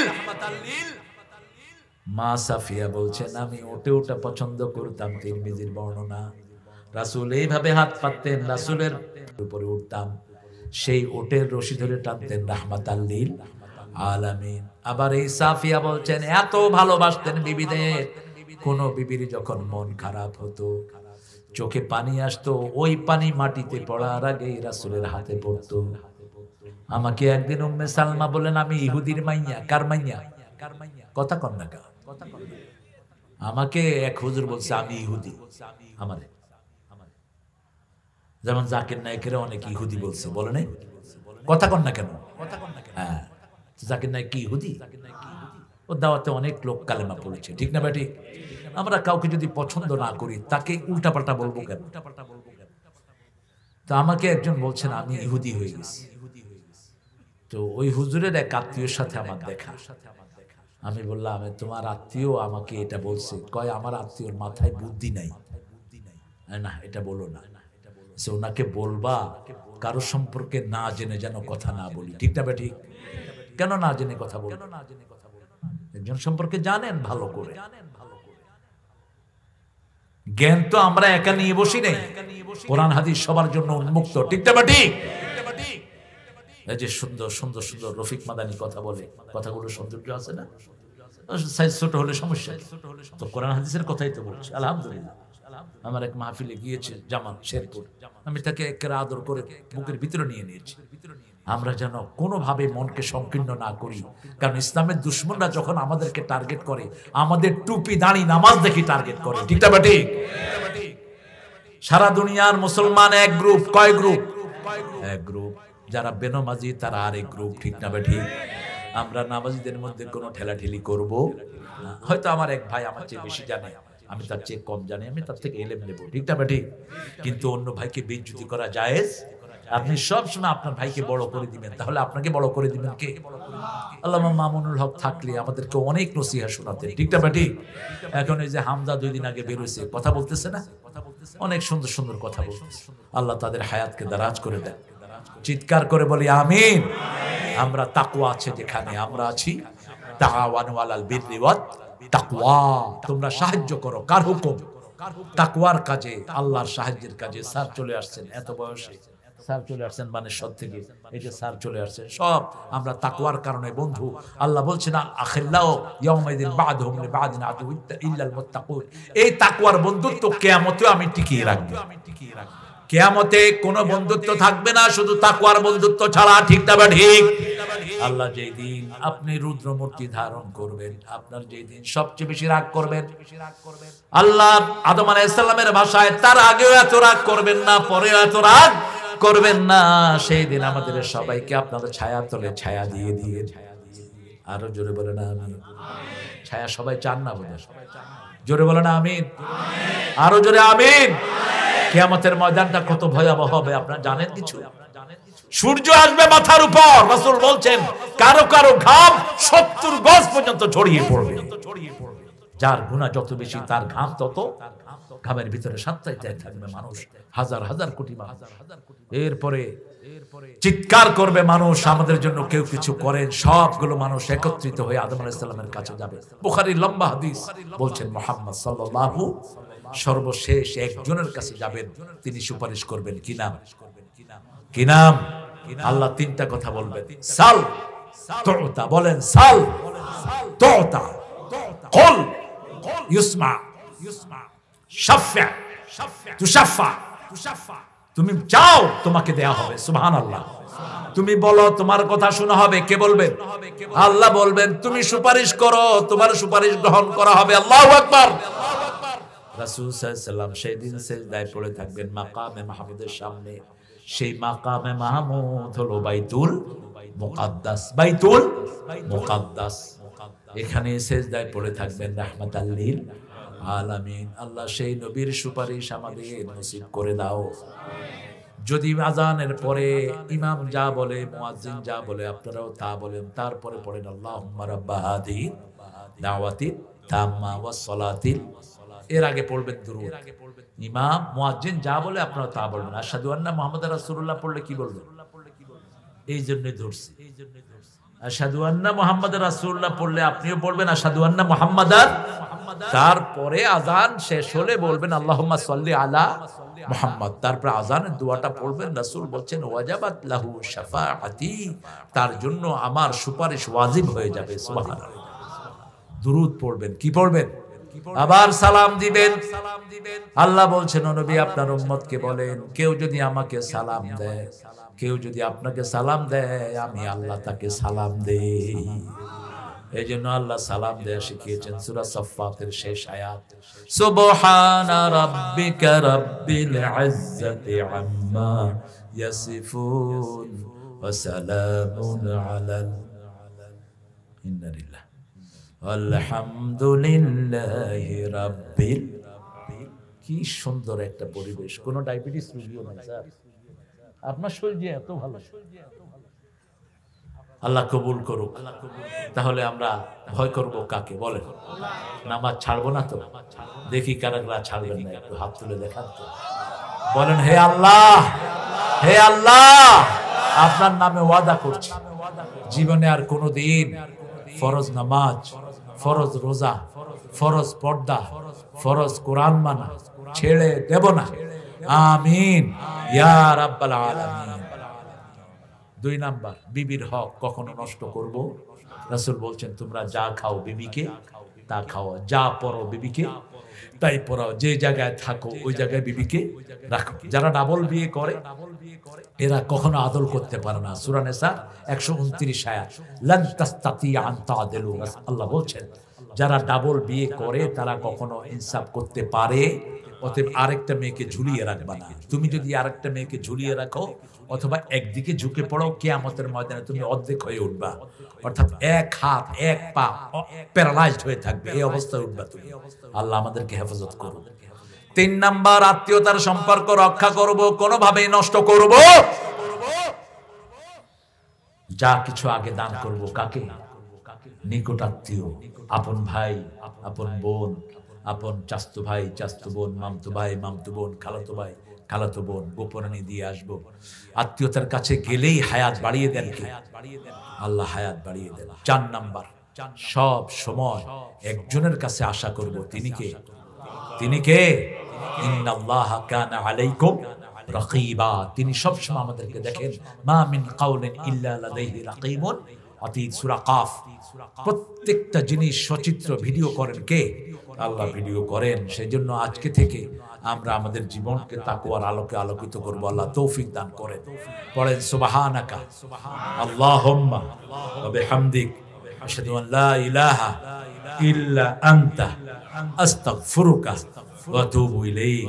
S1: মা সাফিয়া বলছেন আমি ওটে ওটা পছন্দ করতাম, তিরমিজির বর্ণনা। রাসূল এইভাবে হাত পাততেন, রাসূলের উপরে উঠতাম, সেই ওটের রশি ধরে টানতেন রাহমাতাল লিল আলামিন। আবার এই সাফিয়া বলছেন এত ভালোবাসতেন বিবিদের, কোন বিবির যখন মন খারাপ হতো চোখে পানি আসতো, ওই পানি মাটিতে পড়ার আগে রাসূলের হাতে পড়তো। আমাকে একদিন উম্মে সালমা বলেন আমি ইহুদির মাইয়া। কার মাইয়া? কথা কন না কা? আমাকে এক হুজুর বলছে আমি ইহুদি। আমারে যেমন জাকির নায়েকের অনেক ইহুদি বলছে, বলে নাই? কথা কন না কেন? হ্যাঁ, জাকির নায়েক কি ইহুদি? ও দাওয়াতে অনেক লোক কালেমা পড়েছে, ঠিক না বেটি? আমরা কাউকে যদি পছন্দ না করি তাকে উল্টাপাল্টা বলবো কেন? তো আমাকে একজন বলছেন আমি ইহুদি হয়ে গেছি। তো ওই হুজুরের এক আত্মীয়ের সাথে আমার দেখা। আমি বললাম তোমার আত্মীয় আমাকে এটা বলছে, কয় আমার আত্মীয়র মাথায় বুদ্ধি নাই। না এটা বলো না, ওনাকে বলবা কারো সম্পর্কে না জেনে যেন কথা না বলি। ঠিক না ঠিক? কেন না জেনে কথা বল? একজন সম্পর্কে জানেন ভালো করে। জ্ঞান তো আমরা একা নিয়ে বসি নেই, কোরআন হাদিস সবার জন্য উন্মুক্ত। ঠিক না ঠিক? এই যে সুন্দর সুন্দর সুন্দর রফিক মাদানি কথা বলে, কথাগুলো সৌন্দর্য আছে না? সাইজ ছোট হলে সমস্যা, তো কোরআন হাদিসের কথাই তো বলছি। আলহামদুলিল্লাহ, আমার এক মাহফিলে গিয়েছে জামাল শেরপুর, আমি তাকে একেবারে আদর করে বুকের ভিতরে নিয়ে নিয়েছি। আমরা যেন কোনোভাবে মনকে সংকীর্ণ না করি, কারণ ইসলামের দুশ্মনরা যখন আমাদেরকে টার্গেট করে, আমাদের টুপি দাঁড়ি নামাজ দেখি টার্গেট করে। ঠিক না ঠিক? সারা দুনিয়ার মুসলমান এক গ্রুপ, কয় গ্রুপ? এক গ্রুপ। যারা বেনামাজি তারা আরেক গ্রুপ। ঠিক না ঠিক? আমরা নামাজিদের মধ্যে কোনো ঠেলাঠেলি করব না। হয়তো আমার এক ভাই আমার চেয়ে বেশি জানে, আমি তার চেয়ে কম জানি, আমি তার থেকে এলেম নেব। ঠিক না ঠিক? কিন্তু অন্য ভাইকে বেইজ্জতি করা জায়েজ। আপনি সব সময় আপনার ভাইকে বড় করে দিবেন, তাহলে আপনাকে বড় করে দিবেন কে? আল্লামা মামুনুল হক থাকলে আমাদেরকে অনেক নসিহত শোনাতেন। ঠিক না ঠিক? এখন এই যে হামজা 2 দিন আগে বের হয়েছে, কথা বলতেছে না, অনেক সুন্দর সুন্দর কথা বলতেছে। আল্লাহ তাদের হায়াতকে দারাজ করে দেন। চিৎকার করে বলি আমিন। আমরা তাকওয়া আছে যেখানে আমরা আছি, তাআওয়ানু আলাল বিররি ওয়াত তাকওয়া, তোমরা সাহায্য করো। কার হুকুম? তাকওয়ার কাজে, আল্লাহর সাহায্যের কাজে। স্যার চলে আসছেন এত বয়সে, স্যার চলে আসছেন বানেশ্বর থেকে, এই যে স্যার চলে আসছেন, সব আমরা তাকওয়ার কারণে বন্ধু। আল্লাহ বলছেন আখিল্লাহু ইয়াউমাইদিন বা'দুহুম লিবা'দিন আদুউন ইল্লাল মুত্তাকুন। এই তাকওয়ার বন্ধুত্ব কিয়ামতেও আমি টিকিয়ে রাখব। কিয়ামতে কোনো বন্ধুত্ব থাকবে না শুধু তাকওয়ার বন্ধুত্ব ছাড়া। ঠিক না ঠিক? আল্লাহ যেই দিন আপনি রুদ্রমূর্তি ধারণ করবেন, আপনার যেই দিন সবচেয়ে বেশি রাগ করবেন, আল্লাহ আদম আলাইহিস সালামের ভাষায় তার আগেও এত রাগ করবেন না, পরেও এত রাগ করবেন না। সেই দিন আমাদের সবাইকে আপনাদের ছায়া তলে ছায়া দিয়ে দিয়ে, আরো জোরে বলে না আমিন। ছায়া সবাই চান না বোধহয়, জোরে বলে না আমিন, আরো জোরে আমিন। কিয়ামতের ময়দানটা কত ভয়াবহ হবে আপনারা জানেন কিছু? সূর্য আসবে মাথার উপর, রাসূল বলছেন কারো কারো ঘাম 70 গজ পর্যন্ত ছড়িয়ে পড়বে। যার গুনাহ যত বেশি তার ঘাম তত, ঘামের ভিতরে সাঁতরাইতে থাকবে মানুষ, হাজার হাজার কোটি মানুষ। এরপরে চিৎকার করবে মানুষ, আমাদের জন্য কেউ কিছু করেন। সবগুলো মানুষ একত্রিত হয়ে আদম আলাইহিস সালামের কাছে যাবে। বুখারীর লম্বা হাদিস বলছেন মুহাম্মদ সাল্লাল্লাহু, সর্বশেষ একজনের কাছে যাবেন, তিনি সুপারিশ করবেন। কি নাম? কি নাম? আল্লাহ 3টা কথা বলবেন, সাল তুতা, বলেন সাল তুতা, কুল ইউসমা, শাফা তুশাফা, তুমি চাও তোমাকে দেয়া হবে। সুবহানাল্লাহ। তুমি বলো তোমার কথা শোনা হবে। কে বলবেন? আল্লাহ বলবেন তুমি সুপারিশ করো, তোমার সুপারিশ গ্রহণ করা হবে। আল্লাহু আকবার। রাসূল সাল্লাল্লাহু আলাইহি ওয়াসাল্লাম সেই দিন সিজদায় পড়ে থাকবেন মাকামে মাহমুদের সামনে। সেই মাকামে মাহমুদ হলো বাইতুল মুকাদ্দাস, বাইতুল মুকাদ্দাস। এখানে সিজদায় পড়ে থাকবেন রাহমাতাল লিল আলামিন। আল্লাহ সেই নবীর সুপারিশ আমাদের নসিব করে দাও। যদি আযানের পরে ইমাম যা বলে, মুয়াজ্জিন যা বলে, আপনারাও তা বলেন, তারপরে পড়েন আল্লাহুম্মা রাব্বা হাদিহি দাওয়াতি তাম্মা ওয়াস সালাতিল, এর আগে পড়বেন দুরূদ। ইমাম মুয়াজ্জিন যা বলে আপনারা তা বলবেন। আশহাদু আন্না মুহাম্মাদার রাসূলুল্লাহ পড়লে কি বলবেন? এই জন্যই ধরছি। আশহাদু আন্না মুহাম্মাদার রাসূলুল্লাহ পড়লে আপনিও পড়বেন আশহাদু আন্না মুহাম্মাদার। তারপরে আযান শেষ হলে বলবেন আল্লাহুম্মা সাল্লি আলা মুহাম্মদ। তারপর আযানের দোয়াটা পড়বেন। রাসূল বলছেন ওয়াজাবাত লাহু শাফাআতি, তার জন্য আমার সুপারিশ ওয়াজিব হয়ে যাবে। সুবহানাল্লাহ। দুরূদ পড়বেন। কি পড়বেন? আবার সালাম দিবেন। আল্লাহ বলছেন ও নবী আপনার উম্মতকে বলেন, কেউ যদি আমাকে সালাম দেয়, কেউ যদি আপনাকে সালাম দেয়, আমি আল্লাহ তাকে সালাম দেই। এইজন্য আল্লাহ সালাম দেয়া শিখিয়েছেন। সূরা সাফফাতের শেষ আয়াত, সুবহানা রাব্বিকা রাব্বিল ইজ্জাতি আম্মা ইয়াসিফুন ওয়া সালামুন আলাল ইন্না লিল্লাহি আলহামদুলিল্লাহি রাব্বিল। কি সুন্দর একটা পরিবেশ। কোনো ডায়াবেটিস রোগীও নাই স্যার, আপনার শরীর যে এত ভালো। আল্লাহ কবুল করুক। তাহলে আমরা ভয় করব কাকে বলেন? নামাজ ছাড়বো না তো? দেখি কারা ছাড়বেন না, একটু হাত তুলে দেখান তো। বলেন, হে আল্লাহ, হে আল্লাহ, আপনার নামে ওয়াদা করছি জীবনে আর কোনোদিন ফরজ নামাজ, ফরজ রোজা, ফরজ পর্দা, ফরজ কোরআন মানা ছেড়ে দেব না। আমিন ইয়া রাব্বাল আলামিন। 2 নাম্বার, বিবির হক কখনো নষ্ট করব? রাসূল বলছেন, তোমরা যা খাও বিবিকে তা খাও, যা পরো বিবিকে তাই পরাও, যে জায়গায় থাকো ওই জায়গায় বিবিকে রাখো। যারা ডাবল বিয়ে করে এরা কখনো আদল করতে পারে না। সূরা নিসা 129 আয়াত, লান তাস্তাতিয়া আন তা'দিলু। আল্লাহ বলছেন, যারা ডাবল বিয়ে করে তারা কখনো ইনসাফ করতে পারে। অতএব আরেকটা মেয়েকে ঝুলিয়ে রাখবা না। তুমি যদি আরেকটা মেয়েকে ঝুলিয়ে রাখো অথবা একদিকে ঝুঁকে পড়ো, কিয়ামতের ময়দানে তুমি অর্ধেক হয়ে উঠবা, অর্থাৎ এক হাত এক পা প্যারালাইজড হয়ে থাকবে, এই অবস্থায় উঠবা তুমি। আল্লাহ আমাদেরকে হেফাজত করুন। 3 নাম্বার, আত্মীয়তার সম্পর্ক রক্ষা করব, কোনোভাবেই নষ্ট করব। যা কিছু আগে দান করব কাকে? নিকট আত্মীয়, আপন ভাই, আপন বোন, আপন চাচতো ভাই, চাচতো বোন, মামতো ভাই, মামতো বোন, খালাতো ভাই, খালাতো বোন, গোপনে দিয়ে আসবো। আত্মীয়তার কাছে গেলেই হায়াত বাড়িয়ে দেন কে? আল্লাহ হায়াত বাড়িয়ে দেন। 4 নাম্বার, সব সময় একজনের কাছে আশা করব, তিনি কে? তিনি কে? ইন্নাল্লাহা কানা আলাইকুম রাকিবা। তিনি সব সময় আমাদেরকে দেখেন। মা মিন কাউলিন ইল্লা লাদাইহি রাকিবুন আতীত, সূরা কাফ। প্রত্যেকটা জিনিস সচিত্র ভিডিও করেন কে? আল্লাহ ভিডিও করেন। সেজন্য আজকে থেকে আমরা আমাদের জীবনকে তাকওয়ার আলোকে আলোকিত করব। আল্লাহ তৌফিক দান করেন। পড়েন সুবহানাকা আল্লাহুম্মা ওয়া বিহামদিক আশহাদু আন লা ইলাহা ইল্লা আনতা আস্তাগফিরুকা ওয়া আতুবু ইলাইক।